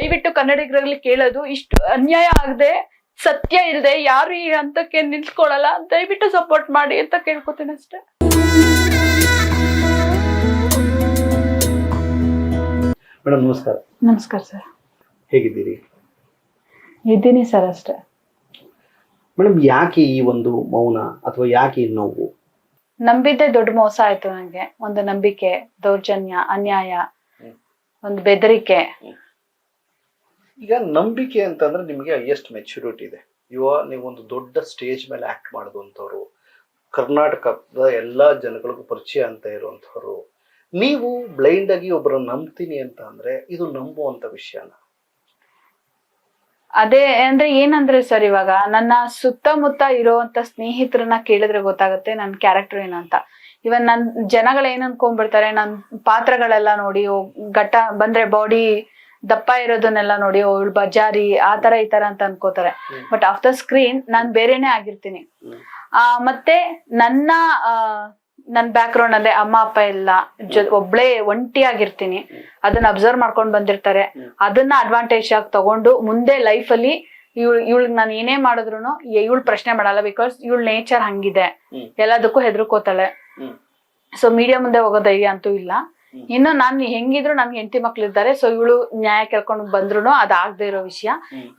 ದಯವಿಟ್ಟು ಕನ್ನಡಿಗರಲ್ಲಿ ಕೇಳೋದು, ಇಷ್ಟು ಅನ್ಯಾಯ ಆಗದೆ ಸತ್ಯ ಇಲ್ಲದೆ ಯಾರು ಈ ಹಂತಕ್ಕೆ ನಿಲ್ಸ್ಕೊಳಲ್ಲ, ದಯವಿಟ್ಟು ಸಪೋರ್ಟ್ ಮಾಡಿ ಅಂತ ಕೇಳ್ಕೊತೀನಿ ಅಷ್ಟೇ. ಮೇಡಮ್ ನಮಸ್ಕಾರ. ನಮಸ್ಕಾರ ಸರ್. ಹೇಗಿದ್ದೀರಿ? ಇದ್ದೀನಿ ಸರ್ ಅಷ್ಟೇ. ಮೇಡಮ್ ಯಾಕೆ ಈ ಒಂದು ಮೌನ ಅಥವಾ ಯಾಕೆ ಈ ನೋವು? ನಂಬಿದ್ದೆ ದೊಡ್ಡ ಮೋಸ ಆಯ್ತು ನಂಗೆ. ಒಂದು ನಂಬಿಕೆ, ದೌರ್ಜನ್ಯ, ಅನ್ಯಾಯ, ಒಂದು ಬೆದರಿಕೆ. ಈಗ ನಂಬಿಕೆ ಅಂತಂದ್ರೆ ನಿಮಗೆ ಎಷ್ಟು ಮೆಚುರಿಟಿ ಇದೆ? ನೀವೊಂದು ದೊಡ್ಡ ಸ್ಟೇಜ್ ಮೇಲೆ ಆಕ್ಟ್ ಮಾಡಿದಂಥವ್ರು, ಕರ್ನಾಟಕದ ಎಲ್ಲಾ ಜನಗಳಿಗೂ ಪರಿಚಯ ಅಂತ ಇರುವಂಥವ್ರು, ನೀವು ಬ್ಲೈಂಡ್ ಆಗಿ ಒಬ್ಬರನ್ನ ನಂಬ್ತೀನಿ ಅಂತ ಅಂದ್ರೆ ಇದು ನಂಬುವಂತ ವಿಷಯನ? ಅದೇ ಅಂದ್ರೆ ಏನಂದ್ರೆ ಸರ್, ಇವಾಗ ನನ್ನ ಸುತ್ತಮುತ್ತ ಇರೋಂತ ಸ್ನೇಹಿತರನ್ನ ಕೇಳಿದ್ರೆ ಗೊತ್ತಾಗುತ್ತೆ ನನ್ನ ಕ್ಯಾರೆಕ್ಟರ್ ಏನಂತ. ಇವನ್ ನನ್ ಜನಗಳು ಏನ್ ಅನ್ಕೊಂಡ್ಬಿಡ್ತಾರೆ, ನನ್ ಪಾತ್ರಗಳೆಲ್ಲ ನೋಡಿ ಘಟ್ಟ ಬಂದ್ರೆ ಬಾಡಿ ದಪ್ಪ ಇರೋದನ್ನೆಲ್ಲ ನೋಡಿ ಇವಳು ಬಜಾರಿ ಆ ತರ ಈ ತರ ಅಂತ ಅನ್ಕೋತಾರೆ. ಬಟ್ ಆಫ್ಟರ್ ಸ್ಕ್ರೀನ್ ನಾನ್ ಬೇರೆನೆ ಆಗಿರ್ತೀನಿ. ಮತ್ತೆ ನನ್ ಬ್ಯಾಕ್ ಗ್ರೌಂಡ್ ಅಂದ್ರೆ ಅಮ್ಮ ಅಪ್ಪ ಎಲ್ಲ ಒಬ್ಳೇ ಒಂಟಿ ಆಗಿರ್ತೀನಿ. ಅದನ್ನ ಅಬ್ಸರ್ವ್ ಮಾಡ್ಕೊಂಡ್ ಬಂದಿರ್ತಾರೆ. ಅದನ್ನ ಅಡ್ವಾಂಟೇಜ್ ಆಗಿ ತಗೊಂಡು ಮುಂದೆ ಲೈಫ್ ಅಲ್ಲಿ ಇವಳಿಗೆ ನಾನು ಏನೇ ಮಾಡಿದ್ರು ಇವಳು ಪ್ರಶ್ನೆ ಮಾಡಲ್ಲ. ಬಿಕಾಸ್ ಇವಳ ನೇಚರ್ ಹಂಗಿದೆ, ಎಲ್ಲದಕ್ಕೂ ಹೆದರ್ಕೋತಾಳೆ. ಸೊ ಮೀಡಿಯಾ ಮುಂದೆ ಹೋಗೋ ಧೈರ್ಯ ಅಂತೂ ಇಲ್ಲ. ಇನ್ನು ನಾನು ಹೆಂಗಿದ್ರು ನನ್ಗೆ ಹೆಂಡತಿ ಮಕ್ಳಿದ್ದಾರೆ. ಸೊ ಇವಳು ನ್ಯಾಯ ಕೇಳ್ಕೊಂಡು ಬಂದ್ರು ಅದಾಗದೆ ಇರೋ ವಿಷಯ.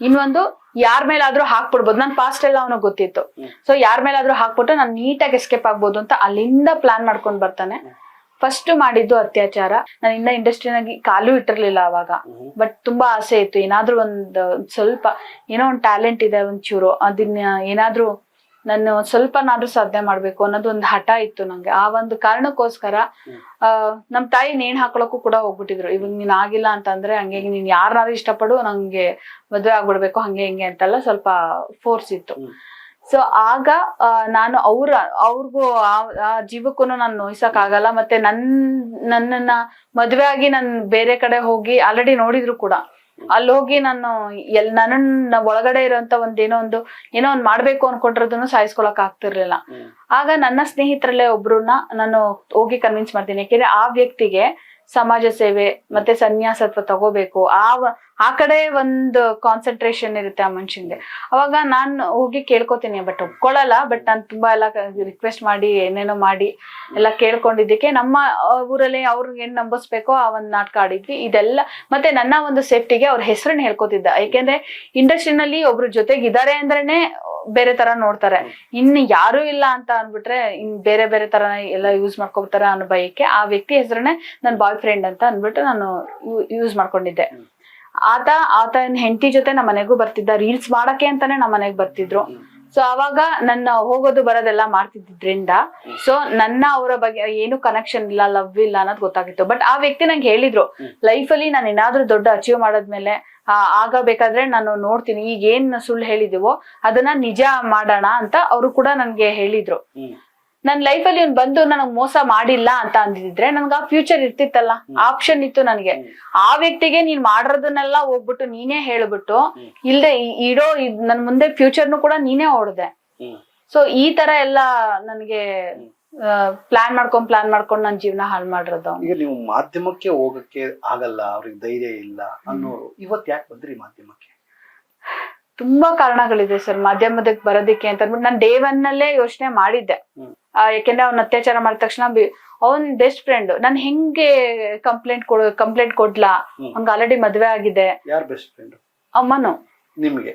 ಇನ್ನೊಂದು, ಯಾರ ಮೇಲಾದ್ರೂ ಹಾಕ್ಬಿಡ್ಬೋದು. ನನ್ ಪಾಸ್ಟ್ ಎಲ್ಲ ಅವನಿಗೆ ಗೊತ್ತಿತ್ತು. ಸೊ ಯಾರ ಮೇಲಾದ್ರೂ ಹಾಕ್ಬಿಟ್ಟು ನಾನು ನೀಟಾಗಿ ಎಸ್ಕೇಪ್ ಆಗ್ಬೋದು ಅಂತ ಅಲ್ಲಿಂದ ಪ್ಲಾನ್ ಮಾಡ್ಕೊಂಡ್ ಬರ್ತಾನೆ. ಫಸ್ಟ್ ಮಾಡಿದ್ದು ಅತ್ಯಾಚಾರ. ನಾನು ಇನ್ನ ಇಂಡಸ್ಟ್ರಿನಾಗಿ ಕಾಲು ಇಟ್ಟಿರ್ಲಿಲ್ಲ ಅವಾಗ. ಬಟ್ ತುಂಬಾ ಆಸೆ ಇತ್ತು, ಏನಾದ್ರೂ ಸ್ವಲ್ಪ ಏನೋ ಒಂದ್ ಟ್ಯಾಲೆಂಟ್ ಇದೆ ಒಂಚೂರು, ಅದನ್ನ ಏನಾದ್ರೂ ನಾನು ಸ್ವಲ್ಪನಾದ್ರೂ ಸಾಧನೆ ಮಾಡ್ಬೇಕು ಅನ್ನೋದು ಒಂದು ಹಠ ಇತ್ತು ನಂಗೆ. ಆ ಒಂದು ಕಾರಣಕ್ಕೋಸ್ಕರ ನಮ್ ತಾಯಿ ನೇಣ್ ಹಾಕೊಳಕ್ಕೂ ಕೂಡ ಹೋಗ್ಬಿಟ್ಟಿದ್ರು. ಇವಾಗ ನೀನ್ ಆಗಿಲ್ಲ ಅಂತಂದ್ರೆ ಹಂಗೆ ನೀನ್ ಯಾರನ್ನಾದ್ರೂ ಇಷ್ಟಪಡು, ನಂಗೆ ಮದ್ವೆ ಆಗ್ಬಿಡ್ಬೇಕು ಹಂಗೆ ಹಿಂಗೆ ಅಂತೆಲ್ಲ ಸ್ವಲ್ಪ ಫೋರ್ಸ್ ಇತ್ತು. ಸೊ ಆಗ ನಾನು ಅವ್ರಿಗೂ ಆ ಜೀವಕ್ಕೂ ನಾನು ನೋಯ್ಸಕ್ ಆಗಲ್ಲ. ಮತ್ತೆ ನನ್ನನ್ನ ಮದ್ವೆ ಆಗಿ ನಾನು ಬೇರೆ ಕಡೆ ಹೋಗಿ ಆಲ್ರೆಡಿ ನೋಡಿದ್ರು ಕೂಡ, ಅಲ್ಲಿ ಹೋಗಿ ನಾನು ನನ್ನ ಒಳಗಡೆ ಇರೋಂತ ಏನೋ ಒಂದ್ ಮಾಡ್ಬೇಕು ಅನ್ಕೊಂಡಿರೋದನ್ನು ಸಾಯಿಸ್ಕೊಳಕ್ ಆಗ್ತಿರ್ಲಿಲ್ಲ. ಆಗ ನನ್ನ ಸ್ನೇಹಿತರಲ್ಲೇ ಒಬ್ರನ್ನ ನಾನು ಹೋಗಿ ಕನ್ವಿನ್ಸ್ ಮಾಡ್ತೀನಿ. ಯಾಕೆಂದ್ರೆ ಆ ವ್ಯಕ್ತಿಗೆ ಸಮಾಜ ಸೇವೆ ಮತ್ತೆ ಸನ್ಯಾಸತ್ವ ತಗೋಬೇಕು, ಆ ಕಡೆ ಒಂದು ಕಾನ್ಸಂಟ್ರೇಷನ್ ಇರುತ್ತೆ ಆ ಮನುಷ್ಯನ್ಗೆ. ಅವಾಗ ನಾನ್ ಹೋಗಿ ಕೇಳ್ಕೊತೀನಿ, ಬಟ್ ಒಪ್ಕೊಳ್ಳಲ್ಲ. ಬಟ್ ನಾನು ತುಂಬಾ ಎಲ್ಲ ರಿಕ್ವೆಸ್ಟ್ ಮಾಡಿ ಏನೇನೋ ಮಾಡಿ ಎಲ್ಲ ಕೇಳ್ಕೊಂಡಿದ್ದಕ್ಕೆ ನಮ್ಮ ಊರಲ್ಲಿ ಅವ್ರಿಗೆ ಏನ್ ನಂಬಿಸ್ಬೇಕೋ ಆ ಒಂದ್ ನಾಟಕ ಆಡಿದ್ವಿ. ಇದೆಲ್ಲ ಮತ್ತೆ ನನ್ನ ಒಂದು ಸೇಫ್ಟಿಗೆ ಅವ್ರ ಹೆಸರನ್ನ ಹೇಳ್ಕೊತಿದ್ದ. ಯಾಕೆಂದ್ರೆ ಇಂಡಸ್ಟ್ರಿನಲ್ಲಿ ಒಬ್ರು ಜೊತೆಗಿದ್ದಾರೆ ಅಂದ್ರೇನೆ ಬೇರೆ ತರ ನೋಡ್ತಾರೆ. ಇನ್ನು ಯಾರು ಇಲ್ಲ ಅಂತ ಅನ್ಬಿಟ್ರೆ ಬೇರೆ ಬೇರೆ ತರ ಎಲ್ಲ ಯೂಸ್ ಮಾಡ್ಕೊತಾರೆ ಅನ್ನೋ ಭಯಕ್ಕೆ ಆ ವ್ಯಕ್ತಿ ಹೆಸರನ್ನೇ ನನ್ ಬಾಯ್ ಫ್ರೆಂಡ್ ಅಂತ ಅಂದ್ಬಿಟ್ಟು ನಾನು ಯೂಸ್ ಮಾಡ್ಕೊಂಡಿದ್ದೆ. ಆತನ ಹೆಂಡತಿ ಜೊತೆ ನಮ್ಮ ಮನೆಗೂ ಬರ್ತಿದ್ದ, ರೀಲ್ಸ್ ಮಾಡಕ್ಕೆ ಅಂತಾನೆ ನಮ್ಮ ಮನೆಗ್ ಬರ್ತಿದ್ರು. ಸೊ ಅವಾಗ ನನ್ನ ಹೋಗೋದು ಬರೋದೆಲ್ಲ ಮಾಡ್ತಿದ್ರಿಂದ ಸೊ ನನ್ನ ಅವರ ಬಗ್ಗೆ ಏನು ಕನೆಕ್ಷನ್ ಇಲ್ಲ, ಲವ್ ಇಲ್ಲ ಅನ್ನೋದು ಗೊತ್ತಾಗಿತ್ತು. ಬಟ್ ಆ ವ್ಯಕ್ತಿ ನಂಗೆ ಹೇಳಿದ್ರು, ಲೈಫ್ ಅಲ್ಲಿ ನಾನು ಏನಾದ್ರೂ ದೊಡ್ಡ ಅಚೀವ್ ಮಾಡಾದ್ಮೇಲೆ ಆಗ ಬೇಕಾದ್ರೆ ನಾನು ನೋಡ್ತೀನಿ, ಈಗ ಏನ್ ಸುಳ್ಳು ಹೇಳಿದೀವೋ ಅದನ್ನ ನಿಜ ಮಾಡೋಣ ಅಂತ ಅವರು ಕೂಡ ನನ್ಗೆ ಹೇಳಿದ್ರು. ನನ್ ಲೈಫ್ ಅಲ್ಲಿ ಬಂದು ನನಗ್ ಮೋಸ ಮಾಡಿಲ್ಲ ಅಂತ ಅಂದಿದ್ರೆ ನನ್ಗೆ ಆ ಫ್ಯೂಚರ್ ಇರ್ತಿತ್ತಲ್ಲ, ಆಪ್ಷನ್ ಇತ್ತು ನನ್ಗೆ. ಆ ವ್ಯಕ್ತಿಗೆ ನೀನ್ ಮಾಡಿರೋದನ್ನೆಲ್ಲ ಹೋಗ್ಬಿಟ್ಟು ನೀನೇ ಹೇಳ್ಬಿಟ್ಟು ಇಲ್ದೆ ಇಡೋ ನನ್ ಮುಂದೆ ಫ್ಯೂಚರ್ನು ಕೂಡ ನೀನೇ ಓಡ್ದೆ. ಸೊ ಈ ತರ ಎಲ್ಲ ನನ್ಗೆ ಪ್ಲಾನ್ ಮಾಡ್ಕೊಂಡ್ ನನ್ ಜೀವನ ಹಾಳು ಮಾಡಿರೋದು. ಈಗ ನೀವು ಮಾಧ್ಯಮಕ್ಕೆ ಹೋಗಕ್ಕೆ ಆಗಲ್ಲ, ಅವ್ರಿಗೆ ಧೈರ್ಯ ಇಲ್ಲ ಅನ್ನೋರು ಇವತ್ ಯಾಕೆ ಬಂದ್ರಿ ಮಾಧ್ಯಮಕ್ಕೆ? ತುಂಬಾ ಕಾರಣಗಳಿದೆ ಸರ್ ಮಾಧ್ಯಮದಕ್ಕೆ ಬರೋದಿಕ್ಕೆ ಅಂತ ಅಂದ್ಬಿಟ್ಟು. ನಾನು ಡೇ 1 ನಲ್ಲೇ ಯೋಚನೆ ಮಾಡಿದ್ದೆ. ಯಾಕೆಂದ್ರೆ ಅವ್ನ ಅತ್ಯಾಚಾರ ಮಾಡಿದ ತಕ್ಷಣ ಅವನ್ ಬೆಸ್ಟ್ ಫ್ರೆಂಡ್, ನಾನು ಹೆಂಗೆ ಕಂಪ್ಲೇಂಟ್ ಕೊಡ್ಲಾ, ಅವ್ನ್ಗೆ ಆಲ್ರೆಡಿ ಮದ್ವೆ ಆಗಿದೆ. ಯಾರು ಬೆಸ್ಟ್ ಫ್ರೆಂಡ್? ಅಮ್ಮನು ನಿಮ್ಗೆ.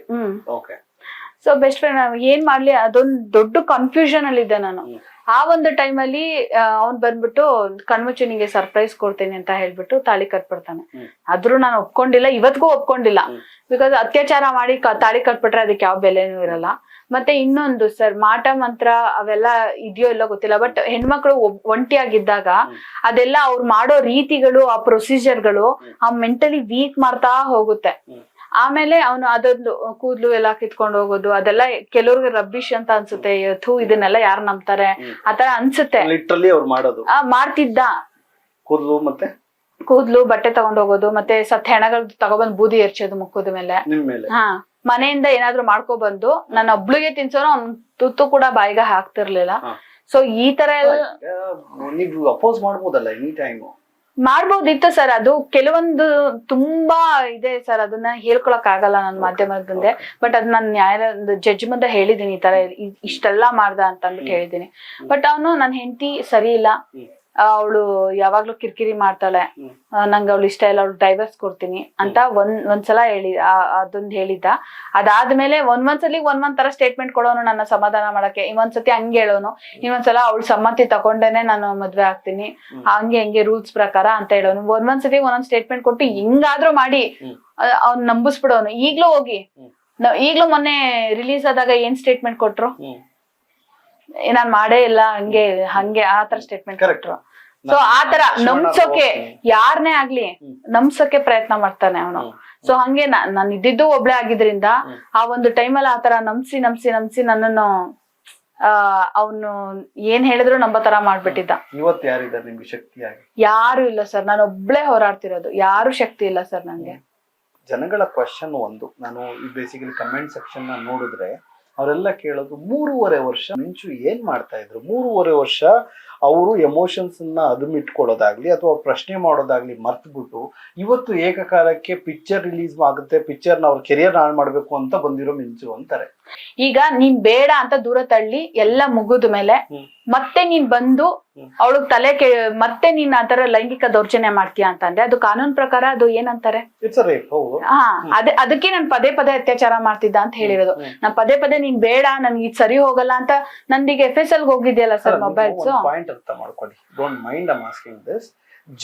ಓಕೆ. ಸೊ ಬೆಸ್ಟ್ ಫ್ರೆಂಡ್ ಏನ್ ಮಾಡ್ಲಿ, ಅದೊಂದು ದೊಡ್ಡ ಕನ್ಫ್ಯೂಷನ್ ಅಲ್ಲಿ ಇದ್ದೆ ನಾನು. ಆ ಒಂದು ಟೈಮಲ್ಲಿ ಅವ್ನ್ ಬಂದ್ಬಿಟ್ಟು ಕಣ್ಮುಚ್ಚಿ ನಿಂಗೆ ಸರ್ಪ್ರೈಸ್ ಕೊಡ್ತೀನಿ ಅಂತ ಹೇಳ್ಬಿಟ್ಟು ತಾಳಿ ಕಟ್ಬಿಡ್ತಾನೆ. ಆದ್ರೂ ನಾನು ಒಪ್ಕೊಂಡಿಲ್ಲ, ಇವತ್ಗೂ ಒಪ್ಕೊಂಡಿಲ್ಲ. ಬಿಕಾಸ್ ಅತ್ಯಾಚಾರ ಮಾಡಿ ತಾಳಿ ಕಟ್ಬಿಟ್ರೆ ಅದಕ್ಕೆ ಯಾವ ಬೆಲೆನೂ ಇರಲ್ಲ. ಮತ್ತೆ ಇನ್ನೊಂದು ಸರ್, ಮಾಟ ಮಂತ್ರ ಅವೆಲ್ಲ ಇದೆಯೋ ಇಲ್ಲ ಗೊತ್ತಿಲ್ಲ, ಬಟ್ ಹೆಣ್ಮಕ್ಳು ಒಂಟಿಯಾಗಿದ್ದಾಗ ಅದೆಲ್ಲ ಅವ್ರು ಮಾಡೋ ರೀತಿಗಳು, ಆ ಪ್ರೊಸೀಜರ್ಗಳು ಆ ಮೆಂಟಲಿ ವೀಕ್ ಮಾಡ್ತಾ ಹೋಗುತ್ತೆ. ಆಮೇಲೆ ಅವನು ಅದೊಂದು ಕೂದ್ಲು ಎಲ್ಲ ಕಿತ್ಕೊಂಡು ಹೋಗೋದು ಅದೆಲ್ಲ ಕೆಲವ್ರಿಗೆ ರಬ್ಬಿಶ್ ಅಂತ ಅನ್ಸುತ್ತೆ. ಥೂ ಇದನ್ನೆಲ್ಲ ಯಾರು ನಂಬ್ತಾರೆ ಆತರ ಅನ್ಸುತ್ತೆ. ಮಾಡ್ತಿದ್ದ. ಕೂದ್ಲು ಬಟ್ಟೆ ತಗೊಂಡ್ ಹೋಗೋದು, ಮತ್ತೆ ಸತ್ ಹೆಣಗಳು ತಗೊಬಂದ್ ಬೂದಿ ಎರ್ಚೋದು ಮುಖದ ಮೇಲೆ. ಮನೆಯಿಂದ ಏನಾದ್ರು ಮಾಡ್ಕೊ ಬಂದು ನನ್ನ ಒಬ್ಳಿಗೆ ತಿನ್ಸೋನು ಅವ್ನ್ ತುತ್ತು ಕೂಡ ಬಾಯಿಗೆ ಹಾಕ್ತಿರ್ಲಿಲ್ಲ. ಸೊ ಈ ತರ ಎಲ್ಲ ಅಪೋಸ್ ಮಾಡ್ಬೋದಲ್ಲ ಎನಿ ಟೈಮ್. ಮಾಡ್ಬೋದಿತ್ತು ಸರ್. ಅದು ಕೆಲವೊಂದು ತುಂಬಾ ಇದೆ ಸರ್, ಅದನ್ನ ಹೇಳ್ಕೊಳಕ್ ಆಗಲ್ಲ ನನ್ನ ಮಾಧ್ಯಮದ ಮುಂದೆ. ಬಟ್ ಅದ್ ನಾನು ನ್ಯಾಯಾಲಯದ ಜಡ್ಜ್ ಮುಂದೆ ಹೇಳಿದೀನಿ, ಈ ತರ ಇಷ್ಟೆಲ್ಲಾ ಮಾಡ್ದ ಅಂತ ಅಂದ್ಬಿಟ್ಟು ಹೇಳಿದೀನಿ. ಬಟ್ ಅವನು ನನ್ನ ಹೆಂಡತಿ ಸರಿ ಇಲ್ಲ, ಅವಳು ಯಾವಾಗ್ಲೂ ಕಿರಿಕಿರಿ ಮಾಡ್ತಾಳೆ, ನಂಗೆ ಅವಳು ಇಷ್ಟ ಇಲ್ಲ, ಅವಳು ಡೈವರ್ಸ್ ಕೊಡ್ತೀನಿ ಅಂತ ಒಂದ್ಸಲ ಅದೊಂದ್ ಹೇಳಿದ್ದ. ಅದಾದ್ಮೇಲೆ ಒಂದೊಂದ್ಸಲಿ ಒಂದೊಂದ್ ತರ ಸ್ಟೇಟ್ಮೆಂಟ್ ಕೊಡೋನು ನನ್ನ ಸಮಾಧಾನ ಮಾಡಕ್ಕೆ. ಇನ್ನೊಂದ್ಸತಿ ಹಂಗೆ ಹೇಳೋನು, ಇನ್ನೊಂದ್ಸಲ ಅವಳು ಸಮ್ಮತಿ ತಗೊಂಡೇನೆ ನಾನು ಮದ್ವೆ ಆಗ್ತೀನಿ, ಹಂಗೆ ರೂಲ್ಸ್ ಪ್ರಕಾರ ಅಂತ ಹೇಳೋನು. ಒಂದೊಂದ್ಸತಿ ಒಂದೊಂದ್ ಸ್ಟೇಟ್ಮೆಂಟ್ ಕೊಟ್ಟು ಹಿಂಗಾದ್ರೂ ಮಾಡಿ ಅವ್ನ್ ನಂಬಿಸ್ಬಿಡೋನು. ಈಗ್ಲೂ ಮೊನ್ನೆ ರಿಲೀಸ್ ಆದಾಗ ಏನ್ ಸ್ಟೇಟ್ಮೆಂಟ್ ಕೊಟ್ರು, ನಾನ್ ಮಾಡೇ ಇಲ್ಲ, ಹಂಗೆ ಆತರ ಸ್ಟೇಟ್ಮೆಂಟ್ ಕೊಟ್ರು. ಸೊ ಆತರ ನಂಬ್ಸೋಕೆ ಯಾರನ್ನೇ ಆಗ್ಲಿ ನಂಬ್ಸೋಕೆ ಪ್ರಯತ್ನ ಮಾಡ್ತಾನೆ ಅವನು. ಸೊ ಹಂಗೆ ನಾನು ಇದ್ದಿದ್ದು ಒಬ್ಳೆ ಆಗಿದ್ರಿಂದ ಆ ಒಂದು ಟೈಮಲ್ಲಿ ಆತರ ನಂಬ್ಸಿ ನನ್ನನ್ನು ಅವನು ಏನ್ ಹೇಳಿದ್ರು ನಂಬೋ ತರ ಮಾಡ್ಬಿಟ್ಟಿದ್ದ. ಇವತ್ತು ಯಾರಿದ್ದಾರೆ ನಿಮ್ಗೆ ಶಕ್ತಿಯಾಗಿ? ಯಾರು ಇಲ್ಲ ಸರ್, ನಾನು ಒಬ್ಳೆ ಹೋರಾಡ್ತಿರೋದು, ಯಾರು ಶಕ್ತಿ ಇಲ್ಲ ಸರ್ ನಂಗೆ. ಜನಗಳ ಕ್ವಶನ್ ಒಂದು, ನಾನು ಈ ಬೇಸಿಕಲಿ ಕಮೆಂಟ್ ಸೆಕ್ಷನ್ ನೋಡಿದ್ರೆ ಅವರೆಲ್ಲ ಕೇಳೋದು 3.5 ವರ್ಷ ಮಿಂಚು ಏನ್ ಮಾಡ್ತಾ ಇದ್ರು, 3.5 ವರ್ಷ ಅವರು ಎಮೋಷನ್ಸ್ ನ ಅದುಮಿಟ್ಕೊಳ್ಳೋದಾಗ್ಲಿ ಅಥವಾ ಪ್ರಶ್ನೆ ಮಾಡೋದಾಗ್ಲಿ ಮರ್ತ್ಬಿಟ್ಟು ಇವತ್ತು ಏಕಕಾಲಕ್ಕೆ ಪಿಕ್ಚರ್ ರಿಲೀಸ್ ಆಗುತ್ತೆ, ಪಿಕ್ಚರ್ನ ಅವ್ರ ಕೆರಿಯರ್ ಹಾಳು ಮಾಡ್ಬೇಕು ಅಂತ ಬಂದಿರೋ ಮಿಂಚು ಅಂತಾರೆ. ಈಗ ನೀನ್ ಬೇಡ ಅಂತ ದೂರ ತಳ್ಳಿ ಎಲ್ಲ ಮುಗಿದ ಮೇಲೆ ಮತ್ತೆ ನೀನ್ ಬಂದು ಅವಳಗ್ ಮತ್ತೆ ನೀನ್ ಆತರ ಲೈಂಗಿಕ ದೌರ್ಜನ್ಯ ಮಾಡ್ತೀಯ ಅಂತಂದ್ರೆ ಅದು ಕಾನೂನ್ ಪ್ರಕಾರ ಅದು ಏನಂತಾರೆ, ಅದಕ್ಕೆ ನಾನ್ ಪದೇ ಅತ್ಯಾಚಾರ ಮಾಡ್ತಿದ್ದ ಅಂತ ಹೇಳಿರೋದು. ನಾನ್ ಪದೇ ನೀನ್ ಬೇಡ, ನನ್ಗೆ ಇದು ಸರಿ ಹೋಗಲ್ಲ ಅಂತ ನಂದೀಗ FSL ಹೋಗಿದ್ಯಲ್ಲ ಸರ್ ಮೊಬೈಲ್ಸ್. ಪಾಯಿಂಟ್ ಅರ್ಥ ಮಾಡ್ಕೊಳ್ಳಿ, don't mind I asking this.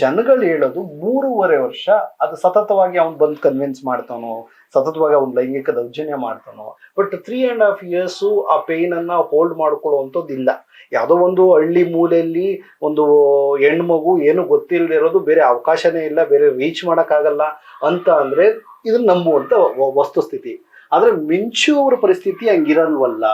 ಜನಗಳು ಹೇಳೋದು 3.5 ವರ್ಷ ಅದು ಸತತವಾಗಿ ಅವ್ನು ಬಂದು ಕನ್ವಿನ್ಸ್ ಮಾಡ್ತಾನೋ, ಸತತವಾಗಿ ಅವ್ನು ಲೈಂಗಿಕ ದೌರ್ಜನ್ಯ ಮಾಡ್ತಾನೋ. ಬಟ್ 3.5 years ಆ ಪೇನ್ ಅನ್ನ ಹೋಲ್ಡ್ ಮಾಡ್ಕೊಳ್ಳುವಂಥದ್ದಿಲ್ಲ. ಯಾವುದೋ ಒಂದು ಹಳ್ಳಿ ಮೂಲೆಯಲ್ಲಿ ಒಂದು ಹೆಣ್ಮಗು ಏನು ಗೊತ್ತಿಲ್ಲದೆ ಇರೋದು, ಬೇರೆ ಅವಕಾಶನೇ ಇಲ್ಲ, ಬೇರೆ ರೀಚ್ ಮಾಡಕ್ಕಾಗಲ್ಲ ಅಂತ ಅಂದ್ರೆ ಇದನ್ನ ನಂಬುವಂತ ವಸ್ತುಸ್ಥಿತಿ. ಆದ್ರೆ ಮಿಂಚು ಅವ್ರ ಪರಿಸ್ಥಿತಿ ಹಂಗಿರಲ್ವಲ್ಲ,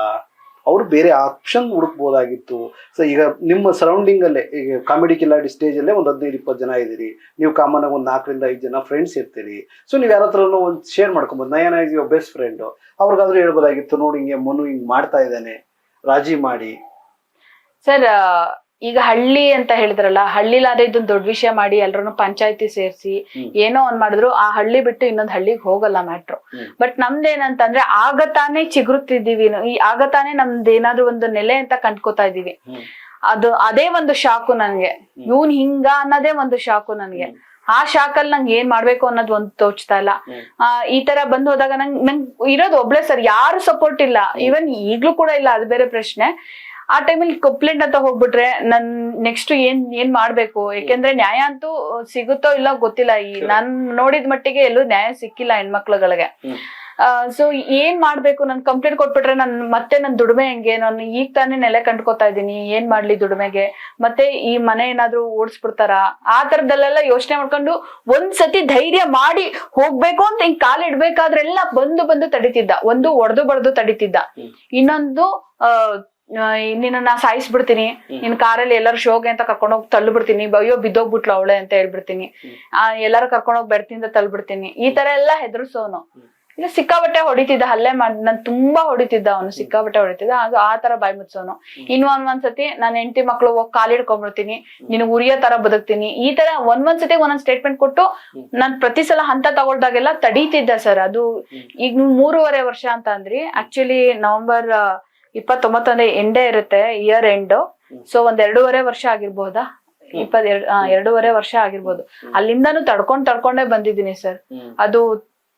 ಅವ್ರು ಬೇರೆ ಆಪ್ಷನ್ ಹುಡುಕ್ಬೋದಾಗಿತ್ತು. ಸೊ ಈಗ ನಿಮ್ಮ ಸರೌಂಡಿಂಗ್ ಅಲ್ಲೇ ಈಗ ಕಾಮಿಡಿ ಕಿಲಾಡಿ ಸ್ಟೇಜ್ ಅಲ್ಲೇ ಒಂದು 15-20 ಜನ ಇದ್ದೀರಿ, ನೀವು ಕಾಮನ್ ಆಗಿ ಒಂದು 4-5 ಜನ ಫ್ರೆಂಡ್ಸ್ ಇರ್ತೀರಿ. ಸೊ ನೀವು ಯಾರ ಹತ್ರನೂ ಒಂದು ಶೇರ್ ಮಾಡ್ಕೊಬೋದು. ನಯನ ಇಸ್ ಯುವರ್ ಬೆಸ್ಟ್ ಫ್ರೆಂಡ್, ಅವ್ರಿಗಾದ್ರೂ ಹೇಳ್ಬೋದಾಗಿತ್ತು, ನೋಡಿ ಹಿಂಗೆ ಮನು ಹಿಂಗ್ ಮಾಡ್ತಾ ಇದ್ದಾನೆ, ರಾಜಿ ಮಾಡಿ. ಸರ್ ಈಗ ಹಳ್ಳಿ ಅಂತ ಹೇಳಿದ್ರಲ್ಲ, ಹಳ್ಳಿಲಾದ್ರೆ ಇದೊಂದು ದೊಡ್ಡ ವಿಷಯ ಮಾಡಿ ಎಲ್ರನ್ನು ಪಂಚಾಯತಿ ಸೇರಿಸಿ ಏನೋ ಒಂದ್ ಮಾಡಿದ್ರು ಆ ಹಳ್ಳಿ ಬಿಟ್ಟು ಇನ್ನೊಂದ್ ಹಳ್ಳಿಗೆ ಹೋಗಲ್ಲ ಮ್ಯಾಟ್ರು. ಬಟ್ ನಮ್ದೇನಂತಂದ್ರೆ ಆಗತಾನೆ ಚಿಗುರುತ್ತಿದ್ದೀವಿ, ಆಗತಾನೆ ನಮ್ದು ಏನಾದ್ರು ಒಂದು ನೆಲೆ ಅಂತ ಕಂಡ್ಕೋತಾ ಇದೀವಿ. ಅದೇ ಒಂದು ಶಾಕು ನನ್ಗೆ, ಇವ್ನ್ ಹಿಂಗ ಅನ್ನೋದೇ ಒಂದು ಶಾಕು ನನ್ಗೆ. ಆ ಶಾಕಲ್ಲಿ ನಂಗೆ ಏನ್ ಮಾಡ್ಬೇಕು ಅನ್ನೋದು ಒಂದು ತೋಚ್ತಾ ಇಲ್ಲ. ಈ ತರ ಬಂದ್ ಹೋದಾಗ ನಂಗ್ ಇರೋದು ಒಬ್ಳೆ ಸರ್, ಯಾರು ಸಪೋರ್ಟ್ ಇಲ್ಲ, ಈವನ್ ಈಗ್ಲೂ ಕೂಡ ಇಲ್ಲ, ಅದು ಬೇರೆ ಪ್ರಶ್ನೆ. ಆ ಟೈಮಲ್ಲಿ ಕಂಪ್ಲೇಂಟ್ ಅಂತ ಹೋಗ್ಬಿಟ್ರೆ ನನ್ ನೆಕ್ಸ್ಟ್ ಏನ್ ಮಾಡ್ಬೇಕು, ಯಾಕೆಂದ್ರೆ ನ್ಯಾಯ ಅಂತೂ ಸಿಗುತ್ತೋ ಇಲ್ಲ ಗೊತ್ತಿಲ್ಲ. ನಾನ್ ನೋಡಿದ ಮಟ್ಟಿಗೆ ಎಲ್ಲೂ ನ್ಯಾಯ ಸಿಕ್ಕಿಲ್ಲ ಹೆಣ್ಮಕ್ಳುಗಳಿಗೆ. ಸೊ ಏನ್ ಮಾಡ್ಬೇಕು, ನನ್ ಕಂಪ್ಲೇಂಟ್ ಕೊಟ್ಬಿಟ್ರೆ ಮತ್ತೆ ನನ್ ದುಡಿಮೆ ಹೆಂಗೆ, ನಾನು ಈಗ ತಾನೇ ನೆಲೆ ಕಂಡ್ಕೋತಾ ಇದ್ದೀನಿ, ಏನ್ ಮಾಡ್ಲಿ ದುಡಿಮೆಗೆ, ಮತ್ತೆ ಈ ಮನೆ ಏನಾದ್ರು ಓಡಿಸ್ಬಿಡ್ತಾರ, ಆ ತರದಲ್ಲೆಲ್ಲ ಯೋಚನೆ ಮಾಡ್ಕೊಂಡು ಒಂದ್ಸತಿ ಧೈರ್ಯ ಮಾಡಿ ಹೋಗ್ಬೇಕು ಅಂತ ಹಿಂಗ್ ಕಾಲಿಡ್ಬೇಕಾದ್ರೆಲ್ಲ ಬಂದು ತಡಿತಿದ್ದ. ಒಂದು ಒಡೆದು ಬಡ್ದು ತಡಿತಿದ್ದ, ಇನ್ನೊಂದು ನಿನ್ನ ಸಾಯಿಸ್ಬಿಡ್ತೀನಿ, ನಿನ್ ಕಾರಲ್ಲಿ ಎಲ್ಲಾರು ಶೋಗೆ ಅಂತ ಕರ್ಕೊಂಡೋಗಿ ತಳ್ಳಿಬಿಡ್ತೀನಿ, ಅಯ್ಯೋ ಬಿದ್ದೋಗ್ಬಿಟ್ಲು ಅವಳೆ ಅಂತ ಹೇಳ್ಬಿಡ್ತೀನಿ, ಎಲ್ಲಾರು ಕರ್ಕೊಂಡೋಗಿ ಬೆಡ್ತಿಂದ ತಳ್ಳಿಬಿಡ್ತೀನಿ, ಈ ತರ ಎಲ್ಲಾ ಹೆದರ್ಸೋನು. ಇಲ್ಲ ಸಿಕ್ಕಾಬಟ್ಟೆ ಹೊಡಿತಿದ್ದ, ಹಲ್ಲೆ ನನ್ ತುಂಬಾ ಹೊಡಿತಿದ್ದ ಅವನು, ಸಿಕ್ಕಾಬಟ್ಟೆ ಹೊಡಿತಿದ್ದ. ಅದು ಆ ತರ ಬಾಯ್ ಮುಚ್ಚೋನು. ಒಂದ್ಸತಿ ನಾನು ಹೆಂಡತಿ ಮಕ್ಳು ಹೋಗಿ ಕಾಲಿಡ್ಕೊಂಡ್ಬಿಡ್ತೀನಿ, ನಿನ್ ಉರಿಯೋ ತರ ಬದುಕ್ತೀನಿ, ಈ ತರ ಒಂದೊಂದ್ಸತಿ ಒಂದೊಂದ್ ಸ್ಟೇಟ್ಮೆಂಟ್ ಕೊಟ್ಟು ನಾನ್ ಪ್ರತಿ ಸಲ ಹಂತ ತಗೊಳ್ದಾಗೆಲ್ಲ ತಡೀತಿದ್ದ ಸರ್. ಅದು ಈಗ 3.5 ವರ್ಷ ಅಂತ ಅಂದ್ರಿ, ಆಕ್ಚುಲಿ November 29 ಎಂಡೇ ಇರುತ್ತೆ, ಇಯರ್ ಎಂಡ್. ಸೊ ಒಂದ್ 2.5 ವರ್ಷ ಆಗಿರ್ಬೋದಾ, 2.5 ವರ್ಷ ಆಗಿರ್ಬೋದು. ಅಲ್ಲಿಂದಾನು ತಡ್ಕೊಂಡೇ ಬಂದಿದ್ದೀನಿ ಸರ್. ಅದು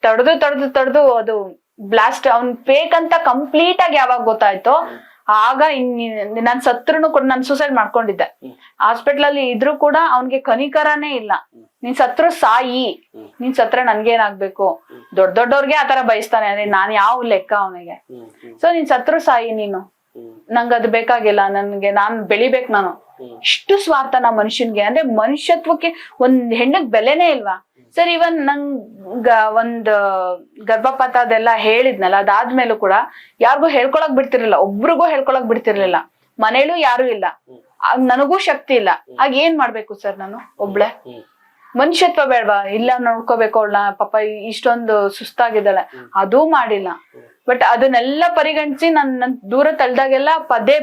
ತಡೆದು ಅದು ಬ್ಲಾಸ್ಟ್, ಅವ್ನ್ ಫೇಕ್ ಅಂತ ಕಂಪ್ಲೀಟ್ ಆಗಿ ಯಾವಾಗ ಗೊತ್ತಾಯ್ತೋ ಆಗ ನಾನ್ ಸತ್ರುನು ಕೂಡ ನಾನು ಸೂಸೈಡ್ ಮಾಡ್ಕೊಂಡಿದ್ದೆ. ಹಾಸ್ಪಿಟಲ್ ಅಲ್ಲಿ ಇದ್ರು ಕೂಡ ಅವ್ನಿಗೆ ಕನಿಕರನೇ ಇಲ್ಲ. ನೀನ್ ಸತ್ರು ಸಾಯಿ, ನೀನ್ ಸತ್ರ ನನ್ಗೇನಾಗ್ಬೇಕು, ದೊಡ್ಡವ್ರಿಗೆ ಆತರ ಬಯಸ್ತಾನೆ, ಅಂದ್ರೆ ನಾನ್ ಯಾವ ಲೆಕ್ಕ ಅವನಿಗೆ. ಸೊ ನೀನ್ ಸತ್ರು ಸಾಯಿ, ನೀನು ನಂಗ್ ಅದು ಬೇಕಾಗಿಲ್ಲ, ನಾನ್ ಬೆಳಿಬೇಕು. ನಾನು ಇಷ್ಟು ಸ್ವಾರ್ಥನ ಮನುಷ್ಯನ್ಗೆ, ಅಂದ್ರೆ ಮನುಷ್ಯತ್ವಕ್ಕೆ ಒಂದ್ ಹೆಣ್ಣಿಗೆ ಬೆಲೆನೇ ಇಲ್ವಾ ಸರ್? ಇವನ್ ನಂಗ್ ಒಂದ್ ಗರ್ಭಪಾತ ಅದೆಲ್ಲ ಹೇಳಿದ್ನಲ್ಲ, ಅದಾದ್ಮೇಲೂ ಕೂಡ ಯಾರಿಗೂ ಹೇಳ್ಕೊಳಕ್ ಬಿಡ್ತಿರ್ಲಿಲ್ಲ, ಒಬ್ರಿಗೂ ಹೇಳ್ಕೊಳಕ್ ಬಿಡ್ತಿರ್ಲಿಲ್ಲ. ಮನೇಲೂ ಯಾರು ಇಲ್ಲ, ನನಗೂ ಶಕ್ತಿ ಇಲ್ಲ. ಆಗ ಏನ್ ಮಾಡ್ಬೇಕು ಸರ್ ನಾನು ಒಬ್ಳೆ? ಮನುಷ್ಯತ್ವ ಬೇಡವಾ? ಇಲ್ಲ ನೋಡ್ಕೋಬೇಕು ಅವಳನ್ನ, ಪಾಪ ಇಷ್ಟೊಂದು ಸುಸ್ತಾಗಿದ್ದಾಳೆ, ಅದೂ ಮಾಡಿಲ್ಲ. ಬಟ್ ಅದನ್ನೆಲ್ಲ ಪರಿಗಣಿಸಿ ನನ್ ದೂರ ತಳ್ದಾಗೆಲ್ಲ ಪದೇ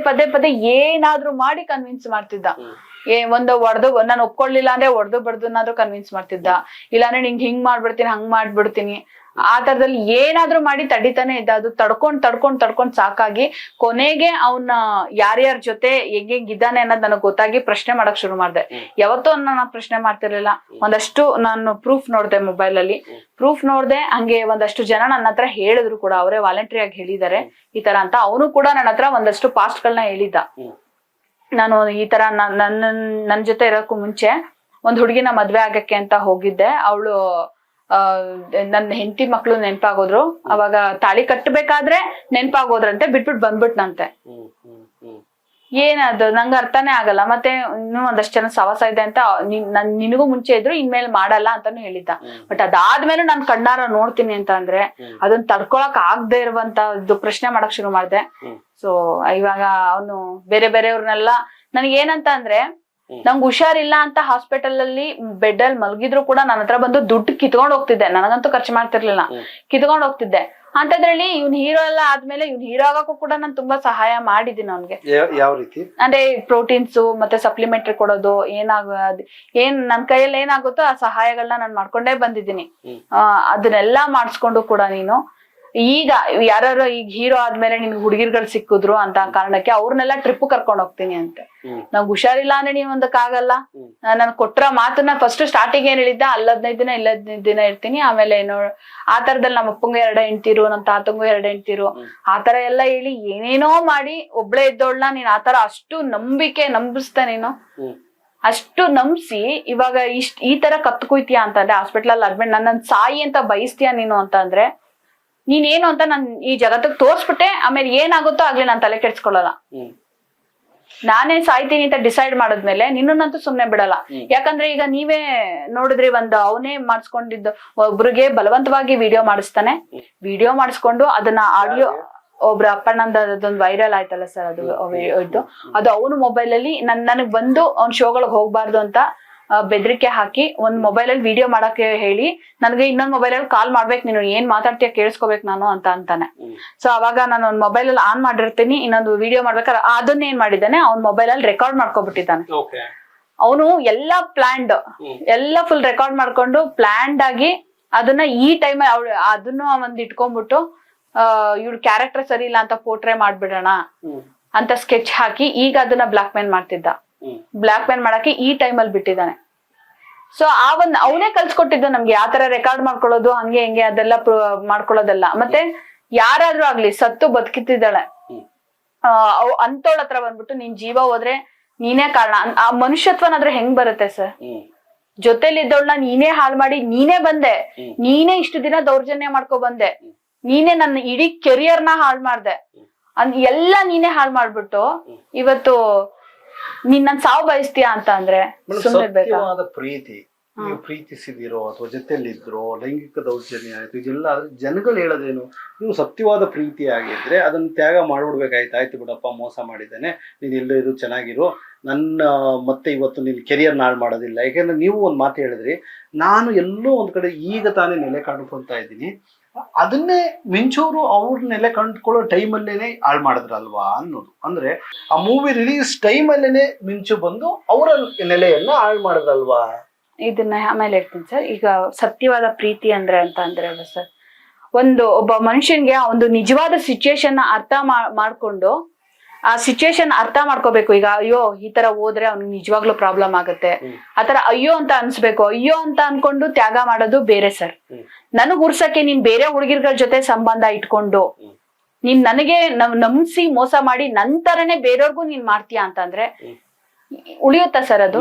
ಏನಾದ್ರೂ ಮಾಡಿ ಕನ್ವಿನ್ಸ್ ಮಾಡ್ತಿದ್ದ. ಒಂದು ಹೊಡೆದು ನಾನು ಒಪ್ಕೊಳ್ಳಿಲ್ಲ ಅಂದ್ರೆ ಹೊಡೆದು ಬಡ್ದನ್ನಾದ್ರೂ ಕನ್ವಿನ್ಸ್ ಮಾಡ್ತಿದ್ದ, ಇಲ್ಲಾಂದ್ರೆ ನಿಂಗೆ ಹಿಂಗ್ ಮಾಡ್ಬಿಡ್ತೀನಿ ಹಂಗ್ ಮಾಡ್ಬಿಡ್ತೀನಿ ಆ ತರದಲ್ಲಿ ಏನಾದ್ರೂ ಮಾಡಿ ತಡಿತಾನೆ ಇದ್ದ. ಅದು ತಡ್ಕೊಂಡ್ ಸಾಕಾಗಿ ಕೊನೆಗೆ ಅವನ ಯಾರ್ಯಾರ ಜೊತೆ ಹೆಂಗಿದ್ದಾನೆ ಅನ್ನೋದು ನನಗೆ ಗೊತ್ತಾಗಿ ಪ್ರಶ್ನೆ ಮಾಡಕ್ ಶುರು ಮಾಡ್ದೆ. ಯಾವತ್ತೂ ನಾನು ಪ್ರಶ್ನೆ ಮಾಡ್ತಿರ್ಲಿಲ್ಲ. ಒಂದಷ್ಟು ನಾನು ಪ್ರೂಫ್ ನೋಡ್ದೆ ಮೊಬೈಲ್ ಅಲ್ಲಿ, ಪ್ರೂಫ್ ನೋಡ್ದೆ. ಹಂಗೆ ಒಂದಷ್ಟು ಜನ ನನ್ನ ಹತ್ರ ಹೇಳಿದ್ರು ಕೂಡ, ಅವರೇ ವಾಲಂಟ್ರಿ ಆಗಿ ಹೇಳಿದ್ದಾರೆ ಈ ತರ ಅಂತ. ಅವನು ಕೂಡ ನನ್ನ ಹತ್ರ ಒಂದಷ್ಟು ಪಾಸ್ಟ್ ಗಳನ್ನ ಹೇಳಿದ್ದ. ನಾನು ಈ ತರ ನನ್ ಜೊತೆ ಇರೋಕ್ಕೂ ಮುಂಚೆ ಒಂದ್ ಹುಡುಗಿನ ಮದ್ವೆ ಆಗಕ್ಕೆ ಅಂತ ಹೋಗಿದ್ದೆ. ಅವಳು ನನ್ನ ಹೆಂಡತಿ ಮಕ್ಳು ನೆನ್ಪಾಗೋದ್ರು. ಅವಾಗ ತಾಳಿ ಕಟ್ಟಬೇಕಾದ್ರೆ ನೆನ್ಪಾಗೋದ್ರಂತೆ, ಬಿಟ್ಬಿಟ್ಟು ಬಂದ್ಬಿಟ್ನಂತೆ. ಏನದು ನಂಗೆ ಅರ್ಥನೇ ಆಗಲ್ಲ. ಮತ್ತೆ ಇನ್ನೂ ಒಂದಷ್ಟು ಜನ ಸವಾಸ ಇದೆ ಅಂತ ನಿನಗೂ ಮುಂಚೆ ಇದ್ರು, ಇನ್ಮೇಲೆ ಮಾಡಲ್ಲ ಅಂತಾನು ಹೇಳಿದ್ದ. ಬಟ್ ಅದಾದ್ಮೇಲೆ ನಾನ್ ಕಣ್ಣಾರ ನೋಡ್ತೀನಿ ಅಂತ ಅಂದ್ರೆ ಅದನ್ನ ತಡ್ಕೊಳಕ್ ಆಗದೆ ಇರುವಂತದ್ದು ಪ್ರಶ್ನೆ ಮಾಡಕ್ ಶುರು ಮಾಡ್ದೆ. ಸೊ ಇವಾಗ ಅವನು ಬೇರೆಯವ್ರನ್ನೆಲ್ಲ ನನಗೆ ಏನಂತ ಅಂದ್ರೆ, ನಂಗೆ ಹುಷಾರಿಲ್ಲ ಅಂತ ಹಾಸ್ಪಿಟಲ್ ಅಲ್ಲಿ ಬೆಡ್ ಅಲ್ಲಿ ಮಲಗಿದ್ರು ಕೂಡ ನನ್ನ ಹತ್ರ ಬಂದು ದುಡ್ಡು ಕಿತ್ಕೊಂಡ್ ಹೋಗ್ತಿದ್ದೆ. ನನಗಂತೂ ಖರ್ಚು ಮಾಡ್ತಿರ್ಲಿಲ್ಲ, ಕಿತ್ಕೊಂಡ್ ಹೋಗ್ತಿದ್ದೆ. ಅಂತದ್ರಲ್ಲಿ ಇವ್ನ್ ಹೀರೋ ಎಲ್ಲ ಆದ್ಮೇಲೆ ಇವ್ನ್ ಹೀರೋ ಆಗಕ್ಕೂ ಕೂಡ ನಾನು ತುಂಬಾ ಸಹಾಯ ಮಾಡಿದ್ದೀನಿ ಅವ್ನಿಗೆ. ಯಾವ ರೀತಿ ಅಂದ್ರೆ ಪ್ರೋಟೀನ್ಸ್ ಮತ್ತೆ ಸಪ್ಲಿಮೆಂಟರಿ ಕೊಡೋದು, ಏನ್ ನನ್ ಕೈಯಲ್ಲಿ ಏನಾಗುತ್ತೋ ಆ ಸಹಾಯಗಳನ್ನ ನಾನು ಮಾಡ್ಕೊಂಡೇ ಬಂದಿದ್ದೀನಿ. ಅದನ್ನೆಲ್ಲ ಮಾಡಿಸ್ಕೊಂಡು ಕೂಡ ನೀನು ಈಗ ಯಾರು ಈಗ ಹೀರೋ ಆದ್ಮೇಲೆ ನಿನ್ಗೆ ಹುಡುಗಿರ್ಗಳು ಸಿಕ್ಕಿದ್ರು ಅಂತ ಕಾರಣಕ್ಕೆ ಅವ್ರನ್ನೆಲ್ಲ ಟ್ರಿಪ್ ಕರ್ಕೊಂಡ್ ಹೋಗ್ತೀನಿ ಅಂತೆ. ನಂಗೆ ಹುಷಾರಿಲ್ಲ ಅಂದ್ರೆ ನೀವ್ ಒಂದಕ್ಕಾಗಲ್ಲ. ನನ್ ಕೊಟ್ರ ಮಾತನ್ನ ಫಸ್ಟ್ ಸ್ಟಾರ್ಟಿಂಗ್ ಏನ್ ಹೇಳಿದ್ದ, 15 ದಿನ 15 ದಿನ ಇರ್ತೀನಿ, ಆಮೇಲೆ ಏನೋ ಆ ತರದಲ್ಲಿ ನಮ್ಮ ಅಪ್ಪಂಗ 2 ಹೆಂಡ್ತಿರು, ನಮ್ ತಾತಂಗು 2 ಹೆಂಡ್ತಿರು, ಆ ತರ ಎಲ್ಲ ಹೇಳಿ ಏನೇನೋ ಮಾಡಿ ಒಬ್ಳೆ ಇದ್ದೋಳ್ನ ನೀನ್ ಆತರ ಅಷ್ಟು ನಂಬಿಸ್ತಾ ನೀನು. ಅಷ್ಟು ನಂಬಿಸಿ ಇವಾಗ ಈ ತರ ಕತ್ಕೊಯ್ತೀಯ ಅಂತಂದ್ರೆ, ಹಾಸ್ಪಿಟಲ್ ಅಲ್ಲಿ ಅಡ್ಮಿಟ್ ನನ್ನ ಸಾಯಿ ಅಂತ ಬಯಸ್ತೀಯ ನೀನು ಅಂತ ಅಂದ್ರೆ, ನೀನೇನು ಅಂತ ನಾನ್ ಈ ಜಗತ್ತಿಗೆ ತೋರ್ಸ್ಬಿಟ್ಟೆ. ಆಮೇಲೆ ಏನಾಗುತ್ತೋ ಆಗ್ಲಿ ನಾನ್ ತಲೆ ಕೆಡ್ಸ್ಕೊಳಲ್ಲ. ನಾನೇ ಸಾಯ್ತೀನಿ ಅಂತ ಡಿಸೈಡ್ ಮಾಡಿದ್ಮೇಲೆ ನಿನ್ನನ್ನಂತೂ ಸುಮ್ನೆ ಬಿಡಲ್ಲ. ಯಾಕಂದ್ರೆ ಈಗ ನೀವೇ ನೋಡಿದ್ರಿ, ಅವನೇ ಮಾಡಿಸ್ಕೊಂಡಿದ್ದು ಒಬ್ರಿಗೆ ಬಲವಂತವಾಗಿ ವಿಡಿಯೋ ಮಾಡಿಸ್ತಾನೆ. ವಿಡಿಯೋ ಮಾಡಿಸ್ಕೊಂಡು ಅದನ್ನ ಆಡಿಯೋ ಒಬ್ರ ಅಪ್ಪಣ್ಣಂದ ಅದೊಂದು ವೈರಲ್ ಆಯ್ತಲ್ಲ ಸರ್, ಅದು ಅವನು ಮೊಬೈಲ್ ಅಲ್ಲಿ ನನಗ್ ಬಂದು ಅವ್ನ ಶೋಗಳಿಗೆ ಹೋಗ್ಬಾರ್ದು ಅಂತ ಬೆದರಿಕೆ ಹಾಕಿ ಒಂದ್ ಮೊಬೈಲ್ ಅಲ್ಲಿ ವಿಡಿಯೋ ಮಾಡಕ್ಕೆ ಹೇಳಿ, ನನಗೆ ಇನ್ನೊಂದ್ ಮೊಬೈಲ್ ಅಲ್ಲಿ ಕಾಲ್ ಮಾಡ್ಬೇಕು, ನೀನು ಏನ್ ಮಾತಾಡ್ತೀಯ ಕೇಳಿಸ್ಕೋಬೇಕು ನಾನು ಅಂತ ಅಂತಾನೆ. ಸೊ ಅವಾಗ ನಾನು ಒಂದ್ ಮೊಬೈಲ್ ಅಲ್ಲಿ ಆನ್ ಮಾಡಿರ್ತೀನಿ, ಇನ್ನೊಂದು ವಿಡಿಯೋ ಮಾಡ್ಬೇಕಾದ್ರೆ ಅದನ್ನ ಏನ್ ಮಾಡಿದ್ದಾನೆ, ಅವ್ನ್ ಮೊಬೈಲ್ ಅಲ್ಲಿ ರೆಕಾರ್ಡ್ ಮಾಡ್ಕೊಬಿಟ್ಟಿದ್ದಾನೆ. ಅವನು ಎಲ್ಲಾ ಪ್ಲಾನ್ಡ್, ಎಲ್ಲ ಫುಲ್ ರೆಕಾರ್ಡ್ ಮಾಡ್ಕೊಂಡು ಪ್ಲಾನ್ಡ್ ಆಗಿ ಅದನ್ನ ಈ ಟೈಮ್ ಅದನ್ನು ಒಂದ್ ಇಟ್ಕೊಂಡ್ಬಿಟ್ಟು ಇವ್ಳ ಕ್ಯಾರೆಕ್ಟರ್ ಸರಿ ಇಲ್ಲ ಅಂತ ಪೋರ್ಟ್ರೇ ಮಾಡ್ಬಿಡೋಣ ಅಂತ ಸ್ಕೆಚ್ ಹಾಕಿ ಈಗ ಅದನ್ನ ಬ್ಲಾಕ್ ಮೇಲ್ ಮಾಡ್ತಿದ್ದ. ಬ್ಲಾಕ್ ಮೇಲ್ ಮಾಡಕ್ಕೆ ಈ ಟೈಮ್ ಅಲ್ಲಿ ಬಿಟ್ಟಿದ್ದಾನೆ. ಸೊ ಅವನೇ ಕಲ್ಸ್ಕೊಟ್ಟಿದ್ದು ನಮ್ಗೆ ಯಾವ ತರ ರೆಕಾರ್ಡ್ ಮಾಡ್ಕೊಳ್ಳೋದು, ಹಂಗೆ ಹಿಂಗೆ ಅದೆಲ್ಲ ಮಾಡ್ಕೊಳ್ಳೋದೆಲ್ಲ. ಮತ್ತೆ ಯಾರಾದ್ರೂ ಆಗ್ಲಿ ಸತ್ತು ಬದುಕಿತ್ತಿದ್ದಾಳೆ ಅಂತೋಳ ಹತ್ರ ಬಂದ್ಬಿಟ್ಟು ನಿನ್ ಜೀವ ಹೋದ್ರೆ ನೀನೇ ಕಾರಣ, ಆ ಮನುಷ್ಯತ್ವನಾದ್ರೆ ಹೆಂಗ್ ಬರುತ್ತೆ ಸರ್? ಜೊತೆಲಿ ಇದ್ದವಳನ್ನ ನೀನೇ ಹಾಳು ಮಾಡಿ ನೀನೇ ಬಂದೆ, ನೀನೇ ಇಷ್ಟು ದಿನ ದೌರ್ಜನ್ಯ ಮಾಡ್ಕೊ ಬಂದೆ, ನೀನೇ ನನ್ನ ಇಡೀ ಕೆರಿಯರ್ನ ಹಾಳು ಮಾಡ್ದೆ, ಎಲ್ಲ ನೀನೇ ಹಾಳು ಮಾಡ್ಬಿಟ್ಟು ಇವತ್ತು ನೀನ್ ನನ್ ಸಾವು ಬಯಸ್ತೀಯ ಅಂತ ಅಂದ್ರೆ ಸತ್ಯವಾದ ಪ್ರೀತಿ, ನೀವು ಪ್ರೀತಿಸಿದಿರೋ ಅಥವಾ ಜೊತೆಲಿದ್ರೋ ಲೈಂಗಿಕ ದೌರ್ಜನ್ಯ ಆಯ್ತು ಇದೆಲ್ಲ ಜನಗಳು ಹೇಳೋದೇನು, ನೀವು ಸತ್ಯವಾದ ಪ್ರೀತಿ ಆಗಿದ್ರೆ ಅದನ್ನ ತ್ಯಾಗ ಮಾಡ್ಬಿಡ್ಬೇಕಾಯ್ತು ಬಿಡಪ್ಪ, ಮೋಸ ಮಾಡಿದ್ದೇನೆ, ನೀನ್ ಎಲ್ಲೇ ಇರು ಚೆನ್ನಾಗಿರು, ನನ್ನ ಮತ್ತೆ ಇವತ್ತು ನಿನ್ ಕೆರಿಯರ್ ನಾಳು ಮಾಡೋದಿಲ್ಲ. ಯಾಕೆಂದ್ರೆ ನೀವು ಒಂದ್ ಮಾತು ಹೇಳಿದ್ರಿ, ನಾನು ಎಲ್ಲೋ ಒಂದ್ ಕಡೆ ಈಗ ತಾನೇ ನೆಲೆ ಕಂಡುಕೊಳ್ತಾ ಇದ್ದೀನಿ, ಅದನ್ನೇ ಮಿಂಚೂರು ಅವ್ರ ನೆಲೆ ಕಂಡುಕೊಳ್ಳೋ ಟೈಮಲ್ಲೇನೆ ಹಾಳು ಮಾಡಿದ್ರಲ್ವಾ ಅನ್ನೋದು. ಅಂದ್ರೆ ಆ ಮೂವಿ ರಿಲೀಸ್ ಟೈಮಲ್ಲೇನೆ ಮಿಂಚು ಬಂದು ಅವರ ನೆಲೆಯನ್ನ ಹಾಳು ಮಾಡಿದ್ರಲ್ವಾ. ಇದನ್ನ ಆಮೇಲೆ ಹೇಳ್ತೀನಿ ಸರ್. ಈಗ ಸತ್ಯವಾದ ಪ್ರೀತಿ ಅಂದ್ರೆ ಸರ್, ಒಬ್ಬ ಮನುಷ್ಯನ್ಗೆ ಒಂದು ನಿಜವಾದ ಸಿಚುಯೇಷನ್ ಅರ್ಥ ಮಾಡ್ಕೊಂಡು ಆ ಸಿಚುಯೇಷನ್ ಅರ್ಥ ಮಾಡ್ಕೋಬೇಕು. ಈಗ ಅಯ್ಯೋ ಈ ತರ ಹೋದ್ರೆ ಅವ್ನಿಗೆ ನಿಜವಾಗ್ಲೂ ಪ್ರಾಬ್ಲಮ್ ಆಗುತ್ತೆ, ಆತರ ಅಯ್ಯೋ ಅಂತ ಅನ್ಸ್ಬೇಕು. ಅಯ್ಯೋ ಅಂತ ಅನ್ಕೊಂಡು ತ್ಯಾಗ ಮಾಡೋದು ಬೇರೆ ಸರ್. ನನಗ್ ಉರ್ಸಕ್ಕೆ ನೀನ್ ಬೇರೆ ಹುಡುಗಿರ್ಗಳ ಜೊತೆ ಸಂಬಂಧ ಇಟ್ಕೊಂಡು ನೀನ್ ನನಗೆ ನಂಬಿಸಿ ಮೋಸ ಮಾಡಿ ನಂತರನೇ ಬೇರೆಯವ್ರಿಗೂ ನೀನ್ ಮಾಡ್ತೀಯಾ ಅಂತಂದ್ರೆ ಉಳಿಯುತ್ತಾ ಸರ್ ಅದು?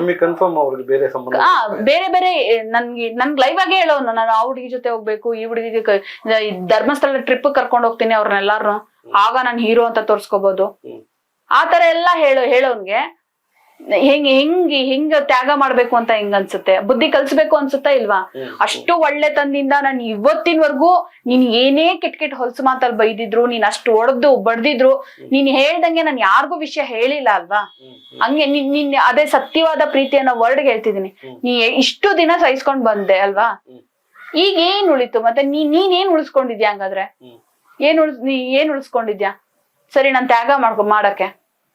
ಬೇರೆ ಬೇರೆ ನನ್ಗೆ ಲೈವ್ ಆಗೇ ಹೇಳೋನು, ನಾನು ಆ ಹುಡುಗಿ ಜೊತೆ ಹೋಗ್ಬೇಕು, ಈ ಹುಡುಗಿಗೆ ಧರ್ಮಸ್ಥಳ ಟ್ರಿಪ್ ಕರ್ಕೊಂಡು ಹೋಗ್ತೀನಿ ಅವ್ರನ್ನೆಲ್ಲಾರು, ಆಗ ನಾನು ಹೀರೋ ಅಂತ ತೋರ್ಸ್ಕೋಬಹುದು. ಆ ತರ ಎಲ್ಲ ಹೇಳೋನ್ಗೆ ಹೆಂಗ ತ್ಯಾಗ ಮಾಡ್ಬೇಕು ಅಂತ ಹೆಂಗ್ ಅನ್ಸುತ್ತೆ? ಬುದ್ಧಿ ಕಲ್ಸ್ಬೇಕು ಅನ್ಸುತ್ತಾ ಇಲ್ವಾ? ಅಷ್ಟು ಒಳ್ಳೆ ತಂದಿಂದ ನಾನು ಇವತ್ತಿನವರೆಗೂ ನೀನ್ ಏನೇ ಕೆಟ್ಟ ಹೊಲಸು ಮಾತಲ್ಲಿ ಬೈದಿದ್ರು, ನೀನ್ ಅಷ್ಟು ಹೊಡೆದು ಬಡ್ದಿದ್ರು, ನೀನ್ ಹೇಳ್ದಂಗೆ ನಾನು ಯಾರಿಗೂ ವಿಷಯ ಹೇಳಿಲ್ಲ ಅಲ್ವಾ? ಹಂಗೆ ನಿನ್ ಅದೇ ಸತ್ಯವಾದ ಪ್ರೀತಿ ಅನ್ನೋ ವರ್ಡ್ಗೆ ಹೇಳ್ತಿದೀನಿ. ನೀ ಇಷ್ಟು ದಿನ ಸಹಿಸ್ಕೊಂಡ್ ಬಂದೆ ಅಲ್ವಾ? ಈಗ ಏನ್ ಉಳಿತು ಮತ್ತೆ? ನೀನ್ ಏನ್ ಉಳಿಸ್ಕೊಂಡಿದ್ಯಾ? ಹಂಗಾದ್ರೆ ನೀ ಏನ್ ಉಳಿಸ್ಕೊಂಡಿದ್ಯಾ? ಸರಿ, ನಾನ್ ತ್ಯಾಗ ಮಾಡಕ್ಕೆ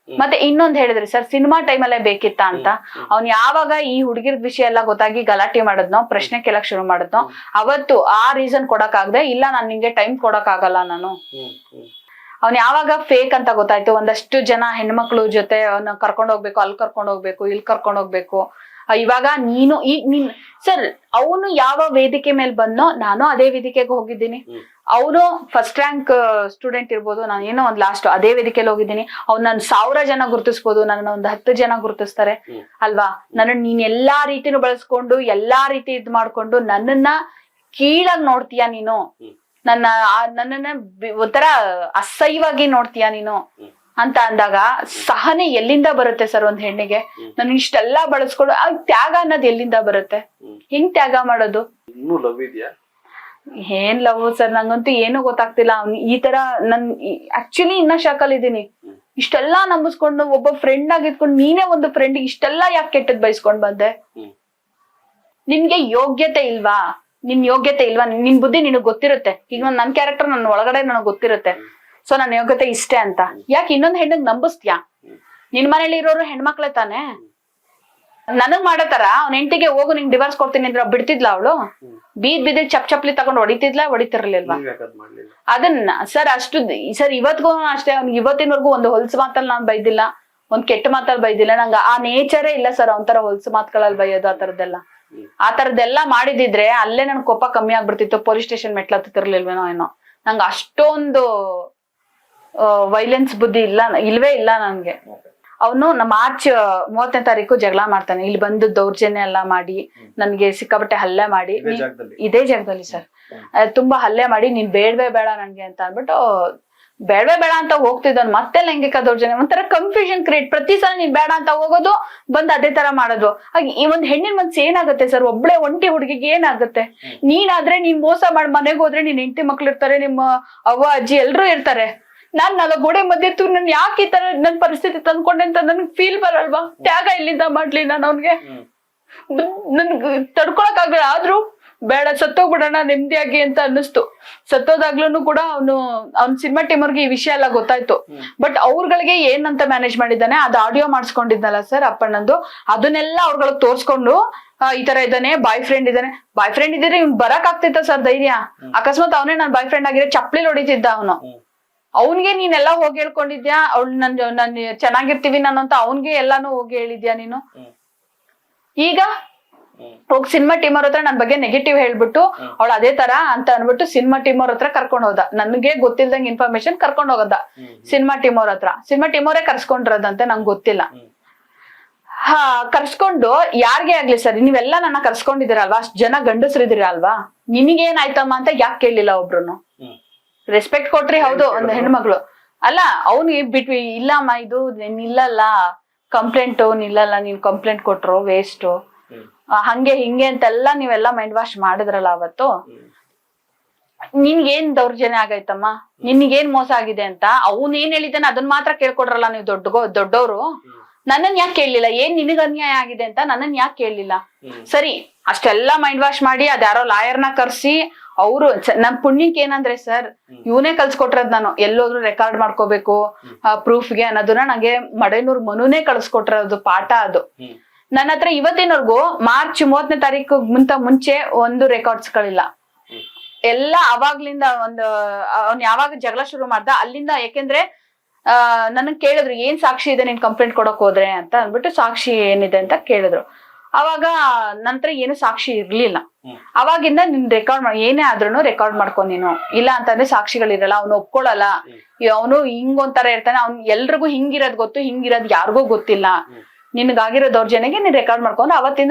ಮತ್ತೆ ಇನ್ನೊಂದ್ ಹೇಳಿದ್ರಿ ಸರ್, ಸಿನಿಮಾ ಟೈಮಲ್ಲೇ ಬೇಕಿತ್ತ ಅಂತ. ಅವ್ನ್ ಯಾವಾಗ ಈ ಹುಡುಗಿರ್ ವಿಷಯ ಎಲ್ಲ ಗೊತ್ತಾಗಿ ಗಲಾಟೆ ಮಾಡಿದ್ನೋ, ಪ್ರಶ್ನೆ ಕೇಳಕ್ ಶುರು ಮಾಡಿದ್ನೋ, ಅವತ್ತು ಆ ರೀಸನ್ ಕೊಡಕ್ ಆಗದೆ, ಇಲ್ಲ ನಾನ್ ನಿಂಗೆ ಟೈಮ್ ಕೊಡಕ್ ಆಗಲ್ಲ ನಾನು. ಅವ್ನ್ ಯಾವಾಗ ಫೇಕ್ ಅಂತ ಗೊತ್ತಾಯ್ತು, ಒಂದಷ್ಟು ಜನ ಹೆಣ್ಮಕ್ಳು ಜೊತೆ ಅವ್ನ ಕರ್ಕೊಂಡ್ ಹೋಗ್ಬೇಕು, ಅಲ್ಲಿ ಕರ್ಕೊಂಡ್ ಹೋಗ್ಬೇಕು, ಇಲ್ಲಿ ಕರ್ಕೊಂಡ್ ಹೋಗ್ಬೇಕು, ಇವಾಗ ನೀನು ನೀನ್ ಸರ್, ಅವನು ಯಾವ ವೇದಿಕೆ ಮೇಲೆ ಬಂದ್ನೋ ನಾನು ಅದೇ ವೇದಿಕೆಗೆ ಹೋಗಿದ್ದೀನಿ. ಅವನು ಫಸ್ಟ್ ರ್ಯಾಂಕ್ ಸ್ಟೂಡೆಂಟ್ ಇರ್ಬೋದು, ನಾನು ಏನೋ ಒಂದ್ ಲಾಸ್ಟ್ ಅದೇ ವೇದಿಕೆಯಲ್ಲಿ ಹೋಗಿದ್ದೀನಿ. ಅವ್ನು ನನ್ 1000 ಜನ ಗುರ್ತಿಸ್ಬೋದು, ನನ್ನ ಒಂದ್ 10 ಜನ ಗುರ್ತಿಸ್ತಾರೆ ಅಲ್ವಾ. ನನ್ನ ನೀನ್ ಎಲ್ಲಾ ರೀತಿನೂ ಬಳಸ್ಕೊಂಡು ಎಲ್ಲಾ ರೀತಿ ಇದ್ ಮಾಡ್ಕೊಂಡು ನನ್ನನ್ನ ಕೀಳಾಗಿ ನೋಡ್ತೀಯ ನೀನು, ನನ್ನನ್ನ ಒಂಥರ ಅಸಹ್ಯವಾಗಿ ನೋಡ್ತೀಯ ನೀನು ಅಂತ ಅಂದಾಗ ಸಹನೆ ಎಲ್ಲಿಂದ ಬರುತ್ತೆ ಸರ್ ಒಂದ್ ಹೆಣ್ಣಿಗೆ? ನಾನು ಇಷ್ಟೆಲ್ಲಾ ಬಳಸ್ಕೊಂಡು ತ್ಯಾಗ ಅನ್ನೋದು ಎಲ್ಲಿಂದ ಬರುತ್ತೆ? ಹೆಂಗ್ ತ್ಯಾಗ ಮಾಡೋದು? ಇನ್ನೂ ಲವ್ ಇದೆಯಾ? ಏನ್ ಲವ್ ಸರ್, ನಂಗಂತೂ ಏನು ಗೊತ್ತಾಗ್ತಿಲ್ಲ. ಅವ್ನು ಈ ತರ ನನ್ ಆಕ್ಚುಲಿ ಇನ್ನ ಶಾಕಲ್ ಇದೀನಿ. ಇಷ್ಟೆಲ್ಲಾ ನಂಬಿಸ್ಕೊಂಡು ಒಬ್ಬ ಫ್ರೆಂಡ್ ಆಗಿದ್ಕೊಂಡು ನೀನೇ ಒಂದು ಫ್ರೆಂಡ್ ಇಷ್ಟೆಲ್ಲಾ ಯಾಕೆ ಕೆಟ್ಟದ್ ಬಯಸ್ಕೊಂಡ್ ಬಂದೆ? ನಿನ್ಗೆ ಯೋಗ್ಯತೆ ಇಲ್ವಾ? ನಿನ್ ಯೋಗ್ಯತೆ ಇಲ್ವಾ? ನಿನ್ ಬುದ್ಧಿ ನಿನಗ್ ಗೊತ್ತಿರುತ್ತೆ. ಈಗ ನನ್ ಕ್ಯಾರೆಕ್ಟರ್ ನನ್ನ ಒಳಗಡೆ ನನಗ್ ಗೊತ್ತಿರುತ್ತೆ, ಸೊ ನನ್ನ ಯೋಗ್ಯತೆ ಇಷ್ಟೇ ಅಂತ. ಯಾಕೆ ಇನ್ನೊಂದ್ ಹೆಣ್ಣಿಗೆ ನಂಬಿಸ್ತೀಯಾ? ನಿನ್ ಮನೇಲಿ ಇರೋರು ಹೆಣ್ಮಕ್ಳೇ ತಾನೆ. ನನಗ್ ಮಾಡತಾರ ಅವ್ನ ಹೆಂಡತಿಗೆ ಹೋಗು ನಿಂಗ್ ಡಿವೋರ್ಸ್ ಕೊಡ್ತೀನಿ ಅಂದ್ರೆ ಬಿಡ್ತಿದ್ಲ ಅವಳು? ಬಿದ್ದಿ ಚಪ್ಲಿ ತಗೊಂಡ್ ಹೊಡಿತಿರ್ಲಿಲ್ವಾ? ಅದನ್ನ ಸರ್ ಅಷ್ಟು ಸರ್ ಇವತ್ಗೂ ಅಷ್ಟೇ. ಅವ್ನಿಗೆ ಇವತ್ತಿನವರೆಗೂ ಒಂದು ಹೊಲ್ಸು ಮಾತಲ್ಲಿ ನಾನ್ ಬೈದಿಲ್ಲ, ಒಂದ್ ಕೆಟ್ಟ ಮಾತಲ್ಲಿ ಬೈದಿಲ್ಲ. ನಂಗೆ ಆ ನೇಚರೇ ಇಲ್ಲ ಸರ್ ಒಂಥರ ಹೊಲ್ಸು ಮಾತುಗಳಲ್ಲಿ ಬೈಯೋದು, ಆ ತರದ್ದೆಲ್ಲ ಮಾಡಿದಿದ್ರೆ ಅಲ್ಲೇ ನನ್ ಕೋಪ ಕಮ್ಮಿ ಆಗ್ಬಿಡ್ತಿತ್ತು, ಪೊಲೀಸ್ ಸ್ಟೇಷನ್ ಮೆಟ್ಲತ್ತಿರ್ಲಿಲ್ವೇನೋ ಏನೋ. ನಂಗೆ ಅಷ್ಟೊಂದು ವೈಲೆನ್ಸ್ ಬುದ್ಧಿ ಇಲ್ವೇ ಇಲ್ಲ ನನ್ಗೆ. ಅವನು ಮಾರ್ಚ್ 30ನೇ ತಾರೀಕು ಜಗಳ ಮಾಡ್ತಾನೆ, ಇಲ್ಲಿ ಬಂದು ದೌರ್ಜನ್ಯ ಎಲ್ಲ ಮಾಡಿ ನನ್ಗೆ ಸಿಕ್ಕಾಪಟ್ಟೆ ಹಲ್ಲೆ ಮಾಡಿ, ಇದೇ ಜಾಗದಲ್ಲಿ ಸರ್ ತುಂಬಾ ಹಲ್ಲೆ ಮಾಡಿ, ನೀನ್ ಬೇಡವೇ ಬೇಡ ನನ್ಗೆ ಅಂತ ಅನ್ಬಿಟ್ಟು ಬೇಡವೇ ಬೇಡ ಅಂತ ಹೋಗ್ತಿದ್ದಾನೆ. ಮತ್ತೆ ಲೈಂಗಿಕ ದೌರ್ಜನ್ಯ, ಒಂಥರ ಕನ್ಫ್ಯೂಷನ್ ಕ್ರಿಯೇಟ್. ಪ್ರತಿ ಸಲ ನೀನ್ ಬೇಡ ಅಂತ ಹೋಗೋದು, ಬಂದ್ ಅದೇ ತರ ಮಾಡೋದು. ಹಾಗೆ ಈ ಒಂದ್ ಹೆಣ್ಣಿನ ಮನ್ಸು ಏನಾಗುತ್ತೆ ಸರ್? ಒಬ್ಳೆ ಒಂಟಿ ಹುಡುಗಿಗೆ ಏನಾಗುತ್ತೆ? ನೀನಾದ್ರೆ ನೀನ್ ಮೋಸ ಮಾಡಿ ಮನೆಗೆ ಹೋದ್ರೆ ನಿನ್ ಹೆಂಡತಿ ಮಕ್ಳು ಇರ್ತಾರೆ, ನಿಮ್ಮ ಅವ್ವ ಅಜ್ಜಿ ಎಲ್ರು ಇರ್ತಾರೆ. ನಾನ್ ಗೋಡೆ ಮಧ್ಯೆ ನನ್ ಯಾಕೆ ಈ ತರ ನನ್ ಪರಿಸ್ಥಿತಿ ತಂದ್ಕೊಂಡೆ ಅಂತ ನನ್ಗೆ ಫೀಲ್ ಬರಲ್ವಾ? ತ್ಯಾಗ ಇಲ್ಲಿಂದ ಮಾಡ್ಲಿ ನಾನು ಅವ್ನ್ಗೆ? ನನ್ಗೆ ತಡ್ಕೊಳಕ್ ಆಗಲ್ಲ. ಆದ್ರೂ ಬೇಡ, ಸತ್ತೋಗ್ಬಿಡೋಣ ನೆಮ್ಮದಿಯಾಗಿ ಅಂತ ಅನ್ನಿಸ್ತು. ಸತ್ತೋದಾಗ್ಲೂ ಕೂಡ ಅವ್ನ್ ಸಿನಿಮಾ ಟೀಮರ್ಗೆ ಈ ವಿಷಯ ಎಲ್ಲ ಗೊತ್ತಾಯ್ತು. ಬಟ್ ಅವ್ರಗಳಿಗೆ ಏನಂತ ಮ್ಯಾನೇಜ್ ಮಾಡಿದ್ದಾನೆ, ಅದು ಆಡಿಯೋ ಮಾಡಿಸ್ಕೊಂಡಿದ್ನಲ್ಲ ಸರ್ ಅಪ್ಪಣ್ಣಂದು, ಅದನ್ನೆಲ್ಲ ಅವ್ರಗಳಿಗೆ ತೋರ್ಸ್ಕೊಂಡು ಈ ತರ ಇದ್ದಾನೆ, ಬಾಯ್ ಫ್ರೆಂಡ್ ಇದ್ರೆ ಇವ್ನ್ ಬರಕ್ ಆಗ್ತಿತ್ತ ಸರ್ ಧೈರ್ಯ? ಅಕಸ್ಮಾತ್ ಅವನೇ ನನ್ ಬಾಯ್ ಫ್ರೆಂಡ್ ಆಗಿದ್ರೆ ಚಪ್ಲಿ ಹೊಡಿತಿದ್ದ ಅವನು. ಅವನ್ಗೆ ನೀನೆಲ್ಲಾ ಹೋಗಿ ಹೇಳ್ಕೊಂಡಿದ್ಯಾ, ಅವ್ಳು ನನ್ ಚೆನ್ನಾಗಿರ್ತೀವಿ ನಾನು ಅಂತ ಅವನ್ಗೆ ಎಲ್ಲಾನು ಹೋಗಿ ಹೇಳಿದ್ಯಾ ನೀನು? ಈಗ ಹೋಗಿ ಸಿನಿಮಾ ಟೀಮ್ ಅವ್ರ ಹತ್ರ ನನ್ ಬಗ್ಗೆ ನೆಗೆಟಿವ್ ಹೇಳ್ಬಿಟ್ಟು ಅವಳು ಅದೇ ತರ ಅಂತ ಅನ್ಬಿಟ್ಟು ಸಿನಿಮಾ ಟೀಮ್ ಅವ್ರ ಹತ್ರ ಕರ್ಕೊಂಡ್ ಹೋದ. ನನ್ಗೆ ಗೊತ್ತಿಲ್ದಂಗ್ ಇನ್ಫಾರ್ಮೇಶನ್ ಕರ್ಕೊಂಡ್ ಹೋಗದ ಸಿನಿಮಾ ಟೀಮ್ ಅವ್ರ ಹತ್ರ. ಸಿನಿಮಾ ಟೀಮ್ ಅವರೇ ಕರ್ಸ್ಕೊಂಡಿರೋದಂತೆ, ನಂಗೆ ಗೊತ್ತಿಲ್ಲ. ಕರ್ಸ್ಕೊಂಡು ಯಾರಿಗೆ ಆಗ್ಲಿ ಸರ್, ನೀವೆಲ್ಲಾ ನನ್ನ ಕರ್ಸ್ಕೊಂಡಿದ್ದೀರಲ್ವಾ, ಅಷ್ಟ್ ಜನ ಗಂಡಸ್ರಿದ್ದೀರ ಅಲ್ವಾ, ನಿನಗೇನಾಯ್ತಮ್ಮ ಅಂತ ಯಾಕೆ ಕೇಳಲಿಲ್ಲ ಒಬ್ರುನು? ರೆಸ್ಪೆಕ್ಟ್ ಕೊಟ್ರಿ ಹೌದು ಒಂದು ಹೆಣ್ಮಗಳು ಅಲ್ಲ. ಅವ್ನಿಗೆ ಬಿಟ್ವಿ, ಇಲ್ಲಮ್ಮ ಇದು ನಿಲ್ಲಲ್ಲ, ಕಂಪ್ಲೇಂಟ್ ನಿಲ್ಲಲ್ಲ, ನೀನ್ ಕಂಪ್ಲೇಂಟ್ ಕೊಟ್ರು ವೇಸ್ಟ್, ಹಂಗೆ ಹಿಂಗೆ ಅಂತೆಲ್ಲ ನೀವೆಲ್ಲ ಮೈಂಡ್ ವಾಶ್ ಮಾಡಿದ್ರಲ್ಲ ಅವತ್ತು. ನಿನ್ಗೇನ್ ದೌರ್ಜನ್ಯ ಆಗೈತಮ್ಮ, ನಿನ್ಗೇನ್ ಮೋಸ ಆಗಿದೆ ಅಂತ ಅವ್ನ್ ಏನ್ ಹೇಳಿದ್ದಾನೆ ಅದನ್ನ ಮಾತ್ರ ಕೇಳ್ಕೊಡ್ರಲ್ಲ ನೀವು ದೊಡ್ಡವರು. ನನ್ನನ್ ಯಾಕೆ ಕೇಳಲಿಲ್ಲ? ಏನ್ ನಿನಗ ಅನ್ಯಾಯ ಆಗಿದೆ ಅಂತ ನನ್ನನ್ ಯಾಕೆ ಕೇಳಲಿಲ್ಲ? ಸರಿ, ಅಷ್ಟೆಲ್ಲಾ ಮೈಂಡ್ ವಾಶ್ ಮಾಡಿ ಅದ್ಯಾರೋ ಲಾಯರ್ನ ಕರ್ಸಿ ಅವ್ರು ನನ್ ಪುಣ್ಯಕ್ಕೆ ಏನಂದ್ರೆ ಸರ್, ಇವನೇ ಕಲ್ಸ್ಕೊಟ್ರದ್. ನಾನು ಎಲ್ಲೋದ್ರು ರೆಕಾರ್ಡ್ ಮಾಡ್ಕೋಬೇಕು ಪ್ರೂಫ್ಗೆ ಅನ್ನೋದನ್ನ ನಂಗೆ ಮಡೇನೂರ್ ಮನುನೇ ಕಳ್ಸ್ಕೊಟ್ರದು ಪಾಠ. ಅದು ನನ್ನ ಹತ್ರ ಇವತ್ತಿನವರೆಗೂ ಮಾರ್ಚ್ 30ನೇ ತಾರೀಕು ಮುಂಚೆ ಒಂದು ರೆಕಾರ್ಡ್ಸ್ ಗಳಿಲ್ಲ. ಎಲ್ಲ ಅವಾಗ್ಲಿಂದ ಅವ್ನ್ ಯಾವಾಗ ಜಗಳ ಶುರು ಮಾಡ್ದ ಅಲ್ಲಿಂದ. ಯಾಕೆಂದ್ರೆ ನನಗ್ ಕೇಳಿದ್ರು ಏನ್ ಸಾಕ್ಷಿ ಇದೆ ನೀನ್ ಕಂಪ್ಲೇಂಟ್ ಕೊಡಕ್ ಹೋದ್ರೆ ಅಂತ ಅಂದ್ಬಿಟ್ಟು, ಸಾಕ್ಷಿ ಏನಿದೆ ಅಂತ ಕೇಳಿದ್ರು. ಅವಾಗ ನಂತರ ಏನು ಸಾಕ್ಷಿ ಇರ್ಲಿಲ್ಲ. ಅವಾಗಿಂದ ನಿನ್ ರೆಕಾರ್ಡ್ ಏನೇ ಆದ್ರೂ ರೆಕಾರ್ಡ್ ಮಾಡ್ಕೊ ನೀನು, ಇಲ್ಲ ಅಂತಂದ್ರೆ ಸಾಕ್ಷಿಗಳಿರಲ್ಲ. ಅವ್ನು ಒಪ್ಕೊಳಲ್ಲ, ಅವನು ಹಿಂಗೊಂತರ ಇರ್ತಾನೆ, ಅವ್ನ್ ಎಲ್ರಿಗೂ ಹಿಂಗಿರೋದ್ ಗೊತ್ತು, ಹಿಂಗಿರೋದ್ ಯಾರಿಗೂ ಗೊತ್ತಿಲ್ಲ. ನಿನ್ಗಾಗಿರೋ ದೌರ್ಜನ್ಯಗೆ ನೀನ್ ರೆಕಾರ್ಡ್ ಮಾಡ್ಕೊಂಡು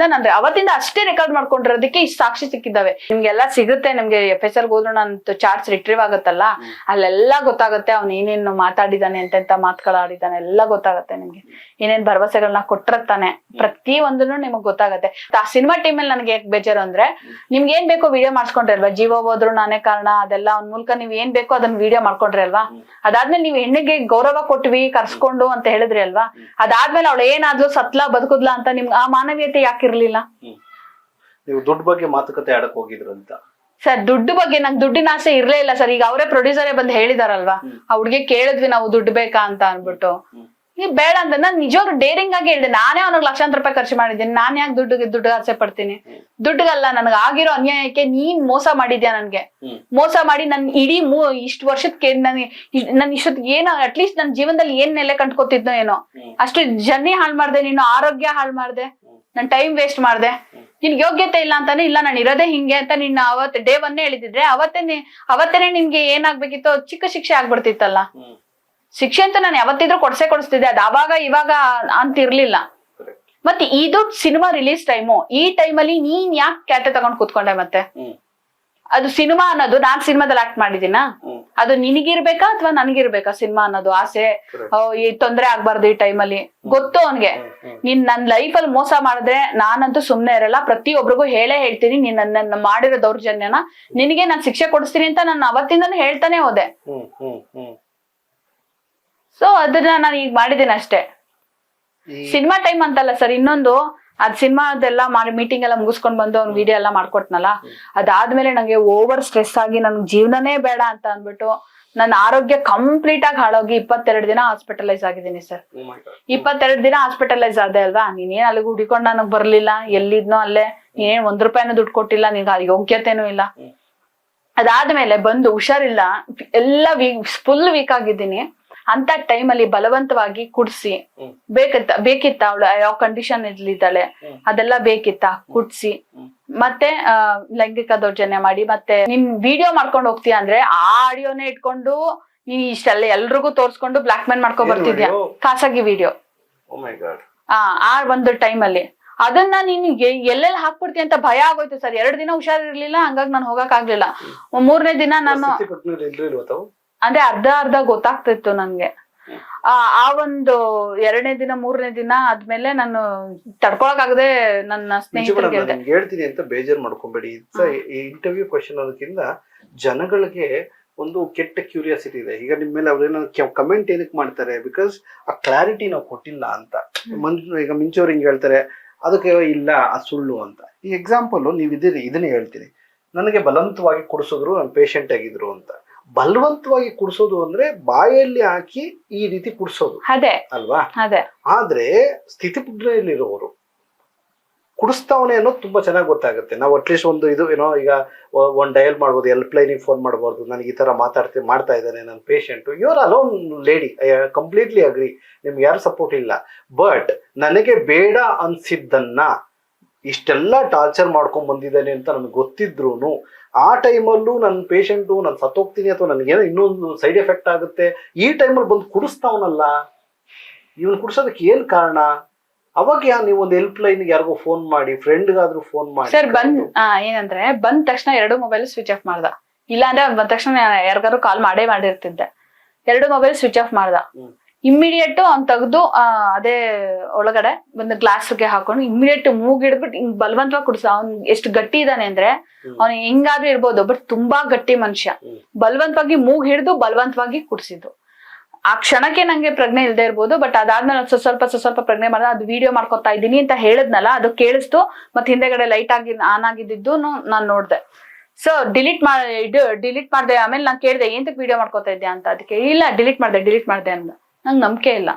ಅವತ್ತಿಂದ ಅಷ್ಟೇ ರೆಕಾರ್ಡ್ ಮಾಡ್ಕೊಂಡಿರೋದಕ್ಕೆ ಇಷ್ಟು ಸಾಕ್ಷಿ ಸಿಕ್ಕಿದ್ದಾವೆ. ನಿಮ್ಗೆಲ್ಲ ಸಿಗುತ್ತೆ, ನಿಮ್ಗೆ FSR ಹೋದ್ರು ನಾನು ಚಾರ್ಟ್ಸ್ ರಿಟ್ರೀವ್ ಆಗುತ್ತಲ್ಲ, ಅಲ್ಲೆಲ್ಲ ಗೊತ್ತಾಗುತ್ತೆ ಅವ್ನು ಏನೇನು ಮಾತಾಡಿದಾನೆ, ಎಂತೆಂತ ಮಾತುಗಳಾಡಿದಾನೆ ಎಲ್ಲ ಗೊತ್ತಾಗತ್ತೆ ನಿಮ್ಗೆ. ಏನೇನ್ ಭರವಸೆಗಳನ್ನ ಕೊಟ್ಟಿರ್ತಾನೆ ಪ್ರತಿ ಒಂದನ್ನು ನಿಮಗ್ ಗೊತ್ತಾಗತ್ತೆ. ಆ ಸಿನಿಮಾ ಟೀಮ್ ಅಲ್ಲಿ ನನಗೆ ಬೇಜಾರು ಅಂದ್ರೆ, ನಿಮ್ಗೆ ಏನ್ ಬೇಕೋ ವಿಡಿಯೋ ಮಾಡ್ಸ್ಕೊಂಡ್ರಿ ಅಲ್ವಾ, ಜೀವ ಹೋದ್ರು ನಾನೇ ಕಾರಣ, ಅದೆಲ್ಲ ಅವ್ನ ಮೂಲಕ ನೀವ್ ಏನ್ ಬೇಕೋ ಅದನ್ನ ವಿಡಿಯೋ ಮಾಡ್ಕೊಂಡ್ರಿ ಅಲ್ವಾ. ಅದಾದ್ಮೇಲೆ ನೀವ್ ಹೆಣ್ಣಿಗೆ ಗೌರವ ಕೊಟ್ವಿ ಕರ್ಸ್ಕೊಂಡು ಅಂತ ಹೇಳಿದ್ರಿ ಅಲ್ವಾ. ಅದಾದ್ಮೇಲೆ ಅವಳು ಏನಾದ್ರೂ ಸತ್ಲಾ ಬದುಕುದ್ಲಾ ಅಂತ ನಿಮ್ಗೆ ಆ ಮಾನವೀಯತೆ ಯಾಕಿರ್ಲಿಲ್ಲ? ನೀವು ದುಡ್ಡು ಬಗ್ಗೆ ಮಾತುಕತೆ ಆಡಕ್ ಹೋಗಿದ್ರು ಅಂತ ಸರ್. ದುಡ್ಡು ಬಗ್ಗೆ ನಂಗೆ ದುಡ್ಡಿನ ಆಸೆ ಇರ್ಲೇ ಇಲ್ಲ ಸರ್. ಈಗ ಅವರೇ ಪ್ರೊಡ್ಯೂಸರೇ ಬಂದು ಹೇಳಿದಾರಲ್ವಾ, ಆ ಹುಡ್ಗಿ ಕೇಳಿದ್ವಿ ನಾವು ದುಡ್ಡು ಬೇಕಾ ಅಂತ ಅನ್ಬಿಟ್ಟು. ನೀ ಬೇಡ ಅಂತ ನಾನು ನಿಜವಾಗ್ಲೂ ಡೇರಿಂಗ್ ಆಗಿ ಹೇಳಿದೆ. ನಾನೇ ಅವ್ನಿಗೆ ಲಕ್ಷಾಂತರ ರೂಪಾಯಿ ಖರ್ಚು ಮಾಡಿದ್ದೀನಿ, ನಾನ್ ಯಾಕೆ ದುಡ್ಡು ಆಸೆ ಪಡ್ತೀನಿ? ದುಡ್ಡುಗಲ್ಲ, ನನಗೆ ಆಗಿರೋ ಅನ್ಯಾಯಕ್ಕೆ ನೀನ್ ಮೋಸ ಮಾಡಿದ್ಯಾ. ನನ್ಗೆ ಮೋಸ ಮಾಡಿ ನನ್ ಇಡೀ ಇಷ್ಟು ವರ್ಷಕ್ಕೆ ನನ್ ಇಷ್ಟೊತ್ತಿಗೆ ಏನೋ ಅಟ್ಲೀಸ್ಟ್ ನನ್ನ ಜೀವನದಲ್ಲಿ ಏನ್ ನೆಲೆ ಕಂಡ್ಕೊತಿದ್ನೋ ಏನೋ, ಅಷ್ಟು ಜರ್ನಿ ಹಾಳು ಮಾಡ್ದೆ, ನೀನು ಆರೋಗ್ಯ ಹಾಳು ಮಾಡ್ದೆ, ನನ್ ಟೈಮ್ ವೇಸ್ಟ್ ಮಾಡ್ದೆ. ನಿನ್ಗೆ ಯೋಗ್ಯತೆ ಇಲ್ಲ ಅಂತಾನೆ, ಇಲ್ಲ ನಾನು ಇರೋದೇ ಹಿಂಗೆ ಅಂತ ನಿನ್ನ ಅವತ್ತು ಡೇ ಒನ್ನೇ ಹೇಳಿದಿದ್ರೆ ಅವತ್ತೇನೆ ನಿನ್ಗೆ ಏನಾಗ್ಬೇಕಿತ್ತು, ಚಿಕ್ಕ ಶಿಕ್ಷೆ ಆಗ್ಬಿಡ್ತಿತ್ತಲ್ಲ. ಶಿಕ್ಷೆ ಅಂತ ನಾನು ಯಾವತ್ತಿದ್ರು ಕೊಡಿಸ್ತಿದ್ದೆ, ಅದು ಅವಾಗ ಇವಾಗ ಅಂತ ಇರ್ಲಿಲ್ಲ. ಮತ್ತೆ ಇದು ಸಿನಿಮಾ ರಿಲೀಸ್ ಟೈಮು, ಈ ಟೈಮಲ್ಲಿ ನೀನ್ ಯಾಕೆ ಕ್ಯಾತೆ ತಗೊಂಡ್ ಕೂತ್ಕೊಂಡೆ? ಮತ್ತೆ ಅದು ಸಿನಿಮಾ ಅನ್ನೋದು, ನಾನ್ ಸಿನಿಮಾದಲ್ಲಿ ಆಕ್ಟ್ ಮಾಡಿದೀನ, ಅದು ನಿನಗಿರ್ಬೇಕಾ ಅಥವಾ ನನ್ಗಿರ್ಬೇಕಾ ಸಿನಿಮಾ ಅನ್ನೋದು ಆಸೆ? ಈ ತೊಂದ್ರೆ ಆಗ್ಬಾರ್ದು ಈ ಟೈಮಲ್ಲಿ. ಗೊತ್ತು ಅವನ್ಗೆ ನೀನ್ ನನ್ ಲೈಫಲ್ಲಿ ಮೋಸ ಮಾಡಿದ್ರೆ ನಾನಂತೂ ಸುಮ್ನೆ ಇರಲ್ಲ, ಪ್ರತಿಯೊಬ್ರಿಗೂ ಹೇಳ್ತೀನಿ, ನೀನ್ ನನ್ನ ಮಾಡಿರೋ ದೌರ್ಜನ್ಯನ ನಿನಗೆ ನಾನ್ ಶಿಕ್ಷೆ ಕೊಡಿಸ್ತೀನಿ ಅಂತ ನಾನು ಅವತ್ತಿಂದಾನು ಹೇಳ್ತಾನೆ ಹೋದೆ. ಸೊ ಅದನ್ನ ನಾನು ಈಗ ಮಾಡಿದ್ದೀನಿ ಅಷ್ಟೇ. ಸಿನಿಮಾ ಟೈಮ್ ಅಂತಲ್ಲ ಸರ್, ಇನ್ನೊಂದು ಅದ್ ಸಿನಿಮಾದೆಲ್ಲ ಮಾಡಿ ಮೀಟಿಂಗ್ ಎಲ್ಲ ಮುಗಿಸ್ಕೊಂಡ್ ಬಂದು ಅವ್ನ್ ವಿಡಿಯೋ ಎಲ್ಲ ಮಾಡ್ಕೊಟ್ನಲ್ಲ, ಅದಾದ್ಮೇಲೆ ನಂಗೆ ಓವರ್ ಸ್ಟ್ರೆಸ್ ಆಗಿ ನನ್ ಜೀವನನೇ ಬೇಡ ಅಂತ ಅಂದ್ಬಿಟ್ಟು ನನ್ನ ಆರೋಗ್ಯ ಕಂಪ್ಲೀಟ್ ಆಗಿ ಹಾಳೋಗಿ 22 ದಿನ ಹಾಸ್ಪಿಟಲೈಸ್ ಆಗಿದ್ದೀನಿ ಸರ್. 22 ದಿನ ಹಾಸ್ಪಿಟಲೈಸ್ ಆದೆ ಅಲ್ವಾ? ನೀನೇನ್ ಅಲ್ಲಿಗೆ ಹುಡಿಕೊಂಡ್ ನನಗ್ ಬರ್ಲಿಲ್ಲ, ಎಲ್ಲಿದ್ನೋ ಅಲ್ಲೇ, ನೀನೇನ್ ₹1 ದುಡ್ಡು ಕೊಟ್ಟಿಲ್ಲ, ನಿನ್ಗೆ ಯೋಗ್ಯತೆನೂ ಇಲ್ಲ. ಅದಾದ್ಮೇಲೆ ಬಂದು ಹುಷಾರಿಲ್ಲ, ಎಲ್ಲ ಫುಲ್ ವೀಕ್ ಆಗಿದ್ದೀನಿ. ಅಂತ ಟೈಮಲ್ಲಿ ಬಲವಂತವಾಗಿ ಕುಡ್ಸಿ, ಬೇಕಿತ್ತ ಅವಳು ಯಾವ ಕಂಡೀಷನ್ ಇದ್ದಾಳೆ ಅದೆಲ್ಲ ಬೇಕಿತ್ತ ಕುಡ್ಸಿ, ಮತ್ತೆ ಲೈಂಗಿಕ ದೌರ್ಜನ್ಯ ಮಾಡಿ, ಮತ್ತೆ ನಿನ್ ವಿಡಿಯೋ ಮಾಡ್ಕೊಂಡು ಹೋಗ್ತೀಯ ಅಂದ್ರೆ ಆ ಆಡಿಯೋನೇ ಇಟ್ಕೊಂಡು ನೀನ್ ಇಷ್ಟೆಲ್ಲ ಎಲ್ರಿಗೂ ತೋರ್ಸ್ಕೊಂಡು ಬ್ಲಾಕ್ ಮೇಲ್ ಮಾಡ್ಕೊ ಬರ್ತಿದ್ಯಾ, ಖಾಸಗಿ ವಿಡಿಯೋ. ಆ ಒಂದು ಟೈಮಲ್ಲಿ ಅದನ್ನ ನೀನ್ ಎಲ್ಲೆಲ್ಲಿ ಹಾಕ್ಬಿಡ್ತೀಯ ಅಂತ ಭಯ ಆಗೋಯ್ತು ಸರ್. 2 ದಿನ ಹುಷಾರಿರ್ಲಿಲ್ಲ, ಹಂಗಾಗಿ ನಾನು ಹೋಗಕ್ ಆಗ್ಲಿಲ್ಲ. 3ನೇ ದಿನ ನಾನು ಅಂದ್ರೆ ಅರ್ಧ ಗೊತ್ತಾಗ್ತಿತ್ತು ನನ್ಗೆ. ಆ ಒಂದು 2ನೇ ದಿನ 3ನೇ ದಿನ ಆದ್ಮೇಲೆ ನಾನು ತಡ್ಕೊಳಕ್ ಆಗದೆ ನನ್ನ ಸ್ನೇಹಿತರಿಗೆ ಹೇಳ್ತೀನಿ ಅಂತ ಬೇಜಾರ್ ಮಾಡ್ಕೊಂಬೇಡಿ. ಈ ಇಂಟರ್ವ್ಯೂ ಕ್ವಶನ್ ಅನ್ನೋದಕ್ಕಿಂತ ಜನಗಳಿಗೆ ಒಂದು ಕೆಟ್ಟ ಕ್ಯೂರಿಯಾಸಿಟಿ ಇದೆ. ಈಗ ನಿಮ್ ಮೇಲೆ ಅವ್ರೇನೋ ಕಮೆಂಟ್ ಏನಕ್ಕೆ ಮಾಡ್ತಾರೆ, ಬಿಕಾಸ್ ಆ ಕ್ಲಾರಿಟಿ ನಾವು ಕೊಟ್ಟಿಲ್ಲ ಅಂತ. ಈಗ ಮಿಂಚೋರು ಹಿಂಗ್ ಹೇಳ್ತಾರೆ, ಅದಕ್ಕೆ ಇಲ್ಲ ಅದು ಸುಳ್ಳು ಅಂತ. ಈ ಎಕ್ಸಾಂಪಲ್ ನೀವು ಇದನ್ನೇ ಹೇಳ್ತೀನಿ, ನನಗೆ ಬಲವಂತವಾಗಿ ಕುಡಿಸಿದ್ರು, ನಾನು ಪೇಷಂಟ್ ಆಗಿದ್ರು ಅಂತ. ಬಲವಂತವಾಗಿ ಕುಡಿಸೋದು ಅಂದ್ರೆ ಬಾಯಲ್ಲಿ ಹಾಕಿ ಈ ರೀತಿ ಕುಡಿಸೋದು ಅಲ್ವಾ? ಆದ್ರೆ ಸ್ಥಿತಿಪ್ರಜ್ಞೆಯಲ್ಲಿರುವವರು ಕುಡಿಸ್ತಾವನೆ ಅನ್ನೋದು ತುಂಬಾ ಚೆನ್ನಾಗಿ ಗೊತ್ತಾಗುತ್ತೆ. ನಾವು ಅಟ್ಲೀಸ್ಟ್ ಒಂದು ಇದು ಏನೋ ಈಗ ಒಂದ್ ಡಯಲ್ ಮಾಡ್ಬೋದು, ಹೆಲ್ಪ್ ಲೈನಿಗೆ ಫೋನ್ ಮಾಡಬಹುದು, ನನಗೆ ಈ ತರ ಮಾಡ್ತಾ ಇದ್ದಾನೆ ನನ್ನ patient, your alone lady, I completely agri, ನಿಮ್ಗೆ ಯಾರು ಸಪೋರ್ಟ್ ಇಲ್ಲ. ಬಟ್ ನನಗೆ ಬೇಡ ಅನ್ಸಿದ್ದನ್ನ ಇಷ್ಟೆಲ್ಲ ಟಾರ್ಚರ್ ಮಾಡ್ಕೊಂಡ್ ಬಂದಿದ್ದಾನೆ ಅಂತ ನನ್ಗೆ ಗೊತ್ತಿದ್ರು ಆ ಟೈಮಲ್ಲೂ ನನ್ನ ಪೇಷಂಟು ನಾನು ಸತ್ತೋಗ್ತೀನಿ ಅಥವಾ ನನಗೇನೋ ಇನ್ನೊಂದು ಸೈಡ್ ಎಫೆಕ್ಟ್ ಆಗುತ್ತೆ, ಈ ಟೈಮಲ್ಲಿ ಬಂದು ಕುಡಿಸ್ತಾವನಲ್ಲ, ಇವನು ಕುಡಿಸೋದಕ್ಕೆ ಏನ್ ಕಾರಣ? ಅವಾಗ ನೀವು ಒಂದು ಹೆಲ್ಪ್ ಲೈನ್ಗೆ ಯಾರಿಗೋ ಫೋನ್ ಮಾಡಿ, ಫ್ರೆಂಡ್ಗಾದ್ರೂ ಫೋನ್ ಮಾಡಿ. ಸರ್ ಏನಂದ್ರೆ ಬಂದ ತಕ್ಷಣ 2 ಮೊಬೈಲ್ ಸ್ವಿಚ್ ಆಫ್ ಮಾಡ್ದ. ಇಲ್ಲ ಅಂದ್ರೆ ಬಂದ ತಕ್ಷಣ ಯಾರಿಗಾರು ಕಾಲ್ ಮಾಡಿರ್ತಿದ್ದೆ. 2 ಮೊಬೈಲ್ ಸ್ವಿಚ್ ಆಫ್ ಮಾಡ್ದ. ಇಮ್ಮಿಡಿಯೇಟ್ ಅವ್ನ್ ತೆಗ್ದು ಅದೇ ಒಳಗಡೆ ಒಂದು ಗ್ಲಾಸ್ಗೆ ಹಾಕೊಂಡು ಇಮ್ಮಿಡಿಯೇಟ್ ಮೂಗಿಡ್ಬಿಟ್ಟು ಹಿಂಗ್ ಬಲವಂತವಾಗಿ ಕುಡ್ಸ. ಅವ್ನ್ ಎಷ್ಟು ಗಟ್ಟಿ ಇದ್ದಾನೆ ಅಂದ್ರೆ ಅವ್ನು ಹೆಂಗಾದ್ರೂ ಇರ್ಬೋದು, ಬಟ್ ತುಂಬಾ ಗಟ್ಟಿ ಮನುಷ್ಯ. ಬಲವಂತವಾಗಿ ಮೂಗ್ ಹಿಡಿದು ಬಲವಂತವಾಗಿ ಕುಡ್ಸಿದ್ದು. ಆ ಕ್ಷಣಕ್ಕೆ ನಂಗೆ ಪ್ರಜ್ಞೆ ಇಲ್ದೇ ಇರ್ಬೋದು, ಬಟ್ ಅದಾದ್ಮೇಲೆ ಸ್ವಲ್ಪ ಪ್ರಜ್ಞೆ ಮಾಡಿದ. ಅದು ವಿಡಿಯೋ ಮಾಡ್ಕೊತಾ ಇದ್ದೀನಿ ಅಂತ ಹೇಳಿದ್ನಲ್ಲ, ಅದು ಕೇಳಿಸ್ತು. ಮತ್ತೆ ಹಿಂದೆಗಡೆ ಲೈಟ್ ಆನ್ ಆಗಿದ್ದು ನಾನ್ ನೋಡ್ದೆ. ಸೊ ಡಿಲೀಟ್ ಮಾಡ್ದೆ. ಆಮೇಲೆ ನಾನ್ ಕೇಳ್ದೆ ಏಂತಕ್ ವಿಡಿಯೋ ಮಾಡ್ಕೊತಾ ಇದ್ಯಾ ಅಂತ. ಅದಕ್ಕೆ ಇಲ್ಲ ಡಿಲೀಟ್ ಮಾಡ್ದೆ ಅಂದ. ನಂಗೆ ನಂಬಿಕೆ ಇಲ್ಲ.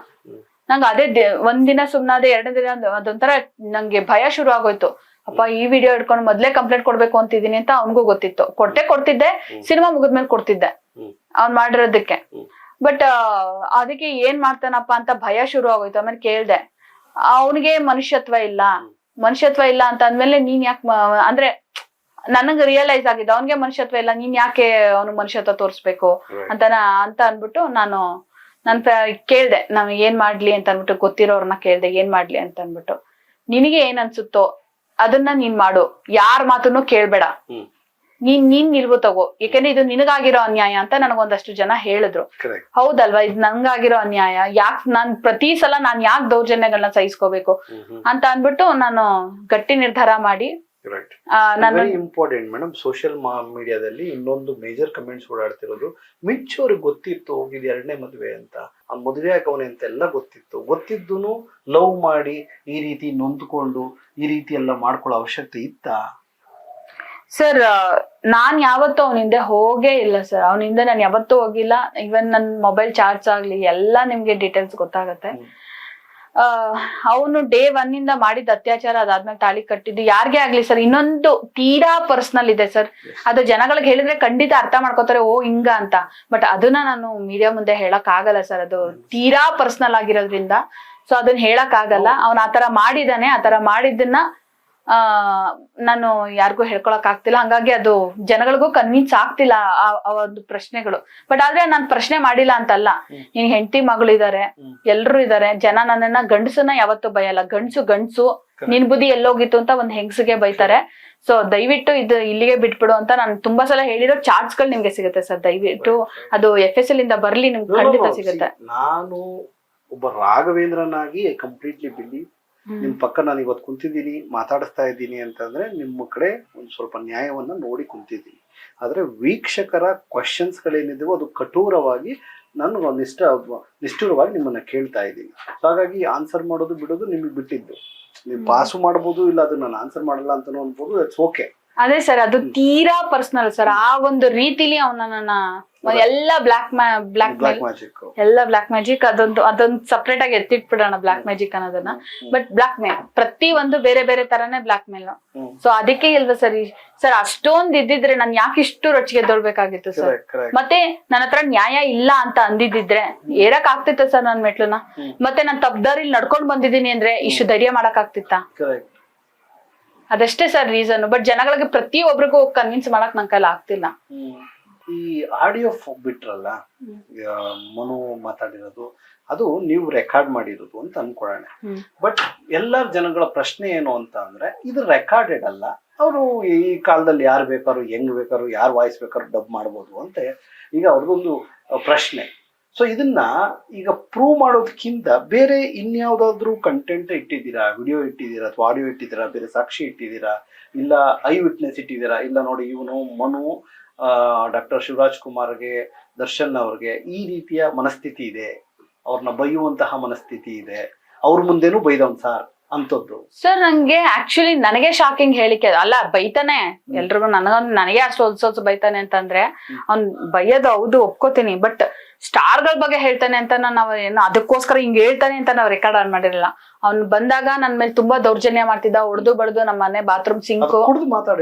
ನಂಗೆ ಅದೇ ಒಂದಿನ ಸುಮ್ನಾದೆ, 2ನೇ ದಿನ ಅದೊಂಥರ ನಂಗೆ ಭಯ ಶುರು ಆಗೋಯ್ತು. ಅಪ್ಪ ಈ ವಿಡಿಯೋ ಇಟ್ಕೊಂಡು ಮೊದ್ಲೇ ಕಂಪ್ಲೇಂಟ್ ಕೊಡ್ಬೇಕು ಅಂತಿದ್ದೀನಿ ಅಂತ ಅವ್ನಿಗೂ ಗೊತ್ತಿತ್ತು. ಕೊಡ್ತಿದ್ದೆ, ಸಿನಿಮಾ ಮುಗಿದ್ಮೇಲೆ ಕೊಡ್ತಿದ್ದೆ ಅವ್ನ್ ಮಾಡಿರೋದಕ್ಕೆ. ಬಟ್ ಅದಕ್ಕೆ ಏನ್ ಮಾಡ್ತಾನಪ್ಪ ಅಂತ ಭಯ ಶುರು ಆಗೋಯ್ತು. ಆಮೇಲೆ ಕೇಳ್ದೆ, ಅವನಿಗೆ ಮನುಷ್ಯತ್ವ ಇಲ್ಲ ಅಂತ ಅಂದ್ಮೇಲೆ ನೀನ್ ಯಾಕೆ ಅಂದ್ರೆ ನನಗ್ ರಿಯಲೈಸ್ ಆಗಿದೆ ಅವನ್ಗೆ ಮನುಷ್ಯತ್ವ ಇಲ್ಲ, ನೀನ್ ಯಾಕೆ ಅವ್ನಿಗೆ ಮನುಷ್ಯತ್ವ ತೋರಿಸ್ಬೇಕು ಅಂತ ಅನ್ಬಿಟ್ಟು ನಾನು ಕೇಳ್ದೆ, ನಾವ್ ಏನ್ ಮಾಡ್ಲಿ ಅಂತ ಅನ್ಬಿಟ್ಟು ಗೊತ್ತಿರೋರ್ನ ಕೇಳ್ದೆ ಏನ್ ಮಾಡ್ಲಿ ಅಂತ ಅನ್ಬಿಟ್ಟು. ನಿನಗೆ ಏನ್ ಅನ್ಸುತ್ತೋ ಅದನ್ನ ನೀನ್ ಮಾಡು, ಯಾರ ಮಾತನ್ನು ಕೇಳ್ಬೇಡ, ನೀನ್ ನಿಲ್ವು ತಗೋ, ಯಾಕಂದ್ರೆ ಇದು ನಿನಗಾಗಿರೋ ಅನ್ಯಾಯ ಅಂತ ನನಗೊಂದಷ್ಟು ಜನ ಹೇಳಿದ್ರು. ಹೌದಲ್ವಾ, ಇದು ನಂಗಾಗಿರೋ ಅನ್ಯಾಯ, ನಾನ್ ಪ್ರತಿ ಸಲ ನಾನ್ ಯಾಕೆ ದೌರ್ಜನ್ಯಗಳನ್ನ ಸಹಿಸ್ಕೋಬೇಕು ಅಂತ ಅನ್ಬಿಟ್ಟು ನಾನು ಗಟ್ಟಿ ನಿರ್ಧಾರ ಮಾಡಿ ಇಂಪಾರ್ಟೆಂಟ್ ಮೇಡಮ್. ಸೋಷಿಯಲ್ ಮೀಡಿಯಾದಲ್ಲಿ ಇನ್ನೊಂದು ಮೇಜರ್ ಕಮೆಂಟ್ಸ್ ಓಡಾಡ್ತಿರೋದು, ಮಿಂಚೋರಿಗೆ ಗೊತ್ತಿತ್ತು ಹೋಗಿದ್ 2ನೇ ಮದುವೆ ಅಂತ, ಅವ್ನ್ ಮದುವೆ ಆಗವನೆ ಅಂತ ಎಲ್ಲ ಗೊತ್ತಿದ್ದು ಲವ್ ಮಾಡಿ ಈ ರೀತಿ ನೊಂದ್ಕೊಂಡು ಈ ರೀತಿ ಎಲ್ಲ ಮಾಡ್ಕೊಳ್ಳೋ ಅವಶ್ಯಕತೆ ಇತ್ತಾ? ಸರ್ ನಾನ್ ಯಾವತ್ತೂ ಅವನ ಹಿಂದೆ ಹೋಗೇ ಇಲ್ಲ ಸರ್. ಅವನ ಹಿಂದೆ ನಾನು ಯಾವತ್ತೂ ಹೋಗಿಲ್ಲ. ಇವನ್ ನನ್ ಮೊಬೈಲ್ ಚಾರ್ಜ್ ಆಗ್ಲಿ ಎಲ್ಲಾ ನಿಮ್ಗೆ ಡೀಟೇಲ್ಸ್ ಗೊತ್ತಾಗತ್ತೆ. ಅವನು ಡೇ 1 ಇಂದ ಮಾಡಿದ ಅತ್ಯಾಚಾರ, ಅದಾದ್ಮೇಲೆ ತಾಳಿ ಕಟ್ಟಿದ್ದು ಯಾರಿಗೇ ಆಗ್ಲಿ ಸರ್, ಇನ್ನೊಂದು ತೀರಾ ಪರ್ಸನಲ್ ಇದೆ ಸರ್. ಅದು ಜನಗಳಿಗೆ ಹೇಳಿದ್ರೆ ಖಂಡಿತ ಅರ್ಥ ಮಾಡ್ಕೋತಾರೆ, ಓ ಹಿಂಗ ಅಂತ. ಬಟ್ ಅದನ್ನ ನಾನು ಮೀಡಿಯಾ ಮುಂದೆ ಹೇಳಕ್ ಆಗಲ್ಲ ಸರ್, ಅದು ತೀರಾ ಪರ್ಸನಲ್ ಆಗಿರೋದ್ರಿಂದ. ಸೊ ಅದನ್ನ ಹೇಳಕ್ ಆಗಲ್ಲ. ಅವ್ನ ಆತರ ಮಾಡಿದಾನೆ, ಆತರ ಮಾಡಿದ್ದನ್ನ ನಾನು ಯಾರಿಗೂ ಹೇಳ್ಕೊಳಕ್ ಆಗ್ತಿಲ್ಲ. ಹಂಗಾಗಿ ಅದು ಜನಗಳಿಗೂ ಕನ್ವಿನ್ಸ್ ಆಗ್ತಿಲ್ಲ ಆ ಒಂದು ಪ್ರಶ್ನೆಗಳು. ಬಟ್ ಆದ್ರೆ ನಾನ್ ಪ್ರಶ್ನೆ ಮಾಡಿಲ್ಲ ಅಂತಲ್ಲ. ನಿನ್ ಹೆಂಡತಿ ಮಗಳಿದಾರೆ, ಎಲ್ರು ಇದಾರೆ. ಜನ ನನ್ನನ್ನ ಗಂಡಸನ್ನ ಯಾವತ್ತೂ ಬಯಲ್ಲ. ಗಂಡ್ಸು ನಿನ್ ಬುದ್ಧಿ ಎಲ್ಲೋಗಿತ್ತು ಅಂತ ಒಂದ್ ಹೆಂಗಸಿಗೆ ಬೈತಾರೆ. ಸೊ ದಯವಿಟ್ಟು ಇದು ಇಲ್ಲಿಗೆ ಬಿಟ್ಬಿಡು ಅಂತ ನಾನು ತುಂಬಾ ಸಲ ಹೇಳಿರೋ ಚಾರ್ಟ್ಸ್ ಗಳು ನಿಮ್ಗೆ ಸಿಗುತ್ತೆ ಸರ್. ದಯವಿಟ್ಟು ಅದು FSL ಇಂದ ಬರ್ಲಿ, ನಿಮ್ಗೆ ಖಂಡಿತ ಸಿಗುತ್ತೆ. ನಾನು ಒಬ್ಬ ರಾಘವೇಂದ್ರನಾಗಿ ಕಂಪ್ಲೀಟ್ಲಿ ಬಿಲೀವ್ ನಿಮ್ ಪಕ್ಕ ನಾನು ಇವತ್ತು ಕುಂತಿದ್ದೀನಿ, ಮಾತಾಡಿಸ್ತಾ ಇದ್ದೀನಿ ಅಂತಂದ್ರೆ ನಿಮ್ಮ ಕಡೆ ಒಂದು ಸ್ವಲ್ಪ ನ್ಯಾಯವನ್ನ ನೋಡಿ ಕುಂತಿದ್ದೀನಿ. ಆದ್ರೆ ವೀಕ್ಷಕರ ಕ್ವಶನ್ಸ್ ಗಳೇನಿದೆಯೋ ಅದು ಕಠೋರವಾಗಿ ನಾನು ನಿಷ್ಠುರವಾಗಿ ನಿಮ್ಮನ್ನ ಕೇಳ್ತಾ ಇದ್ದೀನಿ. ಹಾಗಾಗಿ ಆನ್ಸರ್ ಮಾಡೋದು ಬಿಡೋದು ನಿಮಗೆ ಬಿಟ್ಟಿದ್ದು. ನೀವು ಪಾಸು ಮಾಡ್ಬೋದು, ಇಲ್ಲ ಅದು ನಾನು ಆನ್ಸರ್ ಮಾಡಲ್ಲ ಅಂತ ಅನ್ಬೋದು, ದಟ್ಸ್ ಓಕೆ. ಅದೇ ಸರ್, ಅದು ತೀರಾ ಪರ್ಸನಲ್ ಸರ್. ಆ ಒಂದು ರೀತಿಲಿ ಅವನನ್ನ ಎಲ್ಲ ಬ್ಲಾಕ್ ಮ್ಯಾಜಿಕ್, ಎಲ್ಲ ಬ್ಲಾಕ್ ಮ್ಯಾಜಿಕ್, ಅದೊಂದು ಸಪ್ರೇಟ್ ಆಗಿ ಎತ್ತಿಟ್ಬಿಡೋಣ ಬ್ಲಾಕ್ ಮ್ಯಾಜಿಕ್ ಅನ್ನೋದನ್ನ. ಬಟ್ ಬ್ಲಾಕ್ ಮೇಲ್ ಪ್ರತಿ ಒಂದು ಬೇರೆ ಬೇರೆ ತರಾನೇ ಬ್ಲಾಕ್ ಮೇಲ್. ಸೊ ಅದಕ್ಕೆ ಇಲ್ವಾ ಸರ್ ಅಷ್ಟೊಂದ್ ಇದ್ದಿದ್ರೆ ನಾನು ಯಾಕೆ ಇಷ್ಟು ರೊಚ್ಚಿಗೆ ಎದ್ದೊಳ್ಬೇಕಾಗಿತ್ತು ಸರ್? ಮತ್ತೆ ನನ್ನ ಹತ್ರ ನ್ಯಾಯ ಇಲ್ಲ ಅಂತ ಅಂದಿದ್ರೆ ಏರಕ್ ಆಗ್ತಿತ್ತ ಸರ್ ನನ್ ಮೆಟ್ಲನ್ನ? ಮತ್ತೆ ನಾನ್ ತಪ್ಪದಾರಿಲ್ ನಡ್ಕೊಂಡ್ ಬಂದಿದ್ದೀನಿ ಅಂದ್ರೆ ಇಷ್ಟು ಧೈರ್ಯ ಮಾಡಕ್ ಆಗ್ತಿತ್ತ? ಅದಷ್ಟೇ ಸರ್ ರೀಸನ್. ಬಟ್ ಜನಗಳಿಗೆ ಪ್ರತಿಯೊಬ್ಬರಿಗೂ ಕನ್ವಿನ್ಸ್ ಮಾಡಕ್ ನನ್ ಕೈಲಿ ಆಗ್ತಿಲ್ಲ. ಈ ಆಡಿಯೋ ಬಿಟ್ರಲ್ಲ, ಮನು ಮಾತಾಡಿರೋದು ಅದು ನೀವು ರೆಕಾರ್ಡ್ ಮಾಡಿರೋದು ಅಂತ ಅನ್ಕೊಳ್ಳೋಣ. ಬಟ್ ಎಲ್ಲಾ ಜನಗಳ ಪ್ರಶ್ನೆ ಏನು ಅಂತ ಅಂದ್ರೆ, ಇದು ರೆಕಾರ್ಡೆಡ್ ಅಲ್ಲ, ಅವರು ಈ ಕಾಲದಲ್ಲಿ ಯಾರು ಬೇಕಾದ್ರು ಹೆಂಗ್ ಬೇಕಾದ್ರು ಯಾರು ವಾಯ್ಸ್ ಬೇಕಾದ್ರು ಡಬ್ ಮಾಡ್ಬೋದು ಅಂತ ಈಗ ಅವ್ರಿಗೊಂದು ಪ್ರಶ್ನೆ. ಸೊ ಇದನ್ನ ಈಗ ಪ್ರೂವ್ ಮಾಡೋದಕ್ಕಿಂತ ಬೇರೆ ಇನ್ಯಾವುದಾದ್ರೂ ಕಂಟೆಂಟ್ ಇಟ್ಟಿದ್ದೀರಾ, ವಿಡಿಯೋ ಇಟ್ಟಿದ್ದೀರಾ, ಅಥವಾ ಆಡಿಯೋ ಇಟ್ಟಿದ್ದೀರಾ, ಬೇರೆ ಸಾಕ್ಷಿ ಇಟ್ಟಿದ್ದೀರಾ, ಇಲ್ಲ ಐ ವಿಟ್ನೆಸ್ ಇಟ್ಟಿದ್ದೀರಾ, ಇಲ್ಲ ನೋಡಿ ಇವನು ಮನು ಡಾಕ್ಟರ್ ಶಿವರಾಜ್ ಕುಮಾರ್ಗೆ, ದರ್ಶನ್ ಅವ್ರಿಗೆ ಈ ರೀತಿಯ ಮನಸ್ಥಿತಿ ಇದೆ, ಅವ್ರನ್ನ ಬೈಯುವಂತಹ ಮನಸ್ಥಿತಿ ಇದೆ, ಅವ್ರ ಮುಂದೆನೂ ಬೈದವನ್ ಸಾರ್ ಅಂತದ್ದು? ಸರ್ ನಂಗೆ ಆಕ್ಚುಲಿ ನನಗೆ ಶಾಕಿಂಗ್ ಹೇಳಿಕೆ ಅಲ್ಲ, ಬೈತಾನೆ ಎಲ್ರಿಗೂ. ನನಗೆ ಅಷ್ಟು ಹೊಲ್ಸೊಲ್ಸು ಬೈತಾನೆ ಅಂತಂದ್ರೆ ಅವ್ನ್ ಬೈಯೋದು ಹೌದು ಒಪ್ಕೋತೀನಿ. ಬಟ್ ಸ್ಟಾರ್ ಗಳ ಬಗ್ಗೆ ಹೇಳ್ತಾನೆ ಅಂತ ನಾವ್ ಏನು ಅದಕ್ಕೋಸ್ಕರ ಹಿಂಗ್ ಹೇಳ್ತಾನೆ ಅಂತ ನಾವ್ ರೆಕಾರ್ಡ್ ಆನ್ ಮಾಡಿರಲಿಲ್ಲ. ಅವ್ನ್ ಬಂದಾಗ ನನ್ ಮೇಲೆ ತುಂಬಾ ದೌರ್ಜನ್ಯ ಮಾಡ್ತಿದ್ದ, ಹೊಡೆದು ಬಡ್ದು ನಮ್ಮ ಮನೆ ಬಾತ್ರೂಮ್ ಸಿಂಕು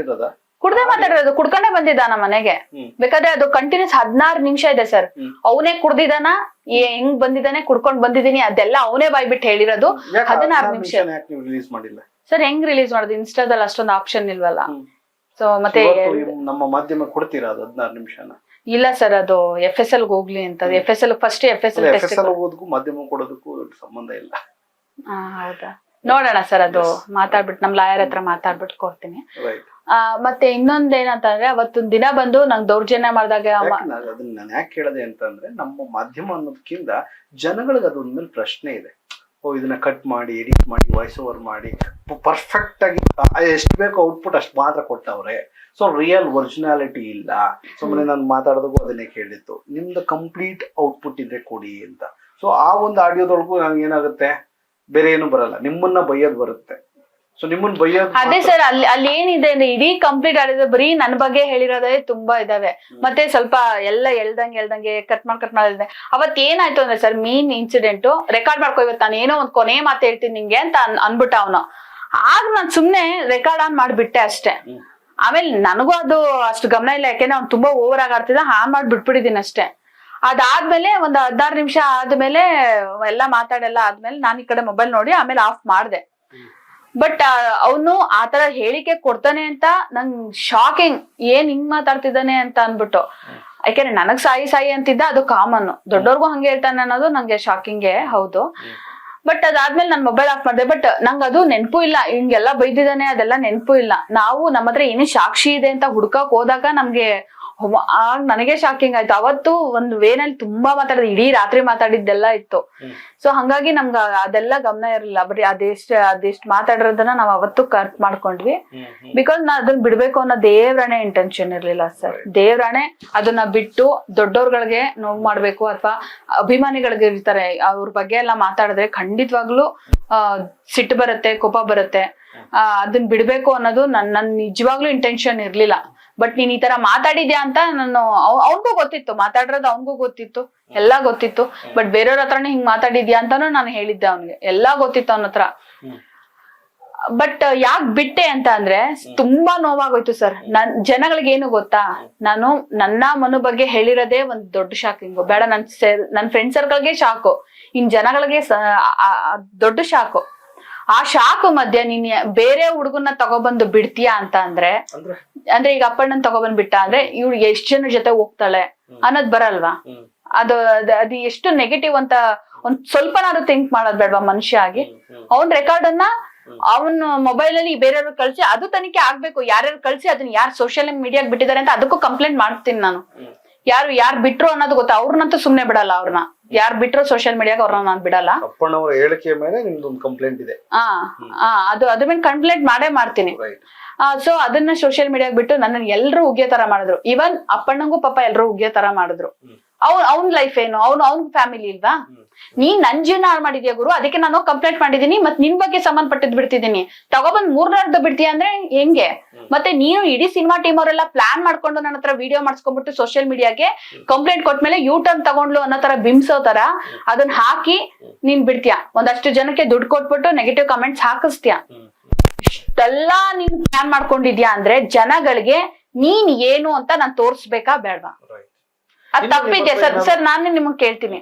ಕುಡ್ದೆ ಮಾತಾಡಿರೋದು, ಕುಡ್ಕೊಂಡೆ ಬಂದಿದ್ದ ನಮ್ಮ ಮನೆಗೆ. ಬೇಕಾದ್ರೆ ಅದು ಕಂಟಿನ್ಯೂಸ್ 16 ನಿಮಿಷ ಇದೆ ಸರ್. ಅವನೇ ಕುಡ್ದಿದಾನ, ಹೆಂಗ್ ಬಂದಿದ್ದಾನೆ, ಕುಡ್ಕೊಂಡ್ ಬಂದಿದೀನಿ, ಅದೆಲ್ಲ ಅವನೇ ಬಾಯ್ಬಿಟ್ಟು ಹೇಳಿರೋದು. 16 ನಿಮಿಷ ಸರ್. ಹೆಂಗ್ ರಿಲೀಸ್ ಮಾಡೋದು? ಇನ್ಸ್ಟಾದಲ್ಲಿ ಅಷ್ಟೊಂದು ಆಪ್ಷನ್ ಇಲ್ವಲ್ಲ. ಸೊ ಮತ್ತೆ ನಮ್ಮ ಮಾಧ್ಯಮ ಕೊಡ್ತೀರಾ 16 ನಿಮಿಷನ? ಇಲ್ಲ ಸರ್, ಅದು FSL ಹೋಗ್ಲಿ ಅಂತ. FSL ಫಸ್ಟ್ FSL ಮಾಧ್ಯಮ ಕೊಡೋದಕ್ಕೂ ಸಂಬಂಧ ಇಲ್ಲ. ಹೌದಾ, ನೋಡೋಣ ಸರ್. ಅದು ಮಾತಾಡ್ಬಿಟ್ಟು ನಮ್ ಲಾಯರ್ ಹತ್ರ ಮಾತಾಡ್ಬಿಟ್ಟು ಕೊಡ್ತೀನಿ. ಮತ್ತೆ ಇನ್ನೊಂದೇನಂತಂದ್ರೆ, ಅವತ್ತೊಂದ್ ದಿನ ಬಂದು ನಂಗೆ ದೌರ್ಜನ್ಯ ಮಾಡಿದಾಗ ಅದನ್ನ ನಾನು ಯಾಕೆ ಕೇಳದೆ ಅಂತಂದ್ರೆ, ನಮ್ಮ ಮಾಧ್ಯಮ ಅನ್ನೋದಕ್ಕಿಂತ ಜನಗಳಿಗೆ ಅದೊಂದ್ಮೇಲೆ ಪ್ರಶ್ನೆ ಇದೆ. ಓ ಇದನ್ನ ಕಟ್ ಮಾಡಿ, ಎಡಿಟ್ ಮಾಡಿ, ವಾಯ್ಸ್ ಓವರ್ ಮಾಡಿ ಪರ್ಫೆಕ್ಟ್ ಆಗಿ ಎಷ್ಟು ಬೇಕು ಔಟ್ಪುಟ್ ಅಷ್ಟು ಮಾತ್ರ ಕೊಟ್ಟವ್ರೆ. ಸೊ ರಿಯಲ್ ಒರಿಜಿನಾಲಿಟಿ ಇಲ್ಲ. ಸುಮ್ಮನೆ ನಾನು ಮಾತಾಡೋದಕ್ಕೂ ಅದನ್ನೇ ಕೇಳಿತ್ತು, ನಿಮ್ದು ಕಂಪ್ಲೀಟ್ ಔಟ್ಪುಟ್ ಇದ್ರೆ ಕೊಡಿ ಅಂತ. ಸೊ ಆ ಒಂದು ಆಡಿಯೋದೊಳಗೂ ನಂಗೆ ಏನಾಗುತ್ತೆ, ಬೇರೆ ಏನು ಬರಲ್ಲ, ನಿಮ್ಮನ್ನ ಬೈಯೋದು ಬರುತ್ತೆ. ಸೊ ನಿಮ್ಮನ್ನ ಬೈಯೋದು ಅದೇ ಸರ್. ಅಲ್ಲಿ ಏನಿದೆ ಅಂದ್ರೆ, ಇಡೀ ಕಂಪ್ಲೀಟ್ ಆಡಿದ ಬರೀ ನನ್ ಬಗ್ಗೆ ಹೇಳಿರೋದೇ ತುಂಬಾ ಇದಾವೆ. ಮತ್ತೆ ಸ್ವಲ್ಪ ಎಲ್ಲ ಎಳ್ದಂಗೆ ಕಟ್ ಮಾಡಿದೆ. ಅವತ್ ಏನಾಯ್ತು ಅಂದ್ರೆ ಸರ್, ಮೇನ್ ಇನ್ಸಿಡೆಂಟ್ ರೆಕಾರ್ಡ್ ಮಾಡ್ಕೊ, ಇವತ್ತು ನಾನು ಏನೋ ಒಂದ್ ಕೊನೆ ಮಾತು ಹೇಳ್ತೀನಿ ನಿಂಗೆ ಅಂತ ಅನ್ಬಿಟ್ಟ ಅವನು. ಆಗ ನಾನ್ ಸುಮ್ನೆ ರೆಕಾರ್ಡ್ ಆನ್ ಮಾಡ್ಬಿಟ್ಟೆ ಅಷ್ಟೇ. ಆಮೇಲೆ ನನಗೂ ಅದು ಅಷ್ಟು ಗಮನ ಇಲ್ಲ, ಯಾಕೆಂದ್ರೆ ಅವ್ನು ತುಂಬಾ ಓವರ್ ಆಗಿ ಆಡ್ತಿದ್ದ, ಆನ್ ಮಾಡಿ ಬಿಟ್ಬಿಟ್ಟಿದೀನಿ ಅಷ್ಟೇ. ಅದಾದ್ಮೇಲೆ ಒಂದ್ 16 ನಿಮಿಷ ಆದ್ಮೇಲೆ ಎಲ್ಲ ಮಾತಾಡೆಲ್ಲ ಆದ್ಮೇಲೆ ನಾನು ಈ ಕಡೆ ಮೊಬೈಲ್ ನೋಡಿ ಆಮೇಲೆ ಆಫ್ ಮಾಡ್ದೆ. ಬಟ್ ಅವನು ಆತರ ಹೇಳಿಕೆ ಕೊಡ್ತಾನೆ ಅಂತ ನಂಗ್ ಶಾಕಿಂಗ್. ಏನ್ ಹಿಂಗ್ ಮಾತಾಡ್ತಿದ್ದಾನೆ ಅಂತ ಅನ್ಬಿಟ್ಟು. ಯಾಕೆಂದ್ರೆ ನನಗ್ ಸಾಯಿ ಅಂತಿದ್ದ, ಅದು ಕಾಮನ್. ದೊಡ್ಡವ್ರಿಗೂ ಹಂಗೆ ಹೇಳ್ತಾನೆ ಅನ್ನೋದು ನಂಗೆ ಶಾಕಿಂಗೇ ಹೌದು. ಬಟ್ ಅದಾದ್ಮೇಲೆ ನಾನ್ ಮೊಬೈಲ್ ಆಫ್ ಮಾಡಿದೆ. ಬಟ್ ನಂಗೆ ಅದು ನೆನಪು ಇಲ್ಲ, ಹಿಂಗೆಲ್ಲ ಬೈದಿದ್ದಾನೆ ಅದೆಲ್ಲ ನೆನಪು ಇಲ್ಲ. ನಾವು ನಮ್ಮ ಹತ್ರ ಏನೇ ಸಾಕ್ಷಿ ಇದೆ ಅಂತ ಹುಡ್ಕಕ್ ಹೋದಾಗ ನಮ್ಗೆ ಆಗ ನನಗೆ ಶಾಕಿಂಗ್ ಆಯ್ತು. ಅವತ್ತು ಒಂದು ವೇನಲ್ಲಿ ತುಂಬಾ ಮಾತಾಡಿದ್, ಇಡೀ ರಾತ್ರಿ ಮಾತಾಡಿದ್ದೆಲ್ಲ ಇತ್ತು. ಸೊ ಹಂಗಾಗಿ ನಮ್ಗ ಅದೆಲ್ಲ ಗಮನ ಇರಲಿಲ್ಲ. ಬರೀ ಅದೆಷ್ಟ್ ಮಾತಾಡಿರೋದನ್ನ ನಾವ್ ಅವತ್ತು ಕಟ್ ಮಾಡ್ಕೊಂಡ್ವಿ. ಬಿಕಾಸ್ ನಾ ಅದನ್ನ ಬಿಡ್ಬೇಕು ಅನ್ನೋ ದೇವ್ರಾಣೆ ಇಂಟೆನ್ಷನ್ ಇರ್ಲಿಲ್ಲ ಸರ್. ದೇವ್ರಾಣೆ ಅದನ್ನ ಬಿಟ್ಟು ದೊಡ್ಡವ್ರಗಳಿಗೆ ನೋವು ಮಾಡ್ಬೇಕು ಅಥವಾ ಅಭಿಮಾನಿಗಳಿಗೆ ಇರ್ತಾರೆ ಅವ್ರ ಬಗ್ಗೆ ಎಲ್ಲ ಮಾತಾಡಿದ್ರೆ ಖಂಡಿತವಾಗ್ಲೂ ಸಿಟ್ಟು ಬರುತ್ತೆ, ಕೋಪ ಬರುತ್ತೆ. ಅದನ್ನ ಬಿಡ್ಬೇಕು ಅನ್ನೋದು ನನ್ ನಿಜವಾಗ್ಲೂ ಇಂಟೆನ್ಷನ್ ಇರ್ಲಿಲ್ಲ. ಬಟ್ ನೀನ್ ಈ ತರ ಮಾತಾಡಿದ್ಯಾ ಅಂತ ನಾನು ಅವ್ನ್ಗೂ ಗೊತ್ತಿತ್ತು, ಮಾತಾಡಿರೋದು ಅವ್ನ್ಗೂ ಗೊತ್ತಿತ್ತು, ಎಲ್ಲಾ ಗೊತ್ತಿತ್ತು. ಬಟ್ ಬೇರೆಯವ್ರ ಹತ್ರನೇ ಹಿಂಗ್ ಮಾತಾಡಿದ್ಯಾ ಅಂತಾನು ನಾನು ಹೇಳಿದ್ದೆ ಅವ್ನಿಗೆ, ಎಲ್ಲಾ ಗೊತ್ತಿತ್ತು ಅವನ ಹತ್ರ. ಬಟ್ ಯಾಕೆ ಬಿಟ್ಟೆ ಅಂತ ಅಂದ್ರೆ ತುಂಬಾ ನೋವಾಗೋಯ್ತು ಸರ್. ಜನಗಳಿಗೆ ಏನು ಗೊತ್ತಾ, ನಾನು ನನ್ನ ಮನು ಬಗ್ಗೆ ಹೇಳಿರೋದೇ ಒಂದ್ ದೊಡ್ಡ ಶಾಕಿಂಗು. ಬೇಡ ನನ್ ಫ್ರೆಂಡ್ ಸರ್ಕಲ್ಗೆ ಶಾಕು, ಇನ್ ಜನಗಳಿಗೆ ದೊಡ್ಡ ಶಾಕು. ಆ ಶಾಕು ಮಧ್ಯ ನೀನ್ ಬೇರೆ ಹುಡುಗನ್ನ ತಗೊಬಂದು ಬಿಡ್ತೀಯಾ ಅಂತ ಅಂದ್ರೆ ಈಗ ಅಪ್ಪಣ್ಣನ್ ತಗೊಬಂದ್ ಬಿಟ್ಟ ಅಂದ್ರೆ ಇವ್ಳು ಎಷ್ಟ್ ಜನ ಜೊತೆ ಹೋಗ್ತಾಳೆ ಅನ್ನೋದ್ ಬರಲ್ವಾ? ಅದು ಎಷ್ಟು ನೆಗೆಟಿವ್ ಅಂತ ಒಂದ್ ಸ್ವಲ್ಪನಾದ್ರು ಥಿಂಕ್ ಮಾಡೋದ್ ಬೇಡ್ವಾ ಮನುಷ್ಯ ಆಗಿ? ಅವನ್ ರೆಕಾರ್ಡ್ ಅನ್ನ ಅವನ್ ಮೊಬೈಲ್ ಅಲ್ಲಿ ಬೇರೆಯವ್ರು ಕಳ್ಸಿ ಅದು ತನಿಖೆ ಆಗ್ಬೇಕು. ಯಾರ್ಯಾರು ಕಳ್ಸಿ ಅದನ್ನ ಯಾರು ಸೋಷಿಯಲ್ ಮೀಡಿಯಾಗ್ ಬಿಟ್ಟಿದ್ದಾರೆ ಅಂತ ಅದಕ್ಕೂ ಕಂಪ್ಲೇಂಟ್ ಮಾಡ್ತೀನಿ ನಾನು. ಯಾರು ಬಿಟ್ರು ಅನ್ನೋದು ಗೊತ್ತಾ, ಅವ್ರನ್ನಂತೂ ಸುಮ್ನೆ ಬಿಡಲ್ಲ. ಅವ್ರನ್ನ ಯಾರು ಬಿಟ್ರು ಸೋಷಿಯಲ್ ಮೀಡಿಯಾಗ ಅವ್ರನ್ನ ನಾನು ಬಿಡಲ್ಲ. ಅಪ್ಪಣ್ಣವರ ಹೇಳಿಕೆ ಮೇಲೆ ನಿಮ್ದೊಂದು ಕಂಪ್ಲೇಂಟ್ ಇದೆ. ಅದ್ರ ಮೇಲೆ ಕಂಪ್ಲೇಂಟ್ ಮಾಡೇ ಮಾಡ್ತೀನಿ. ಸೊ ಅದನ್ನ ಸೋಷಿಯಲ್ ಮೀಡಿಯಾಗ ಬಿಟ್ಟು ನನ್ನ ಎಲ್ರು ಉಗಿಯೋ ತರ ಮಾಡಿದ್ರು. ಇವನ್ ಅಪ್ಪಣ್ಣಂಗೂ ಪಾಪ ಎಲ್ರು ಉಗಿಯೋ ತರ ಮಾಡಿದ್ರು. ಅವ್ನ್ ಲೈಫ್ ಏನು, ಅವ್ನ್ ಫ್ಯಾಮಿಲಿ ಇಲ್ವಾ? ನೀನ್ ನನ್ ಜೀವನ ಹಾಳು ಮಾಡಿದ್ಯಾ ಗುರು, ಅದಕ್ಕೆ ನಾನು ಕಂಪ್ಲೇಂಟ್ ಮಾಡಿದೀನಿ. ಮತ್ ನಿನ್ ಬಗ್ಗೆ ಸಂಬಂಧಪಟ್ಟಿದ್ ಬಿಡ್ತಿದ್ದೀನಿ. ತಗೊಬಂದ್ 3/4 ಬಿಡ್ತೀಯ ಅಂದ್ರೆ ಹೆಂಗೆ? ಮತ್ತೆ ನೀನು ಇಡೀ ಸಿನಿಮಾ ಟೀಮ್ ಅವರೆಲ್ಲ ಪ್ಲಾನ್ ಮಾಡ್ಕೊಂಡು ನನ್ನ ಹತ್ರ ವಿಡಿಯೋ ಮಾಡ್ಸ್ಕೊಂಡ್ಬಿಟ್ಟು ಸೋಷಿಯಲ್ ಮೀಡಿಯಾಗೆ ಕಂಪ್ಲೇಂಟ್ ಕೊಟ್ಮೇಲೆ ಯೂಟರ್ನ್ ತಗೊಂಡ್ಲು ಅನ್ನೋ ತರ ಬಿಂಬಿಸೋ ತರ ಅದನ್ನ ಹಾಕಿ ನೀನ್ ಬಿಡ್ತೀಯ. ಒಂದಷ್ಟು ಜನಕ್ಕೆ ದುಡ್ಡು ಕೊಟ್ಬಿಟ್ಟು ನೆಗೆಟಿವ್ ಕಮೆಂಟ್ಸ್ ಹಾಕಿಸ್ತೀಯ. ಇಷ್ಟೆಲ್ಲ ನೀನ್ ಪ್ಲಾನ್ ಮಾಡ್ಕೊಂಡಿದ್ಯಾ ಅಂದ್ರೆ ಜನಗಳಿಗೆ ನೀನ್ ಏನು ಅಂತ ನಾನ್ ತೋರ್ಸ್ಬೇಕಾ ಬೇಡ್ವಾ? ಅದ್ ತಪ್ಪಿದ್ಯಾ ಸರ್? ನಾನು ನಿಮಗ್ ಕೇಳ್ತೀನಿ,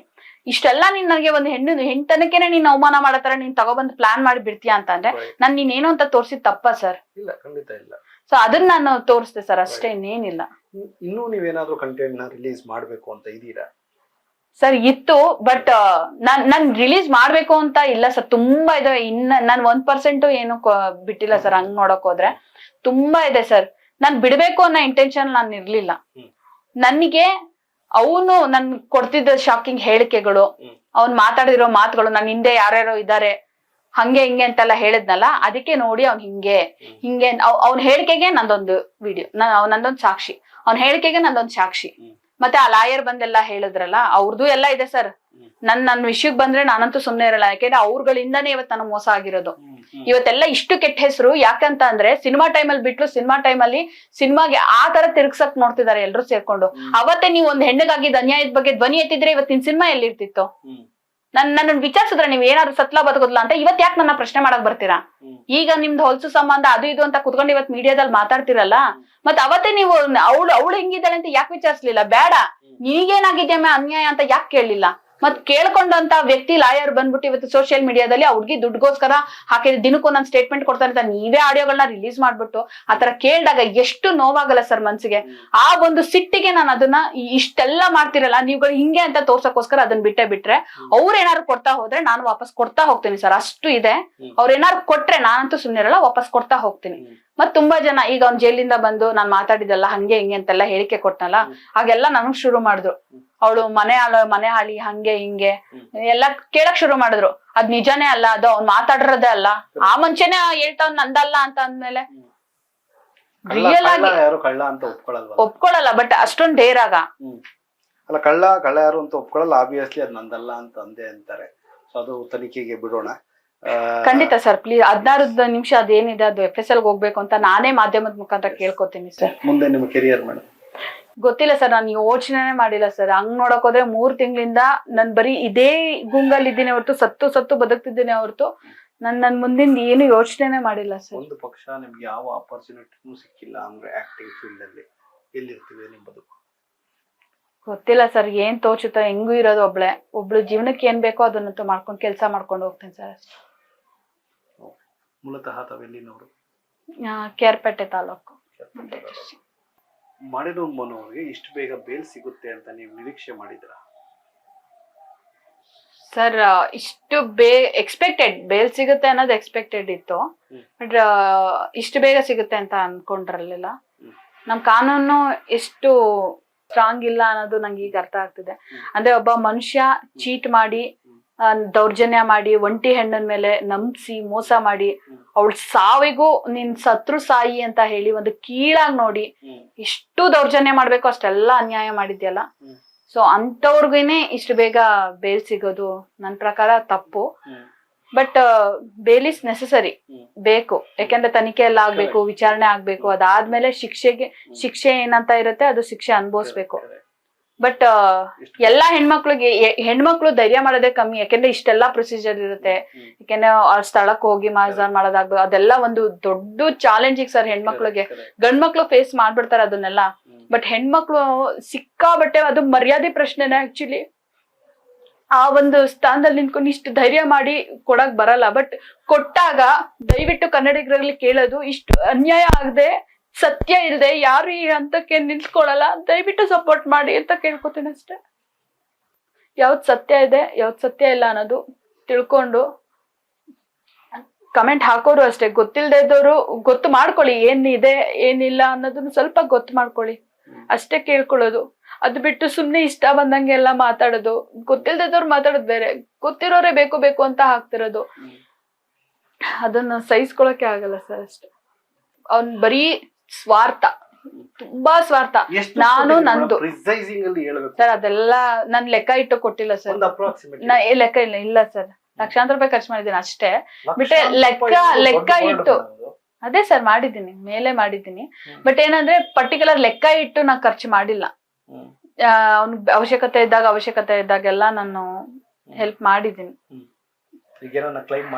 ಇಷ್ಟೆಲ್ಲ ನೀನ್ ನನಗೆ ಒಂದು ಹೆಣ್ತನಕ್ಕೇನೆ ನೀನ್ ಅವಮಾನ ಮಾಡತರ ನೀನ್ ತಗೊಬಂದ್ ಪ್ಲಾನ್ ಮಾಡಿ ಬಿಡ್ತೀಯಾ ಅಂತ ಅಂದ್ರೆ ನಾನ್ ನೀನೇನು ಅಂತ ತೋರ್ಸಿದ್ ತಪ್ಪ ಸರ್? ಇಲ್ಲ, ಖಂಡಿತ ಇಲ್ಲ. ಸೊ ಅದನ್ನ ನಾನು ತೋರಿಸ್ದೆ ಸರ್, ಅಷ್ಟೇ, ಇನ್ನೇನಿಲ್ಲ. ಇನ್ನೂ ನೀವೇನಾದ್ರೂ ಕಂಟೆಂಟ್ ನ ರಿಲೀಸ್ ಮಾಡ್ಬೇಕು ಅಂತ ಇದೀರಾ ಸರ್? ಇತ್ತು, ಬಟ್ ನಾನ್ ರಿಲೀಸ್ ಮಾಡ್ಬೇಕು ಅಂತ ಇಲ್ಲ ಸರ್. ತುಂಬಾ ಇದೆ ಇನ್ನ, ನಾನ್ 1% ಏನು ಬಿಟ್ಟಿಲ್ಲ ಸರ್. ಹಂಗ್ ನೋಡಕ್ ಹೋದ್ರೆ ತುಂಬಾ ಇದೆ ಸರ್. ನಾನ್ ಬಿಡ್ಬೇಕು ಅನ್ನೋ ಇಂಟೆನ್ಷನ್ ನಾನ್ ಇರ್ಲಿಲ್ಲ. ನನಗೆ ಅವನು ನನ್ ಕೊಡ್ತಿದ್ದ ಶಾಕಿಂಗ್ ಹೇಳಿಕೆಗಳು, ಅವ್ನ್ ಮಾತಾಡಿರೋ ಮಾತುಗಳು, ನನ್ ಹಿಂದೆ ಯಾರ್ಯಾರೋ ಇದಾರೆ ಹಂಗೆ ಹಿಂಗೆ ಅಂತೆಲ್ಲ ಹೇಳಿದ್ನಲ್ಲ, ಅದಕ್ಕೆ ನೋಡಿ ಅವ್ನ್ ಹಿಂಗೆ ಅವ್ನ ಹೇಳಿಕೆಗೆ ನಂದೊಂದು ವಿಡಿಯೋ, ನಂದೊಂದು ಸಾಕ್ಷಿ, ಅವ್ನ ಹೇಳಿಕೆಗೆ ನಂದೊಂದು ಸಾಕ್ಷಿ. ಮತ್ತೆ ಆ ಲಾಯರ್ ಬಂದೆಲ್ಲ ಹೇಳಿದ್ರಲ್ಲ, ಅವ್ರದ್ದು ಎಲ್ಲ ಇದೆ ಸರ್. ನನ್ ವಿಷಯಕ್ಕೆ ಬಂದ್ರೆ ನಾನಂತೂ ಸುಮ್ನೆ ಇರಲ್ಲ. ಯಾಕೆಂದ್ರೆ ಅವ್ರಗಳಿಂದಾನೇ ಇವತ್ತು ನನಗೆ ಮೋಸ ಆಗಿರೋದು. ಇವತ್ತೆಲ್ಲ ಇಷ್ಟು ಕೆಟ್ಟ ಹೆಸರು ಯಾಕಂತ ಅಂದ್ರೆ ಸಿನಿಮಾ ಟೈಮಲ್ಲಿ ಬಿಟ್ಲು, ಸಿನಿಮಾ ಟೈಮಲ್ಲಿ ಸಿನಿಮಾಗೆ ಆ ತರ ತಿರ್ಗ್ಸಕ್ ನೋಡ್ತಿದ್ದಾರೆ ಎಲ್ರು ಸೇರ್ಕೊಂಡು. ಅವತ್ತೇ ನೀವು ಒಂದ್ ಹೆಣ್ಣಿಗಾಗಿದ್ದ ಅನ್ಯಾಯದ ಬಗ್ಗೆ ಧ್ವನಿ ಎತ್ತಿದ್ರೆ ಇವತ್ತಿನ ಸಿನಿಮಾ ಎಲ್ಲಿರ್ತಿತ್ತು? ನನ್ನ ವಿಚಾರಿಸಿದ್ರೆ ನೀವ್ ಏನಾದ್ರು ಸತ್ಲಾ ಬದುಕುದ್ಲಾ ಅಂತ ಇವತ್ ಯಾಕೆ ನನ್ನ ಪ್ರಶ್ನೆ ಮಾಡಕ್ ಬರ್ತೀರಾ? ಈಗ ನಿಮ್ದು ಹೊಲ್ಸು ಸಂಬಂಧ ಅದು ಇದು ಅಂತ ಕುತ್ಕೊಂಡು ಇವತ್ ಮೀಡಿಯಾದಲ್ಲಿ ಮಾತಾಡ್ತಿರಲ್ಲ, ಮತ್ ಅವತ್ತೇ ನೀವು ಅವಳು ಹೆಂಗಿದ್ದಾಳೆ ಅಂತ ಯಾಕೆ ವಿಚಾರಿಸ್ಲಿಲ್ಲ? ಬೇಡ, ನೀಗೇನಾಗಿದ್ಯಮ್ಮ ಅನ್ಯಾಯ ಅಂತ ಯಾಕೆ ಕೇಳಲಿಲ್ಲ? ಮತ್ ಕೇಳ್ಕೊಂಡಂತ ವ್ಯಕ್ತಿ ಲಾಯರ್ ಬಂದ್ಬಿಟ್ಟು ಇವತ್ತು ಸೋಷಿಯಲ್ ಮೀಡಿಯಾದಲ್ಲಿ ಅವ್ರಿಗೆ ದುಡ್ಗೋಸ್ಕರ ಹಾಕಿದ ದಿನಕ್ಕೂ ನಾನು ಸ್ಟೇಟ್ಮೆಂಟ್ ಕೊಡ್ತಾನೆ ಅಂತ ನೀವೇ ಆಡಿಯೋಗಳನ್ನ ರಿಲೀಸ್ ಮಾಡ್ಬಿಟ್ಟು ಆತರ ಕೇಳಿದಾಗ ಎಷ್ಟು ನೋವಾಗಲ್ಲ ಸರ್ ಮನ್ಸಿಗೆ? ಆ ಒಂದು ಸಿಟ್ಟಿಗೆ ನಾನು ಅದನ್ನ ಇಷ್ಟೆಲ್ಲ ಮಾಡ್ತಿರಲ್ಲ ನೀವುಗಳು ಹಿಂಗೆ ಅಂತ ತೋರ್ಸಕ್ಕೋಸ್ಕರ ಅದನ್ನ ಬಿಟ್ರೆ ಅವ್ರೇನಾದ್ರು ಕೊಡ್ತಾ ಹೋದ್ರೆ ನಾನು ವಾಪಸ್ ಕೊಡ್ತಾ ಹೋಗ್ತೀನಿ ಸರ್. ಅಷ್ಟು ಇದೆ. ಅವ್ರೇನಾದ್ರು ಕೊಟ್ರೆ ನಾನಂತೂ ಸುಮ್ಮನಿರಲ್ಲ, ವಾಪಸ್ ಕೊಡ್ತಾ ಹೋಗ್ತೀನಿ. ಮತ್ ತುಂಬಾ ಜನ ಈಗ ಅವ್ನ್ ಜೈಲಿಂದ ಬಂದು ನಾನ್ ಮಾತಾಡಿದಲ್ಲ ಹಂಗೆ ಹಿಂಗೆ ಅಂತೆಲ್ಲ ಹೇಳಿಕೆ ಕೊಟ್ನಲ್ಲ, ಹಾಗೆಲ್ಲ ನನಗ್ ಶುರು ಮಾಡಿದ್ರು. ಅವಳು ಮನೆ ಹಾಳಿ ಹಂಗೆ ಹಿಂಗೆ ಎಲ್ಲ ಕೇಳಕ್ ಶುರು ಮಾಡಿದ್ರು. ಅದ್ ನಿಜಾನೇ ಅಲ್ಲ, ಅದು ಅವ್ನ್ ಮಾತಾಡಿರೋದೇ ಅಲ್ಲ, ಆ ಮುಂಚೆನೆ ಹೇಳ್ತಾವ್ ನಂದಲ್ಲ ಅಂತ ಅಂದ್ಮೇಲೆ ರಿಯಲ್ ಆಗಿ ಒಪ್ಕೊಳಲ್ಲ. ಬಟ್ ಅಷ್ಟೊಂದ್ ಡೇರಾಗ ಅಲ್ಲ, ಕಳ್ಳ ಯಾರು ಅಂತ ಒಪ್ಕೊಳಲ್ಲ. ಆಬ್ವಿಯಸ್ಲಿ ಅದ್ ನಂದಲ್ಲ ಅಂತ ಅಂದೇ ಅಂತಾರೆ. ಸೊ ಅದು ತನಿಖೆಗೆ ಬಿಡೋಣ. ಖಂಡಿತ ಸರ್, ಪ್ಲೀಸ್ 16 ನಿಮಿಷ ಅದೇನಿದೆ ಅದು FSL ಹೋಗ್ಬೇಕು ಅಂತ ನಾನೇ ಮಾಧ್ಯಮದ ಮುಖಾಂತರ ಕೇಳ್ಕೊತೀನಿ ಸರ್. ಮುಂದೆ ನಿಮ್ಮ ಕೆರಿಯರ್ ಮೇಡಮ್ ಗೊತ್ತಿಲ್ಲ ಸರ್, ನಾನು ಯೋಚನೆ ಮಾಡಿಲ್ಲ ಸರ್. ಹಂಗ್ ನೋಡಕ್ ಹೋದ್ರೆ 3 ತಿಂಗಳಿಂದ ನನ್ ಬರೀ ಇದೇ ಗುಂಗಲ್ ಇದ್ದೀನಿ ಹೊರತು, ಸತ್ತು ಬದುಕ್ತಿದ್ದೀನಿ ಹೊರತು ನನ್ ಮುಂದಿನ ಏನು ಯೋಚನೆ ಮಾಡಿಲ್ಲ ಸರ್. ಒಂದು ಪಕ್ಷ ನಿಮ್ಗೆ ಯಾವ ಆಪರ್ಚುನಿಟಿನೂ ಸಿಕ್ಕಿಲ್ಲ ಅಂದ್ರೆ ಆಕ್ಟಿಂಗ್ ಫೀಲ್ಡ್ ಅಲ್ಲಿ ಎಲ್ಲಿರ್ತೀವಿ ನಿಮ್ ಬದುಕು? ಗೊತ್ತಿಲ್ಲ ಸರ್, ಏನ್ ತೋಚುತ್ತೋ ಹೆಂಗೂ ಇರೋದು ಒಬ್ಳು ಜೀವನಕ್ಕೆ ಏನ್ ಬೇಕೋ ಅದನ್ನಂತೂ ಮಾಡ್ಕೊಂಡು ಕೆಲಸ ಮಾಡ್ಕೊಂಡು ಹೋಗ್ತೇನೆ ಸರ್. ಮೂಲತಃ ತಾವೆಲ್ಲಿನವರು? ಕೇರ್ಪೇಟೆ ತಾಲೂಕು. ಮಾಡಿರೋ ಮನೋರಿಗೆ ಇಷ್ಟು ಬೇಗ ಬೇಲ್ ಸಿಗುತ್ತೆ ಅಂತ ನೀವು ನಿರೀಕ್ಷೆ ಮಾಡಿದ್ರ ಸರ್? ಇಷ್ಟು ಎಕ್ಸ್ಪೆಕ್ಟೆಡ್ ಬೇಲ್ ಸಿಗುತ್ತೆ ಅನ್ನೋದು ಎಕ್ಸ್ಪೆಕ್ಟೆಡ್ ಇತ್ತು. ಬಟ್ ಇಷ್ಟು ಬೇಗ ಸಿಗುತ್ತೆ ಅಂತ ಅನ್ಕೊಂಡಿರಲಿಲ್ಲ. ನಮ್ ಕಾನೂನು ಎಷ್ಟು ಸ್ಟ್ರಾಂಗ್ ಇಲ್ಲ ಅನ್ನೋದು ನಂಗೆ ಈಗ ಅರ್ಥ ಆಗ್ತಿದೆ. ಅಂದ್ರೆ ಒಬ್ಬ ಮನುಷ್ಯ ಚೀಟ್ ಮಾಡಿ ದೌರ್ಜನ್ಯ ಮಾಡಿ ಒಂಟಿ ಹೆಣ್ಣನ್ ಮೇಲೆ ನಂಬಿಸಿ ಮೋಸ ಮಾಡಿ ಅವಳ ಸಾವಿಗೂ ನೀನ್ ಸತ್ರು ಸಾಯಿ ಅಂತ ಹೇಳಿ ಒಂದು ಕೀಳಾಗಿ ನೋಡಿ ಎಷ್ಟು ದೌರ್ಜನ್ಯ ಮಾಡ್ಬೇಕು ಅಷ್ಟೆಲ್ಲ ಅನ್ಯಾಯ ಮಾಡಿದ್ಯಲ್ಲ. ಸೊ ಅಂತವ್ರಿಗೇನೆ ಇಷ್ಟು ಬೇಗ ಬೇಲ್ ಸಿಗೋದು ನನ್ ಪ್ರಕಾರ ತಪ್ಪು. ಬಟ್ ಬೇಲ್ ಇಸ್ ನೆಸೆಸರಿ, ಬೇಕು. ಯಾಕಂದ್ರೆ ತನಿಖೆ ಎಲ್ಲ ಆಗ್ಬೇಕು, ವಿಚಾರಣೆ ಆಗ್ಬೇಕು, ಅದಾದ್ಮೇಲೆ ಶಿಕ್ಷೆ ಏನಂತ ಇರುತ್ತೆ ಅದು ಶಿಕ್ಷೆ ಅನುಭವಿಸ್ಬೇಕು. ಬಟ್ ಎಲ್ಲಾ ಹೆಣ್ಮಕ್ಳು ಧೈರ್ಯ ಮಾಡೋದೇ ಕಮ್ಮಿ. ಯಾಕಂದ್ರೆ ಇಷ್ಟೆಲ್ಲಾ ಪ್ರೊಸೀಜರ್ ಇರುತ್ತೆ. ಯಾಕಂದ್ರೆ ಅವ್ರ ಸ್ಥಳಕ್ಕೆ ಹೋಗಿ ಮಾಜಾರ್ ಮಾಡೋದಾಗ್ಬೇಕು, ಅದೆಲ್ಲ ಒಂದು ದೊಡ್ಡ ಚಾಲೆಂಜಿಂಗ್ ಸರ್ ಹೆಣ್ಮಕ್ಳಿಗೆ. ಗಂಡ್ಮಕ್ಳು ಫೇಸ್ ಮಾಡ್ಬಿಡ್ತಾರೆ ಅದನ್ನೆಲ್ಲ. ಬಟ್ ಹೆಣ್ಮಕ್ಳು ಸಿಕ್ಕಾಬಟ್ಟೆ ಅದು ಮರ್ಯಾದೆ ಪ್ರಶ್ನೆನೇ ಆಕ್ಚುಲಿ. ಆ ಒಂದು ಸ್ಥಾನದಲ್ಲಿ ನಿಂತ್ಕೊಂಡು ಇಷ್ಟು ಧೈರ್ಯ ಮಾಡಿ ಕೊಡಕ್ ಬರಲ್ಲ. ಬಟ್ ಕೊಟ್ಟಾಗ ದಯವಿಟ್ಟು ಕನ್ನಡಿಗರಲ್ಲಿ ಕೇಳೋದು, ಇಷ್ಟು ಅನ್ಯಾಯ ಆಗದೆ ಸತ್ಯ ಇಲ್ಲದೆ ಯಾರು ಈ ಹಂತಕ್ಕೆ ನಿಲ್ಸ್ಕೊಳಲ್ಲ, ದಯವಿಟ್ಟು ಸಪೋರ್ಟ್ ಮಾಡಿ ಅಂತ ಕೇಳ್ಕೊತೀನಿ ಅಷ್ಟೇ. ಯಾವ್ದ್ ಸತ್ಯ ಇದೆ ಯಾವ್ದ್ ಸತ್ಯ ಇಲ್ಲ ಅನ್ನೋದು ತಿಳ್ಕೊಂಡು ಕಮೆಂಟ್ ಹಾಕೋರು ಅಷ್ಟೇ. ಗೊತ್ತಿಲ್ದೇ ಇದ್ದವರು ಗೊತ್ತು ಮಾಡ್ಕೊಳ್ಳಿ, ಏನಿದೆ ಏನಿಲ್ಲ ಅನ್ನೋದನ್ನ ಸ್ವಲ್ಪ ಗೊತ್ತು ಮಾಡ್ಕೊಳ್ಳಿ ಅಷ್ಟೇ ಕೇಳ್ಕೊಳ್ಳೋದು. ಅದು ಬಿಟ್ಟು ಸುಮ್ನೆ ಇಷ್ಟ ಬಂದಂಗೆ ಎಲ್ಲ ಮಾತಾಡೋದು, ಗೊತ್ತಿಲ್ದವ್ರು ಮಾತಾಡೋದು ಬೇರೆ, ಗೊತ್ತಿರೋರೇ ಬೇಕು ಬೇಕು ಅಂತ ಹಾಕ್ತಿರೋದು, ಅದನ್ನ ಸಹಿಸ್ಕೊಳಕ್ಕೆ ಆಗಲ್ಲ ಸರ್ ಅಷ್ಟೇ. ಅವ್ನ್ ಬರೀ ಸ್ವಾರ್ಥ, ತುಂಬಾ ಸ್ವಾರ್ಥ. ನಾನು ನಂದು ಸರ್ ಅದೆಲ್ಲ ನನ್ ಲೆಕ್ಕ ಇಟ್ಟು ಕೊಟ್ಟಿಲ್ಲ ಸರ್. ಲೆಕ್ಕ ಇಲ್ಲ ಸರ್, ಲಕ್ಷಾಂತರ ರೂಪಾಯಿ ಖರ್ಚು ಮಾಡಿದ್ದೀನಿ ಅಷ್ಟೇ. ಬಿಟ್ಟೆ ಲೆಕ್ಕ ಇಟ್ಟು ಅದೇ ಸರ್ ಮಾಡಿದ್ದೀನಿ, ಮೇಲೆ ಮಾಡಿದ್ದೀನಿ. ಬಟ್ ಏನಂದ್ರೆ ಪರ್ಟಿಕ್ಯುಲರ್ ಲೆಕ್ಕ ಇಟ್ಟು ನಾ ಖರ್ಚು ಮಾಡಿಲ್ಲ. ಅವ್ನ ಅವಶ್ಯಕತೆ ಇದ್ದಾಗೆಲ್ಲ ನಾನು ಹೆಲ್ಪ್ ಮಾಡಿದ್ದೀನಿ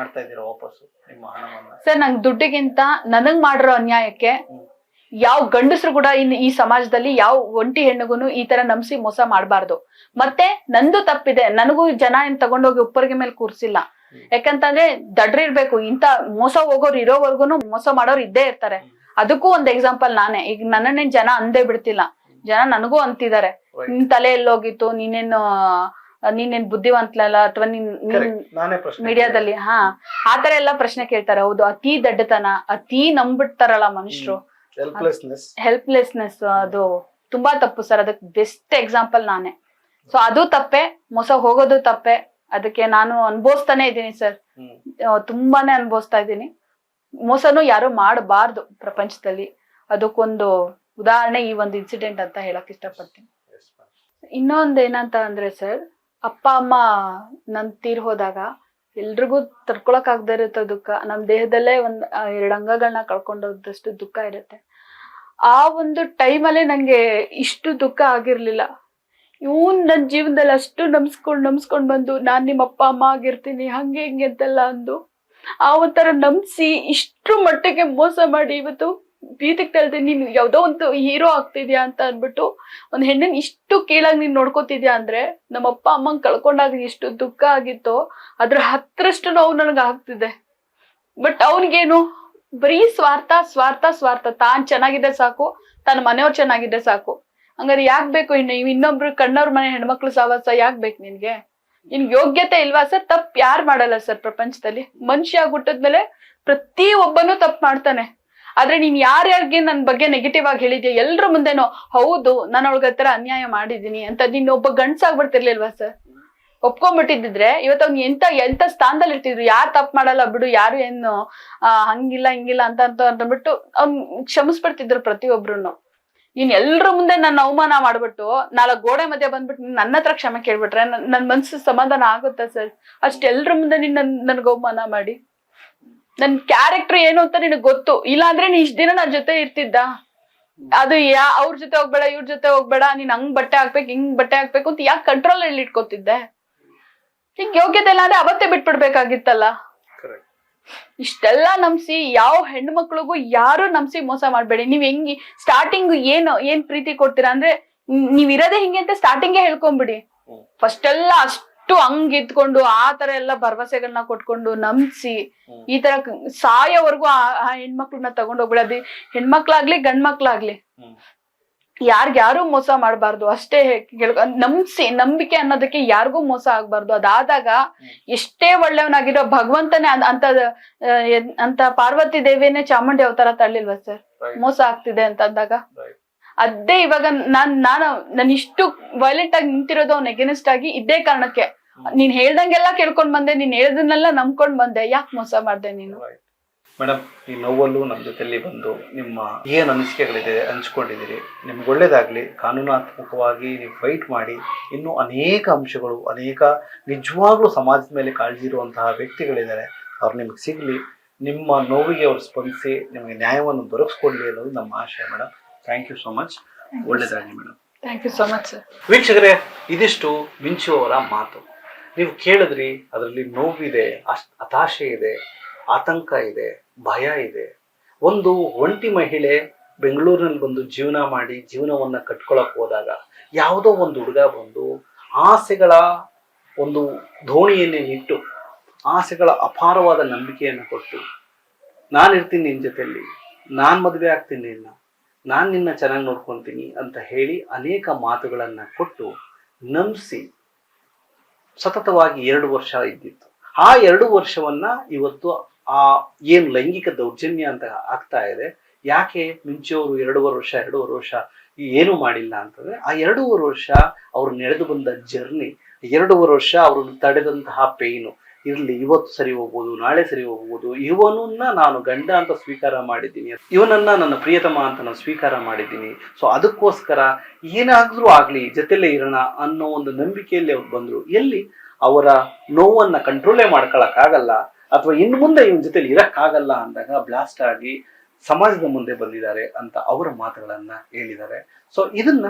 ಸರ್. ನಂಗೆ ದುಡ್ಡಿಗಿಂತ ನನಗ್ ಮಾಡಿರೋ ಅನ್ಯಾಯಕ್ಕೆ ಯಾವ ಗಂಡಸರು ಕೂಡ ಈ ಸಮಾಜದಲ್ಲಿ ಯಾವ ಒಂಟಿ ಹೆಣ್ಣಿಗೂ ಈ ತರ ನಂಬಿಸಿ ಮೋಸ ಮಾಡಬಾರ್ದು. ಮತ್ತೆ ನಂದು ತಪ್ಪಿದೆ, ನನಗೂ ಜನ ಏನ್ ತಗೊಂಡೋಗಿ ಉಪ್ಪರಿಗೆ ಮೇಲೆ ಕೂರ್ಸಿಲ್ಲ. ಯಾಕಂತಂದ್ರೆ ದಡ್ರಿರ್ಬೇಕು, ಇಂತ ಮೋಸ ಹೋಗೋರು ಇರೋವರ್ಗುನು ಮೋಸ ಮಾಡೋರು ಇದ್ದೇ ಇರ್ತಾರೆ. ಅದಕ್ಕೂ ಒಂದ್ ಎಕ್ಸಾಂಪಲ್ ನಾನೇ. ಈಗ ನನ್ನನ್ನೇನ್ ಜನ ಅಂದೇ ಬಿಡ್ತಿಲ್ಲ, ಜನ ನನಗೂ ಅಂತಿದ್ದಾರೆ, ನಿನ್ ತಲೆ ಎಲ್ಲೋಗಿತ್ತು, ನೀನೇನ್ ಬುದ್ಧಿವಂತಲಲ್ಲ, ಅಥವಾ ಮೀಡಿಯಾದಲ್ಲಿ ಆತರ ಎಲ್ಲಾ ಪ್ರಶ್ನೆ ಕೇಳ್ತಾರೆ. ಹೌದು, ಅತಿ ದಡ್ಡತನ, ಅತಿ ನಂಬಿಡ್ತಾರಲ್ಲ ಮನುಷ್ಯರು, ಹೆಲ್ಪ್ಲೆಸ್ನೆಸ್, ಅದು ತುಂಬಾ ತಪ್ಪು ಸರ್. ಅದಕ್ಕೆ ಬೆಸ್ಟ್ ಎಕ್ಸಾಂಪಲ್ ನಾನೇ. ಸೊ ಅದು ತಪ್ಪೆ, ಮೋಸ ಹೋಗೋದು ತಪ್ಪೆ. ಅದಕ್ಕೆ ನಾನು ಅನುಭವಿಸ್ತಾನೆ ಇದ್ದೀನಿ ಸರ್, ತುಂಬಾನೇ ಅನುಭವಿಸ್ತಾ ಇದ್ದೀನಿ. ಮೋಸನು ಯಾರು ಮಾಡಬಾರ್ದು ಪ್ರಪಂಚದಲ್ಲಿ. ಅದಕ್ಕೊಂದು ಉದಾಹರಣೆ ಈ ಒಂದು ಇನ್ಸಿಡೆಂಟ್ ಅಂತ ಹೇಳಕ್ ಇಷ್ಟಪಡ್ತೀನಿ. ಇನ್ನೊಂದ್ ಏನಂತ ಅಂದ್ರೆ ಸರ್, ಅಪ್ಪ ಅಮ್ಮ ನನ್ ತೀರ್ ಹೋದಾಗ ಎಲ್ರಿಗೂ ತಡ್ಕೊಳಕ್ ಆಗದೆ ಇರುತ್ತೆ ದುಃಖ. ನಮ್ ದೇಹದಲ್ಲೇ ಒಂದ್ 2 ಅಂಗಗಳನ್ನ ಕಳ್ಕೊಂಡೋದಷ್ಟು ದುಃಖ ಇರುತ್ತೆ. ಆ ಒಂದು ಟೈಮಲ್ಲೇ ನಂಗೆ ಇಷ್ಟು ದುಃಖ ಆಗಿರ್ಲಿಲ್ಲ. ಇವನ್ ನನ್ ಜೀವನದಲ್ಲಿ ಅಷ್ಟು ನಮ್ಸ್ಕೊಂಡ್ ಬಂದು ನಾನ್ ನಿಮ್ಮ ಅಪ್ಪ ಅಮ್ಮ ಆಗಿರ್ತೀನಿ ಹಂಗೆ ಹಿಂಗೆ ಅಂತೆಲ್ಲ ಅಂದು ಆ ಒಂಥರ ನಂಬಿಸಿ ಇಷ್ಟ್ರ ಮಟ್ಟಿಗೆ ಮೋಸ ಮಾಡಿ ಇವತ್ತು ಬೀದಿಗೆ ತಳ್ದೆ ನೀನು ಯಾವ್ದೋ ಒಂದು ಹೀರೋ ಆಗ್ತಿದ್ಯಾ ಅಂತ ಅನ್ಬಿಟ್ಟು ಒಂದ್ ಹೆಣ್ಣನ್ ಇಷ್ಟು ಕೀಳಾಗಿ ನೀನ್ ನೋಡ್ಕೋತಿದ್ಯಾ ಅಂದ್ರೆ ನಮ್ಮ ಅಪ್ಪ ಅಮ್ಮಂಗ್ ಕಳ್ಕೊಂಡಾಗ ಎಷ್ಟು ದುಃಖ ಆಗಿತ್ತೋ ಅದ್ರ 10ರಷ್ಟು ನೋವು ನನಗ ಆಗ್ತಿದೆ. ಬಟ್ ಅವನಿಗೇನು ಬರೀ ಸ್ವಾರ್ಥ ಸ್ವಾರ್ಥ ಸ್ವಾರ್ಥ. ತಾನ್ ಚೆನ್ನಾಗಿದ್ರೆ ಸಾಕು, ತನ್ನ ಮನೆಯವ್ರು ಚೆನ್ನಾಗಿದ್ರೆ ಸಾಕು. ಹಂಗಾರೆ ಯಾಕ್ ಬೇಕು ಇನ್ನೊಬ್ರು ಕಣ್ಣವ್ರ ಮನೆ ಹೆಣ್ಮಕ್ಳು ಸಹವಾಸ ಯಾಕ್ ಬೇಕು ನಿನ್ಗೆ? ನಿನ್ಗೆ ಯೋಗ್ಯತೆ ಇಲ್ವಾ ಸರ್? ತಪ್ಪು ಯಾರು ಮಾಡಲ್ಲ ಸರ್ ಪ್ರಪಂಚದಲ್ಲಿ. ಮನುಷ್ಯ ಹುಟ್ಟಿದ್ಮೇಲೆ ಪ್ರತಿ ಒಬ್ಬನು ತಪ್ಪು ಮಾಡ್ತಾನೆ. ಆದ್ರೆ ನೀನ್ ಯಾರ್ಯಾರಿಗೆ ನನ್ ಬಗ್ಗೆ ನೆಗೆಟಿವ್ ಆಗಿ ಹೇಳಿದ್ಯಾ ಎಲ್ರ ಮುಂದೆನೋ ಹೌದು ನಾನು ಅವಳಿಗೆ ಹತ್ರ ಅನ್ಯಾಯ ಮಾಡಿದೀನಿ ಅಂತ ನೀನ್ ಒಬ್ಬ ಗಂಡ್ಸಾಗ್ಬಿಡ್ತಿರ್ಲಿಲ್ವಾ ಸರ್? ಒಪ್ಕೊಂಡ್ಬಿಟ್ಟಿದ್ರೆ ಇವತ್ತು ಅವ್ನು ಎಂತ ಸ್ಥಾನದಲ್ಲಿ ಇರ್ತಿದ್ರು. ಯಾರು ತಪ್ಪು ಮಾಡಲ್ಲ ಬಿಡು, ಯಾರು ಏನು ಹಂಗಿಲ್ಲ ಹಿಂಗಿಲ್ಲ ಅಂತ ಅಂದ್ಬಿಟ್ಟು ಅವ್ನ್ ಕ್ಷಮಿಸ್ಬಿಡ್ತಿದ್ರು ಪ್ರತಿಯೊಬ್ರು. ನೀನ್ ಎಲ್ರ ಮುಂದೆ ನನ್ನ ಅವಮಾನ ಮಾಡ್ಬಿಟ್ಟು 4 ಗೋಡೆ ಮಧ್ಯೆ ಬಂದ್ಬಿಟ್ಟು ನನ್ನ ಹತ್ರ ಕ್ಷಮೆ ಕೇಳ್ಬಿಟ್ರೆ ನನ್ ಮನ್ಸು ಸಮಾಧಾನ ಆಗುತ್ತಾ ಸರ್? ಅಷ್ಟೆಲ್ರ ಮುಂದೆ ನೀನ್ ನನ್ಗೆ ಅವಮಾನ ಮಾಡಿ ನನ್ ಕ್ಯಾರೆಕ್ಟರ್ ಏನು ಅಂತ ನಿನಗ್ ಗೊತ್ತು ಇಲ್ಲ ಅಂದ್ರೆ ನೀ ಇಷ್ಟ ದಿನ ನನ್ ಜೊತೆ ಇರ್ತಿದ್ದ? ಅದು ಅವ್ರ ಜೊತೆ ಹೋಗ್ಬೇಡ ಇವ್ರ ಜೊತೆ ಹೋಗ್ಬೇಡ, ನೀನ್ ಹಂಗ್ ಬಟ್ಟೆ ಹಾಕ್ಬೇಕು ಹಿಂಗ್ ಬಟ್ಟೆ ಹಾಕ್ಬೇಕು ಅಂತ ಯಾಕೆ ಕಂಟ್ರೋಲ್ ಅಲ್ಲಿ ಇಟ್ಕೋತಿದ್ದೆ? ಹಿಂಗ್ ಯೋಗ್ಯತೆ ಇಲ್ಲ ಅಂದ್ರೆ ಅವತ್ತೇ ಬಿಟ್ಬಿಡ್ಬೇಕಾಗಿತ್ತಲ್ಲ. ಇಷ್ಟೆಲ್ಲ ನಂಬಿಸಿ ಯಾವ ಹೆಣ್ಣು ಮಕ್ಳಿಗೂ ಯಾರು ನಂಬಿಸಿ ಮೋಸ ಮಾಡ್ಬೇಡಿ. ನೀವ್ ಹೆಂಗಿ ಸ್ಟಾರ್ಟಿಂಗ್ ಏನ್ ಪ್ರೀತಿ ಕೊಡ್ತೀರಾ ಅಂದ್ರೆ ನೀವ್ ಇರೋದೇ ಹಿಂಗೆ ಅಂತ ಸ್ಟಾರ್ಟಿಂಗೇ ಹೇಳ್ಕೊಂಬಿಡಿ. ಫಸ್ಟ್ ಎಲ್ಲ ಅಷ್ಟು ಹಂಗ್ ಇದ್ಕೊಂಡು ಆ ತರ ಎಲ್ಲ ಭರವಸೆಗಳನ್ನ ಕೊಟ್ಕೊಂಡು ನಂಬಿಸಿ ಈ ತರ ಸಾಯೋವರೆಗೂ ಆ ಹೆಣ್ಮಕ್ಳನ್ನ ತಗೊಂಡೋಗ್ಬಿಡಿ. ಅದು ಹೆಣ್ಮಕ್ಳಾಗ್ಲಿ ಗಂಡ್ಮಕ್ಳಾಗ್ಲಿ ಯಾರು ಮೋಸ ಮಾಡಬಾರ್ದು ಅಷ್ಟೇ. ನಂಬಿಕೆ ಅನ್ನೋದಕ್ಕೆ ಯಾರಿಗೂ ಮೋಸ ಆಗ್ಬಾರ್ದು. ಅದಾದಾಗ ಎಷ್ಟೇ ಒಳ್ಳೆಯವನಾಗಿರೋ ಭಗವಂತನೇ ಅಂತ ಪಾರ್ವತಿ ದೇವಿನೇ ಚಾಮುಂಡಿ ಅವತಾರ ತಳ್ಳಿಲ್ವಾ ಸರ್? ಮೋಸ ಆಗ್ತಿದೆ ಅಂತ ಅಂದಾಗ ಅದೇ ಇವಾಗ ನಾನು ಇಷ್ಟು ವೈಲೆಂಟ್ ಆಗಿ ನಿಂತಿರೋದು ಅವ್ನ ಎಗೇನೆಸ್ಟ್ ಆಗಿ ಇದೇ ಕಾರಣಕ್ಕೆ. ನೀನ್ ಹೇಳ್ದಂಗೆಲ್ಲ ಕೇಳ್ಕೊಂಡ್ ಬಂದೆ, ನೀನ್ ಹೇಳ್ದನ್ನೆಲ್ಲ ನಂಬ್ಕೊಂಡ್ ಬಂದೆ, ಯಾಕೆ ಮೋಸ ಮಾಡ್ದೆ ನೀನು? ಮೇಡಮ್, ಈ ನೋವಲ್ಲೂ ನಮ್ಮ ಜೊತೆಲಿ ಬಂದು ನಿಮ್ಮ ಏನು ಅನಿಸಿಕೆಗಳಿದೆ ಹಂಚ್ಕೊಂಡಿದ್ದೀರಿ. ನಿಮ್ಗೆ ಒಳ್ಳೇದಾಗಲಿ. ಕಾನೂನಾತ್ಮಕವಾಗಿ ನೀವು ಫೈಟ್ ಮಾಡಿ. ಇನ್ನೂ ಅನೇಕ ಅಂಶಗಳು, ಅನೇಕ ನಿಜವಾಗ್ಲೂ ಸಮಾಜದ ಮೇಲೆ ಕಾಳಜಿ ಇರುವಂತಹ ವ್ಯಕ್ತಿಗಳಿದ್ದಾರೆ, ಅವ್ರು ನಿಮ್ಗೆ ಸಿಗಲಿ. ನಿಮ್ಮ ನೋವಿಗೆ ಅವ್ರು ಸ್ಪಂದಿಸಿ ನಿಮಗೆ ನ್ಯಾಯವನ್ನು ದೊರಕಿಸ್ಕೊಡ್ಲಿ ಅನ್ನೋದು ನಮ್ಮ ಆಶಯ madam. Thank you so much. ಒಳ್ಳೇದಾಗಲಿ madam. Thank you so much sir. ವೀಕ್ಷಕರೇ, ಇದಿಷ್ಟು ಮಿಂಚು ಅವರ ಮಾತು. ನೀವು ಕೇಳಿದ್ರಿ, ಅದರಲ್ಲಿ ನೋವಿದೆ, ಹತಾಶೆ ಇದೆ, ಆತಂಕ ಇದೆ, ಭಯ ಇದೆ. ಒಂದು ಒಂಟಿ ಮಹಿಳೆ ಬೆಂಗಳೂರಿನಲ್ಲಿ ಬಂದು ಜೀವನ ಮಾಡಿ ಜೀವನವನ್ನು ಕಟ್ಕೊಳಕ್ ಹೋದಾಗ ಯಾವುದೋ ಒಂದು ಹುಡುಗ ಬಂದು ಆಸೆಗಳ ಒಂದು ದೋಣಿಯನ್ನೇ ಇಟ್ಟು ಆಸೆಗಳ ಅಪಾರವಾದ ನಂಬಿಕೆಯನ್ನು ಕೊಟ್ಟು, ನಾನಿರ್ತೀನಿ ನಿನ್ನ ಜೊತೆಯಲ್ಲಿ, ನಾನು ಮದುವೆ ಆಗ್ತೀನಿ ನಿನ್ನ, ನಾನು ನಿನ್ನ ಚೆನ್ನಾಗಿ ನೋಡ್ಕೊತೀನಿ ಅಂತ ಹೇಳಿ ಅನೇಕ ಮಾತುಗಳನ್ನು ಕೊಟ್ಟು ನಂಬಿಸಿ ಸತತವಾಗಿ 2 ವರ್ಷ ಇದ್ದಿತ್ತು. ಆ 2 ವರ್ಷವನ್ನ ಇವತ್ತು ಆ ಏನು ಲೈಂಗಿಕ ದೌರ್ಜನ್ಯ ಅಂತ ಆಗ್ತಾ ಇದೆ. ಯಾಕೆ ಮಿಂಚುವರು 2 ವರ್ಷ ಏನು ಮಾಡಿಲ್ಲ ಅಂತಂದ್ರೆ, ಆ 2 ವರ್ಷ ಅವ್ರು ನಡೆದು ಬಂದ ಜರ್ನಿ, 2 ವರ್ಷ ಅವರು ತಡೆದಂತಹ ಪೇಯ್ನು ಇರ್ಲಿ. ಇವತ್ತು ಸರಿ ಹೋಗ್ಬೋದು, ನಾಳೆ ಸರಿ ಹೋಗ್ಬೋದು. ಇವನನ್ನ ನಾನು ಗಂಡ ಅಂತ ಸ್ವೀಕಾರ ಮಾಡಿದ್ದೀನಿ, ಇವನನ್ನ ನನ್ನ ಪ್ರಿಯತಮ ಅಂತ ನಾನು ಸ್ವೀಕಾರ ಮಾಡಿದ್ದೀನಿ. ಸೊ ಅದಕ್ಕೋಸ್ಕರ ಏನಾದ್ರೂ ಆಗ್ಲಿ ಜೊತೆಲೇ ಇರೋಣ ಅನ್ನೋ ಒಂದು ನಂಬಿಕೆಯಲ್ಲಿ ಅವ್ರು ಬಂದ್ರು. ಎಲ್ಲಿ ಅವರ ನೋವನ್ನ ಕಂಟ್ರೋಲೇ ಮಾಡ್ಕೊಳಕ್ಕಾಗಲ್ಲ, ಅಥವಾ ಇನ್ನು ಮುಂದೆ ಇವನ್ ಜೊತೆಲಿ ಇರಕ್ಕಾಗಲ್ಲ ಅಂದಾಗ ಬ್ಲಾಸ್ಟ್ ಆಗಿ ಸಮಾಜದ ಮುಂದೆ ಬಂದಿದ್ದಾರೆ ಅಂತ ಅವರ ಮಾತುಗಳನ್ನ ಹೇಳಿದ್ದಾರೆ. ಸೊ ಇದನ್ನ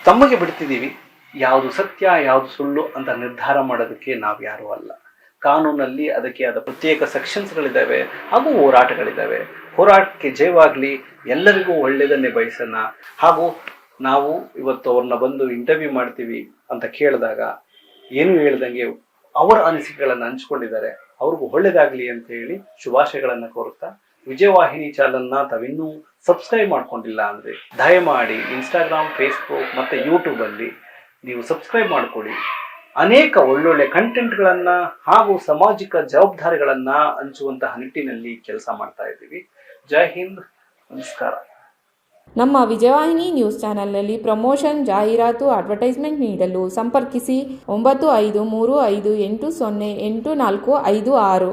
ತಮಗೆ ಬಿಡ್ತಿದ್ದೀವಿ. ಯಾವುದು ಸತ್ಯ ಯಾವುದು ಸುಳ್ಳು ಅಂತ ನಿರ್ಧಾರ ಮಾಡೋದಕ್ಕೆ ನಾವು ಯಾರು ಅಲ್ಲ. ಕಾನೂನಲ್ಲಿ ಅದಕ್ಕೆ ಆದ ಪ್ರತ್ಯೇಕ ಸೆಕ್ಷನ್ಸ್ಗಳಿದ್ದಾವೆ ಹಾಗೂ ಹೋರಾಟಗಳಿದ್ದಾವೆ. ಹೋರಾಟಕ್ಕೆ ಜಯವಾಗ್ಲಿ. ಎಲ್ಲರಿಗೂ ಒಳ್ಳೆಯದನ್ನೇ ಬಯಸೋಣ. ಹಾಗೂ ನಾವು ಇವತ್ತು ಅವ್ರನ್ನ ಬಂದು ಇಂಟರ್ವ್ಯೂ ಮಾಡ್ತೀವಿ ಅಂತ ಕೇಳಿದಾಗ ಏನು ಹೇಳ್ದಂಗೆ ಅವರ ಅನಿಸಿಕೆಗಳನ್ನು ಹಂಚ್ಕೊಂಡಿದ್ದಾರೆ. ಅವ್ರಿಗೂ ಒಳ್ಳೇದಾಗ್ಲಿ ಅಂತ ಹೇಳಿ ಶುಭಾಶಯಗಳನ್ನ ಕೋರುತ್ತಾ, ವಿಜಯವಾಹಿನಿ ಚಾನಲ್ನ ತಾವಿನ್ನೂ ಸಬ್ಸ್ಕ್ರೈಬ್ ಮಾಡ್ಕೊಂಡಿಲ್ಲ ಅಂದ್ರೆ ದಯಮಾಡಿ ಇನ್ಸ್ಟಾಗ್ರಾಮ್, ಫೇಸ್ಬುಕ್ ಮತ್ತೆ ಯೂಟ್ಯೂಬ್ ಅಲ್ಲಿ ನೀವು ಸಬ್ಸ್ಕ್ರೈಬ್ ಮಾಡ್ಕೊಳ್ಳಿ. ಅನೇಕ ಒಳ್ಳೊಳ್ಳೆ ಕಂಟೆಂಟ್ಗಳನ್ನ ಹಾಗೂ ಸಾಮಾಜಿಕ ಜವಾಬ್ದಾರಿಗಳನ್ನ ಹಂಚುವಂತಹ ನಿಟ್ಟಿನಲ್ಲಿ ಕೆಲಸ ಮಾಡ್ತಾ ಇದ್ದೀವಿ. ಜೈ ಹಿಂದ್, ನಮಸ್ಕಾರ. ನಮ್ಮ ವಿಜಯವಾಹಿನಿ ನ್ಯೂಸ್ ಚಾನೆಲ್ನಲ್ಲಿ ಪ್ರಮೋಷನ್, ಜಾಹೀರಾತು, ಅಡ್ವರ್ಟೈಸ್ಮೆಂಟ್ ನೀಡಲು ಸಂಪರ್ಕಿಸಿ 9535808456.